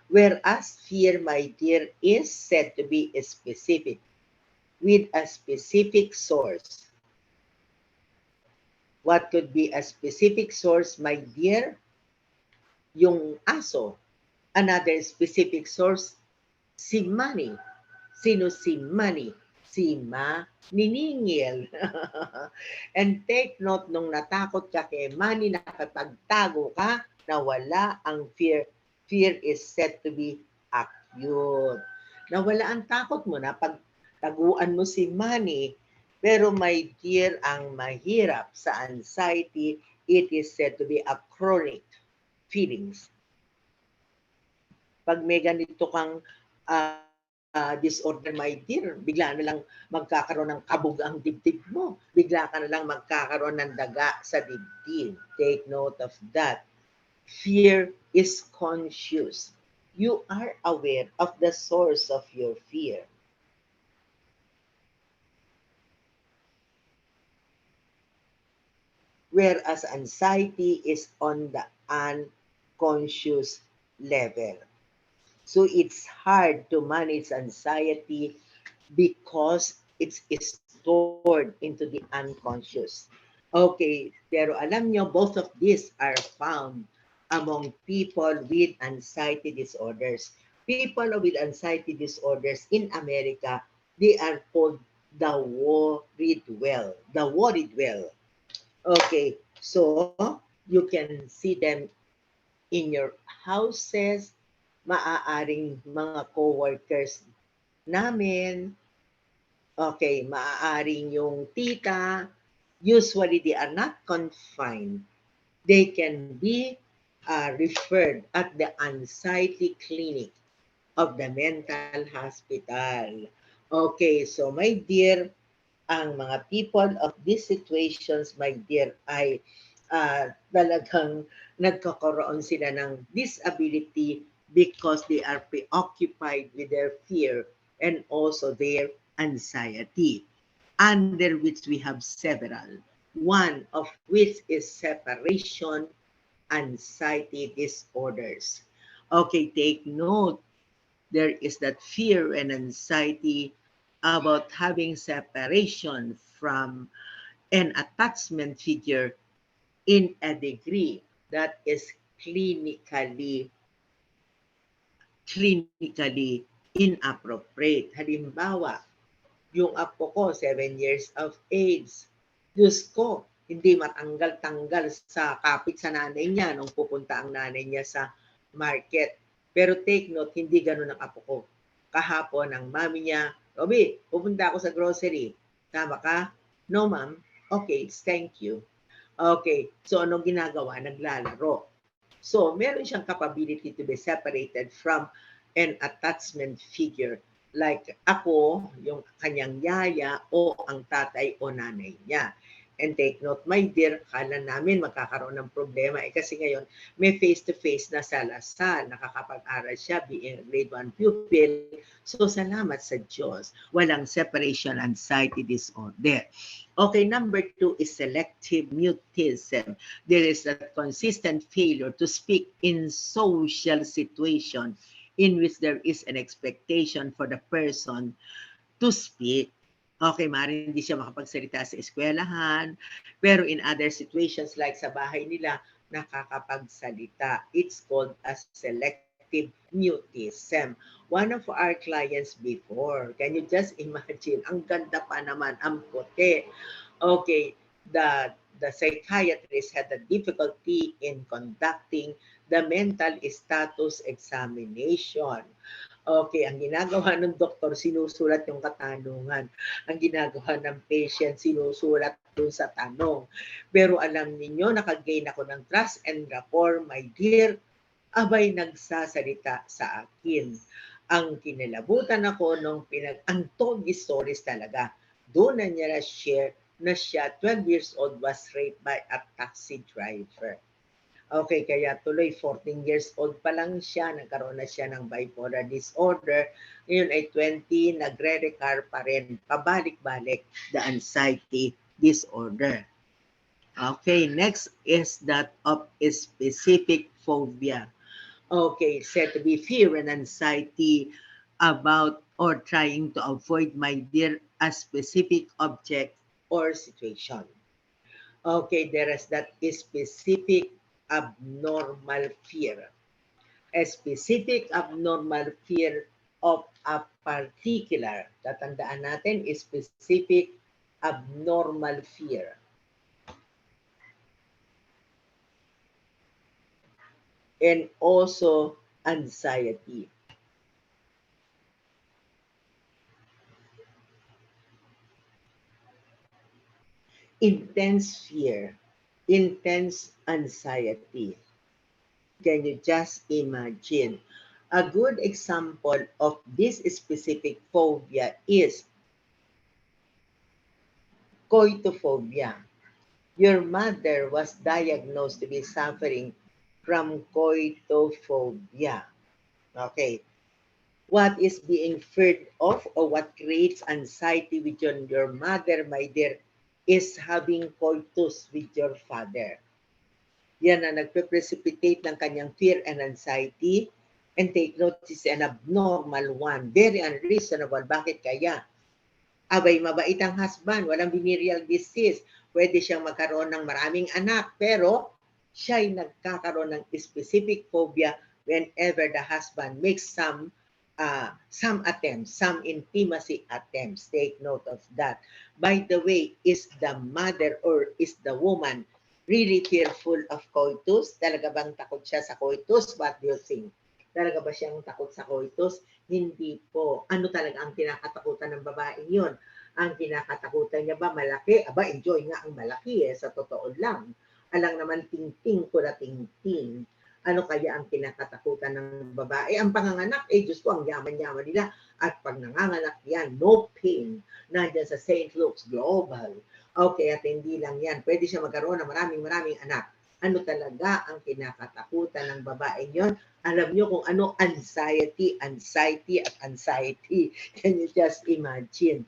Whereas fear, my dear, is said to be specific with a specific source. What could be a specific source, my dear? Yung aso. Another specific source, si Manny. Sino si Manny? Si Maniningil. And take note, nung natakot ka kay Manny, nakapagtago ka, nawala ang fear. Fear is said to be acute. Nawala ang takot mo na pagtaguan mo si Manny. Pero my dear, ang mahirap sa anxiety, it is said to be a chronic feelings. Pag may ganito kang disorder, my dear, bigla na lang magkakaroon ng kabog ang dibdib mo. Bigla ka na lang magkakaroon ng daga sa dibdib. Take note of that. Fear is conscious. You are aware of the source of your fear. Whereas anxiety is on the unconscious level. So it's hard to manage anxiety because it's stored into the unconscious. Okay, pero alam nyo, both of these are found among people with anxiety disorders. People with anxiety disorders in America, they are called the worried well. The worried well. Okay, so you can see them in your houses, maaaring mga co-workers namin, okay, maaaring yung tita, usually they are not confined. They can be referred at the anxiety clinic of the mental hospital. Okay, so my dear, ang mga people of these situations, my dear, ay talagang nagkakaroon sila ng disability because they are preoccupied with their fear and also their anxiety, under which we have several. One of which is separation anxiety disorders. Okay, take note. There is that fear and anxiety about having separation from an attachment figure in a degree that is clinically inappropriate. Halimbawa, yung apo ko, 7 years of age. Diyos ko, hindi matanggal-tanggal sa kapit sa nanay niya nung pupunta ang nanay niya sa market. Pero take note, hindi ganun ang apo ko. Kahapon ang mami niya, Robbie, pupunta ako sa grocery. Tama ka? No, ma'am. Okay, thank you. Okay, so anong ginagawa? Naglalaro. So, meron siyang capability to be separated from an attachment figure like ako, yung kanyang yaya o ang tatay o nanay niya. And take note, my dear, kala namin magkakaroon ng problema. Kasi ngayon, may face-to-face na sa Lasal. Nakakapag-aral siya, being grade 1 pupil. So, salamat sa Diyos. Walang separation anxiety disorder. Okay, number 2 is selective mutism. There is a consistent failure to speak in social situation in which there is an expectation for the person to speak. Okay, maaaring hindi siya makapagsalita sa eskwelahan, pero in other situations like sa bahay nila, nakakapagsalita. It's called a selective mutism. One of our clients before, can you just imagine, ang ganda pa naman, ang puti. Okay, the psychiatrist had a difficulty in conducting the mental status examination. Okay, ang ginagawa ng doktor, sinusulat yung katanungan. Ang ginagawa ng patient, sinusulat dun sa tanong. Pero alam ninyo, nakagain ako ng trust and rapport, my dear, abay nagsasalita sa akin. Ang kinalabutan ako nung ang Togi stories talaga. Doon na niya na-share na siya, 12 years old, was raped by a taxi driver. Okay, kaya tuloy 14 years old pa lang siya, nagkaroon na siya ng bipolar disorder. Ngayon ay 20, nagre-recur pa rin, pabalik-balik, the anxiety disorder. Okay, next is that of specific phobia. Okay, said to be fear and anxiety about or trying to avoid, my dear, a specific object or situation. Okay, there is that specific abnormal fear. A specific abnormal fear of a particular, tatandaan natin, specific abnormal fear. And also anxiety. Intense fear, intense anxiety. Can you just imagine? A good example of this specific phobia is coitophobia. Your mother was diagnosed to be suffering from coitophobia. Okay. What is being feared of or what creates anxiety with your mother, my dear, is having coitus with your father. Yan ang nagpe-precipitate ng kanyang fear and anxiety. And take note, this is an abnormal one. Very unreasonable. Bakit kaya? Abay, mabait ang husband, walang venereal disease. Pwede siyang magkaroon ng maraming anak, pero siya'y nagkakaroon ng specific phobia whenever the husband makes some attempts, some intimacy attempts. Take note of that. By the way, is the mother or is the woman really fearful of coitus? Talaga bang takot siya sa coitus? What do you think? Talaga ba siyang takot sa coitus? Hindi po. Ano talaga ang kinakatakutan ng babae yun? Ang kinakatakutan niya ba malaki? Aba, enjoy nga ang malaki sa totoo lang. Alang naman ting-ting ko na ting-ting. Ano kaya ang kinakatakutan ng babae? Ang panganganak, Diyos ko, ang yaman-yaman nila. At pag nanganganak yan, no pain. Nandiyan sa St. Luke's Global. Okay, at hindi lang yan. Pwede siya magkaroon ng maraming anak. Ano talaga ang kinakatakutan ng babae yon? Alam nyo kung ano, anxiety. Can you just imagine?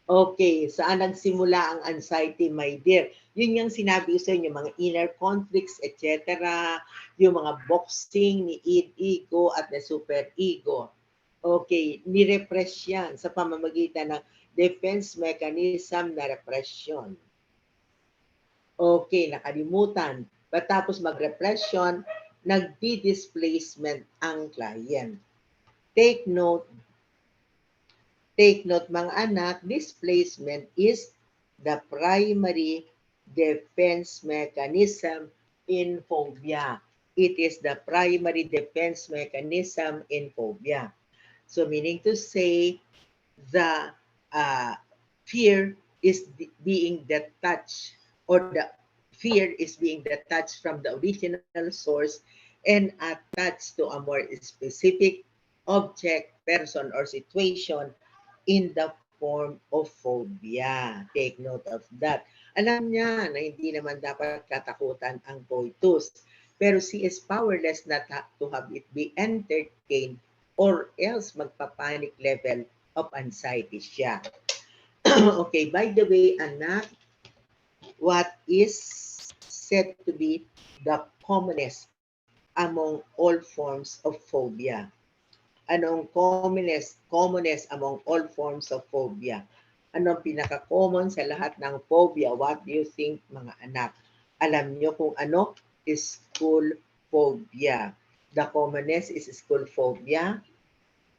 Okay, saan nagsimula ang anxiety, my dear? Yun yung sinabi ko sa inyo, mga inner conflicts, etc. Yung mga boxing ni ego at the super ego. Okay, ni-repress yan sa pamamagitan ng defense mechanism na repression. Okay, nakalimutan. Tapos mag-repression, nag-displacement ang client. Take note mga anak, displacement is the primary defense mechanism in phobia. It is the primary defense mechanism in phobia. So meaning to say, the fear is being detached, or the fear is being detached from the original source and attached to a more specific object, person, or situation in the form of phobia. Take note of that. Alam niya na hindi naman dapat katakutan ang coitus, pero she is powerless not to have it be entertained or else magpa-panic level of anxiety siya. Okay, by the way, anak, what is said to be the commonest among all forms of phobia? Anong commonest among all forms of phobia? Anong pinaka-common sa lahat ng phobia? What do you think, mga anak? Alam nyo kung ano? School phobia. The commonest is school phobia.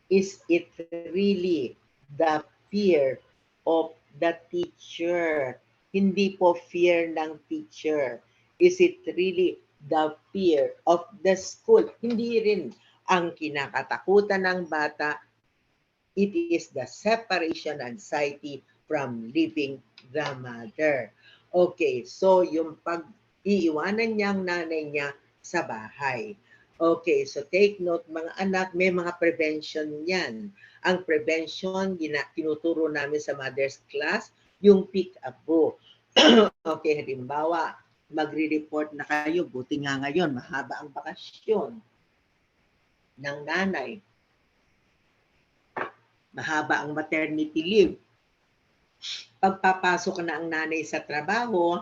Is it really the fear of the teacher? Hindi po fear ng teacher. Is it really the fear of the school? Hindi rin. Ang kinakatakutan ng bata, it is the separation anxiety from leaving the mother. Okay, so yung pag-iiwanan niya ang nanay niya sa bahay. Okay, so take note mga anak, may mga prevention yan. Ang prevention, tinuturo namin sa mother's class, yung pick up po. Okay, halimbawa, magre-report na kayo, buti nga ngayon, mahaba ang bakasyon ng nanay. Mahaba ang maternity leave. Pagpapasok na ang nanay sa trabaho,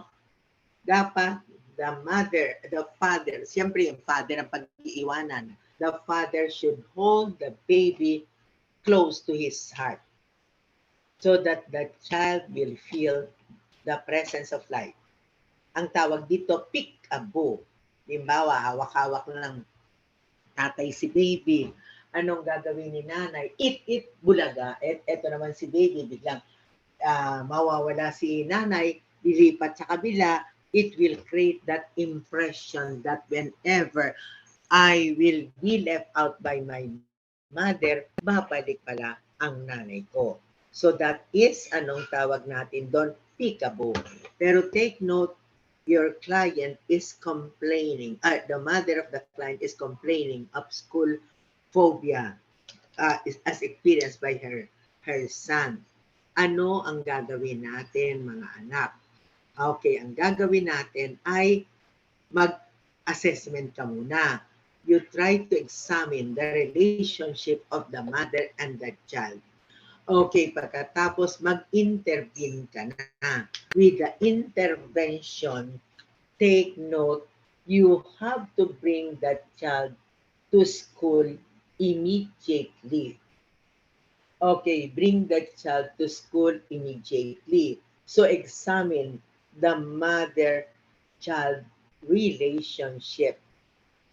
dapat the father, siyempre yung father ang pag-iiwanan. The father should hold the baby close to his heart so that the child will feel the presence of life. Ang tawag dito, peek-a-boo. Halimbawa, hawak-hawak ng tatay si baby. Anong gagawin ni nanay? Eat, bulaga. Eto naman si baby, biglang mawawala si nanay, lilipat sa kabila, it will create that impression that whenever I will be left out by my mother, babalik pala ang nanay ko. So that is, anong tawag natin doon? Peekaboo. Pero take note, your client is complaining, the mother of the client is complaining of school phobia as experienced by her son. Ano ang gagawin natin, mga anak? Okay, ang gagawin natin ay mag-assessment ka muna. You try to examine the relationship of the mother and the child. Okay, pagkatapos mag-intervene ka na. With the intervention, take note, you have to bring that child to school immediately. Okay, bring that child to school immediately. So examine the mother-child relationship.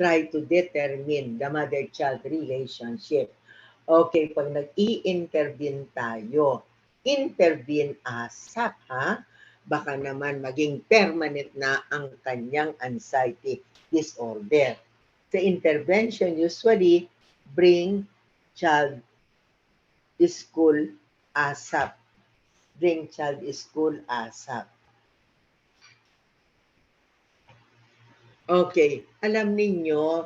Try to determine the mother-child relationship. Okay, pag nag-i-intervene tayo, intervene ASAP, ha? Baka naman maging permanent na ang kanyang anxiety disorder. Sa intervention, usually, bring child school ASAP. Bring child school ASAP. Okay, alam ninyo,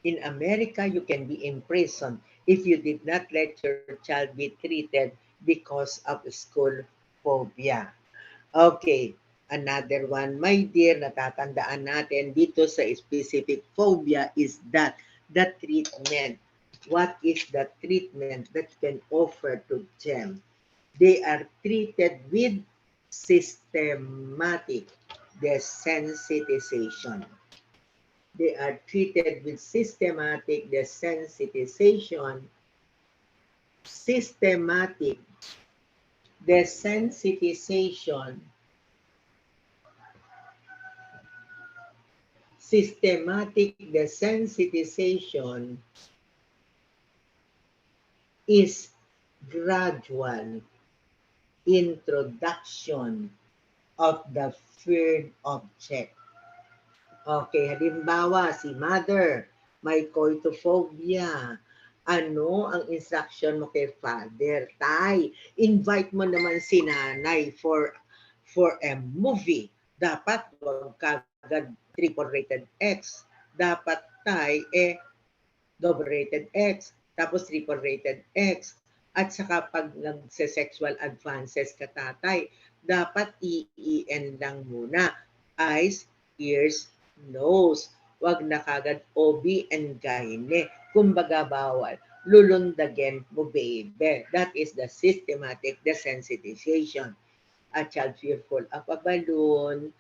in America, you can be imprisoned if you did not let your child be treated because of school phobia. Okay, another one, my dear, natatandaan natin dito sa specific phobia is that the treatment. What is the treatment that can offer to them? They are treated with systematic desensitization. They are treated with systematic desensitization. Systematic desensitization. Systematic desensitization is gradual introduction of the feared object. Okay, halimbawa, si mother, may coitophobia. Ano ang instruction mo kay father? Tay, invite mo naman si nanay for a movie. Dapat wag kagad triple rated X. Dapat tay, double rated X. Tapos triple rated X. At saka pag nagse-sexual advances ka tatay, dapat EEN lang muna. Eyes, ears, nose. Wag na kagad OB and gyne. Kumbaga bawal. Lulundagen mo, baby. That is the systematic desensitization. A child fearful of a balloon.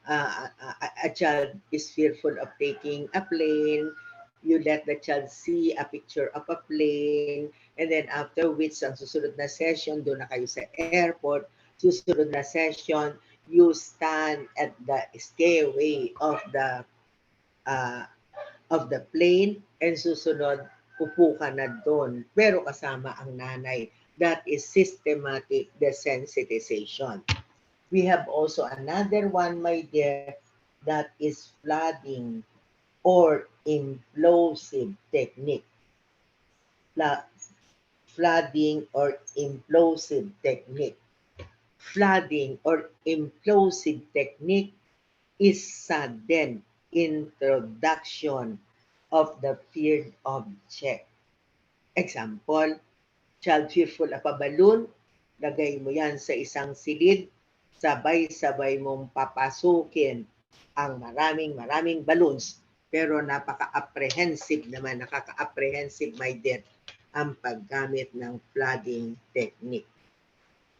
A child is fearful of taking a plane. You let the child see a picture of a plane. And then after which, ang susunod na session, doon na kayo sa airport. Susunod na session, you stand at the stairway of the plane, and susunod, upo ka na doon. Pero kasama ang nanay. That is systematic desensitization. We have also another one, my dear, that is flooding or implosive technique. Flooding or implosive technique. flooding or implosive technique is sudden introduction of the feared object. Example, child fearful of a balloon, lagay mo yan sa isang silid, sabay-sabay mong papasukin ang maraming balloons, pero napaka-apprehensive naman, nakaka-apprehensive, my dear, ang paggamit ng flooding technique.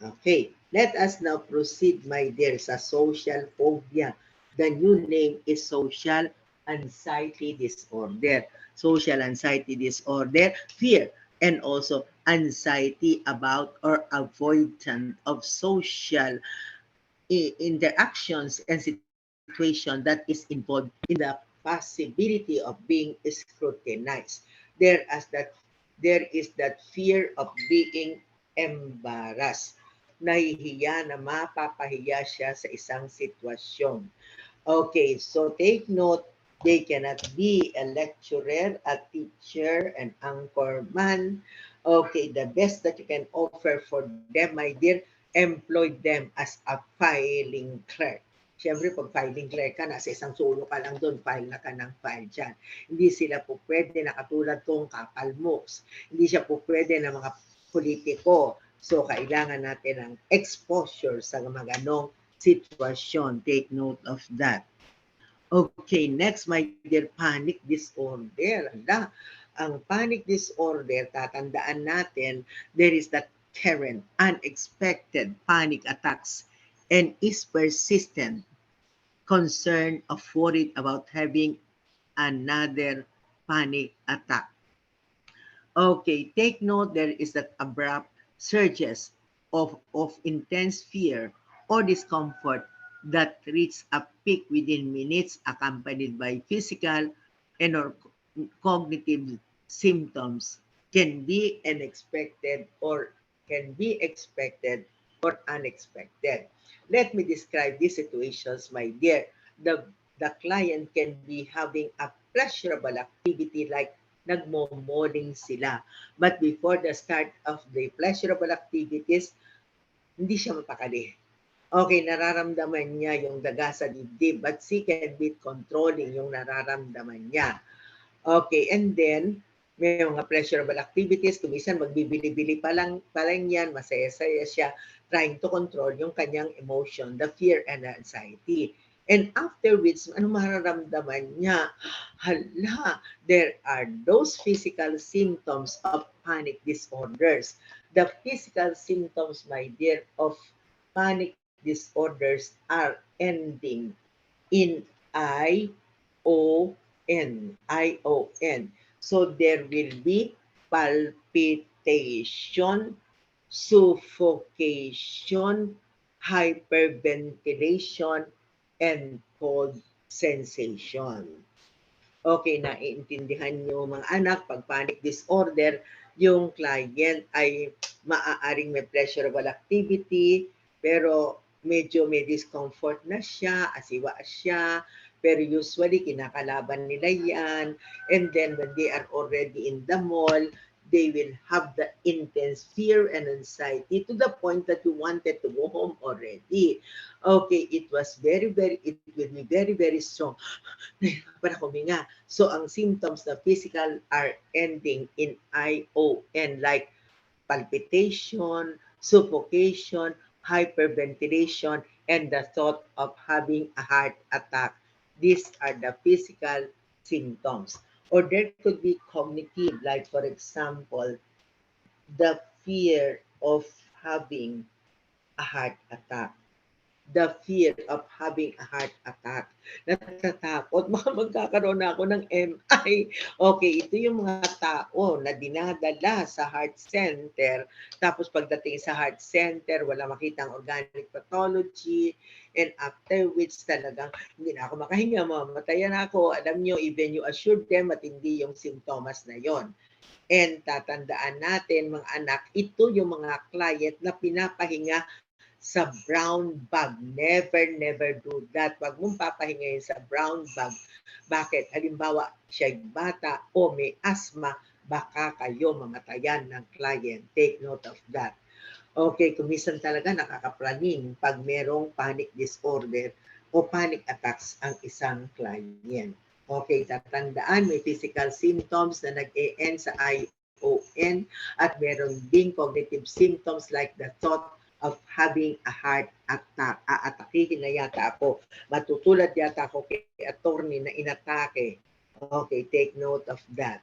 Okay, let us now proceed, my dear, sa social phobia. The new name is social anxiety disorder. Social anxiety disorder, fear, and also anxiety about or avoidance of social interactions and situation that is involved in the possibility of being scrutinized. There as that there is that fear of being embarrassed. Nahihiya na mapapahiya siya sa isang sitwasyon. Okay, so take note, they cannot be a lecturer, a teacher, an anchorman. Okay, the best that you can offer for them, my dear, employ them as a filing clerk. Siyempre, pag filing clerk ka, nasa isang solo ka lang doon, file na ka ng file dyan. Hindi sila po pwede na katulad kong kapalmoks. Hindi siya po pwede na mga politiko. So, kailangan natin ng exposure sa mga ganong situation. Take note of that. Okay, next, my dear, panic disorder. Ang panic disorder, tatandaan natin, there is that current, unexpected panic attacks and is persistent concern of worried about having another panic attack. Okay, take note, there is that abrupt surges of intense fear or discomfort that reach a peak within minutes accompanied by physical and or cognitive symptoms can be unexpected or unexpected. Let me describe these situations, my dear. The client can be having a pleasurable activity like nagmo-morning sila. But before the start of the pleasurable activities, hindi siya mapakali. Okay, nararamdaman niya yung daga sa dibdib, but she can be controlling yung nararamdaman niya. Okay, and then, may mga pleasurable activities, kumisan magbibili-bili pa lang yan, masaya-saya siya, trying to control yung kanyang emotion, the fear and anxiety. And after which, ano mararamdaman niya? Hala, there are those physical symptoms of panic disorders. The physical symptoms, my dear, of panic disorders are ending in I-O-N. So there will be palpitation, suffocation, hyperventilation, and cold sensation. Okay, naiintindihan nyo mga anak, pag panic disorder, yung client ay maaaring may pleasurable activity, pero medyo may discomfort na siya, asiwa siya, pero usually kinakalaban nila yan. And then when they are already in the mall, they will have the intense fear and anxiety to the point that you wanted to go home already. Okay, it will be very strong. Para huminga. So ang symptoms na physical are ending in I-O-N, like palpitation, suffocation, hyperventilation, and the thought of having a heart attack. These are the physical symptoms. Or there could be cognitive, like for example, the fear of having a heart attack. The fear of having a heart attack. Natatakot, baka magkakaroon na ako ng MI. Okay, ito yung mga tao na dinadala sa heart center. Tapos pagdating sa heart center, wala makitang organic pathology. And after which talagang hindi na ako makahinga, mamatayan ako. Alam nyo, even you assured them, matindi yung simptomas na yon. And tatandaan natin, mga anak, ito yung mga client na pinapahinga sa brown bag. Never do that. Wag mong papahingayin sa brown bag. Bakit? Halimbawa, siya'y bata o may asthma, baka kayo mamatayan ng client. Take note of that. Okay, kumisan talaga nakakapraning pag merong panic disorder o panic attacks ang isang client. Okay, tatandaan may physical symptoms na nag-e-end sa ION at meron ding cognitive symptoms like the thought of having a heart attack. Aatakihin na yata ako. Matutulad yata ako kay attorney na inatake. Okay, take note of that.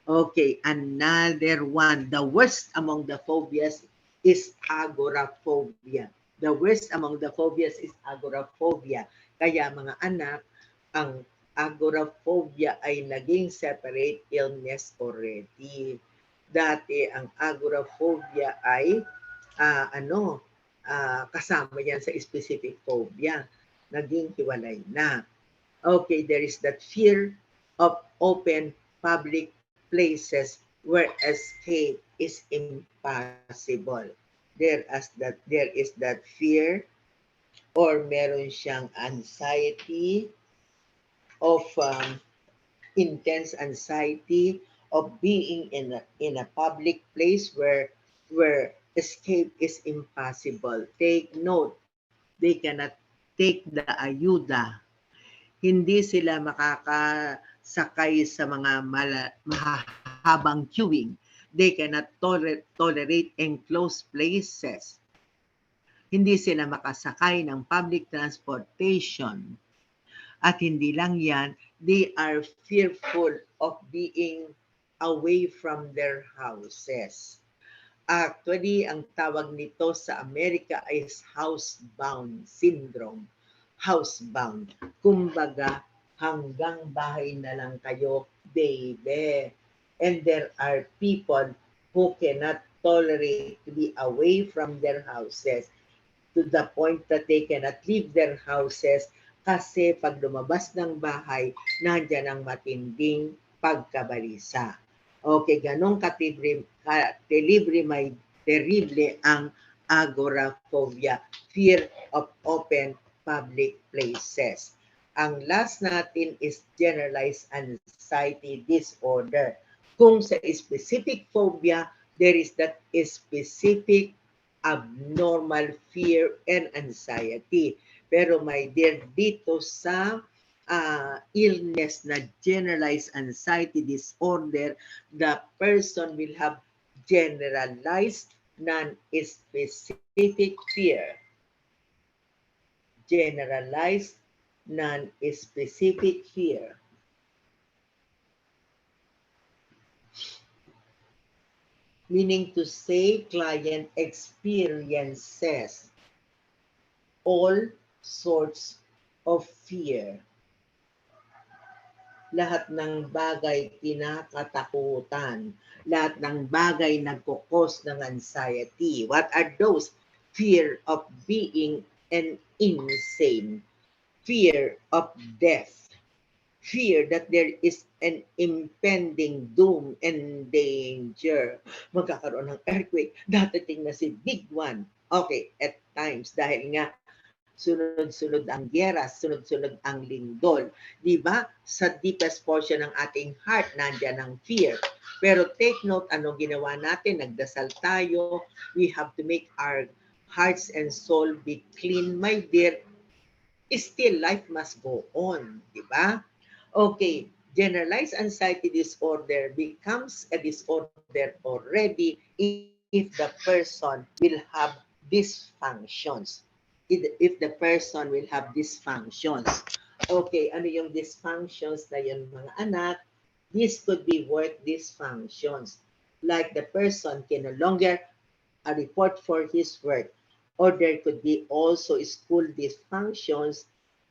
Okay, another one. The worst among the phobias is agoraphobia. The worst among the phobias is agoraphobia. Kaya mga anak, ang agoraphobia ay naging separate illness already. Dati ang agoraphobia ay kasama yan sa specific phobia. Naging hiwalay na. Okay, there is that fear of open public places where escape is impossible. There is that fear or meron siyang anxiety of intense anxiety of being in a public place where escape is impossible. Take note, they cannot take the ayuda. Hindi sila makakasakay sa mga mahahabang queuing. They cannot tolerate enclosed places. Hindi sila makasakay ng public transportation. At hindi lang yan, they are fearful of being away from their houses. Actually, ang tawag nito sa Amerika is housebound syndrome. Housebound. Kumbaga, hanggang bahay na lang kayo, baby. And there are people who cannot tolerate to be away from their houses to the point that they cannot leave their houses kasi pag lumabas ng bahay, nandyan ang matinding pagkabalisa. Okay, ganong terrible ang agoraphobia, fear of open public places. Ang last natin is generalized anxiety disorder. Kung sa specific phobia, there is that specific abnormal fear and anxiety. Pero my dear, dito sa illness na generalized anxiety disorder, the person will have generalized non-specific fear. Generalized non-specific fear. Meaning to say, client experiences all sorts of fear. Lahat ng bagay kinakatakutan. Lahat ng bagay nagkukos ng anxiety. What are those? Fear of being an insane. Fear of death. Fear that there is an impending doom and danger. Magkakaroon ng earthquake. Dadating na si big one. Okay, at times, dahil nga sunod-sunod ang gyera, sunod-sunod ang lindol. Di ba? Sa deepest portion ng ating heart, nandiyan ang fear. Pero take note, ano ginawa natin? Nagdasal tayo. We have to make our hearts and soul be clean, my dear. Still, life must go on. Di ba? Okay, generalized anxiety disorder becomes a disorder already if the person will have dysfunctions. If the person will have dysfunctions. Okay, ano yung dysfunctions na yun mga anak? This could be work dysfunctions. Like the person can no longer report for his work. Or there could be also school dysfunctions.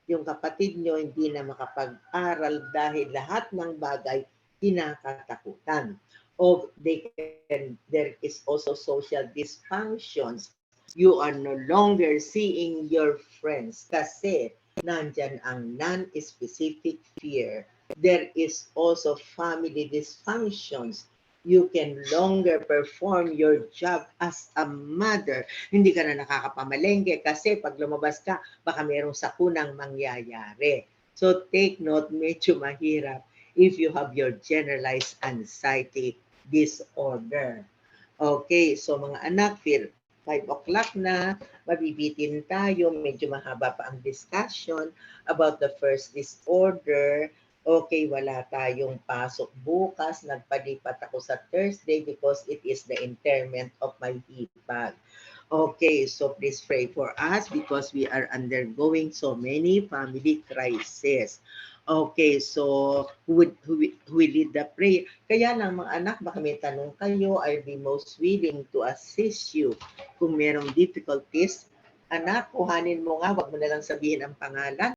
Yung kapatid nyo hindi na makapag-aral dahil lahat ng bagay kinakatakutan. Or there is also social dysfunctions. You are no longer seeing your friends kasi nandyan ang non-specific fear. There is also family dysfunctions. You can longer perform your job as a mother. Hindi ka na nakakapamalengke kasi pag lumabas ka, baka merong sakunang mangyayari. So take note, medyo mahirap if you have your generalized anxiety disorder. Okay, so mga anak, 5 o'clock na, mabibitin tayo, medyo mahaba pa ang discussion about the first disorder. Okay, wala tayong pasok bukas, nagpalipat ako sa Thursday because it is the interment of my hipag. Okay, so please pray for us because we are undergoing so many family crises. Okay, so who will lead the prayer? Kaya lang mga anak, baka may tanong kayo, I'll be most willing to assist you. Kung merong difficulties, anak, kuhanin mo nga, wag mo na lang sabihin ang pangalan.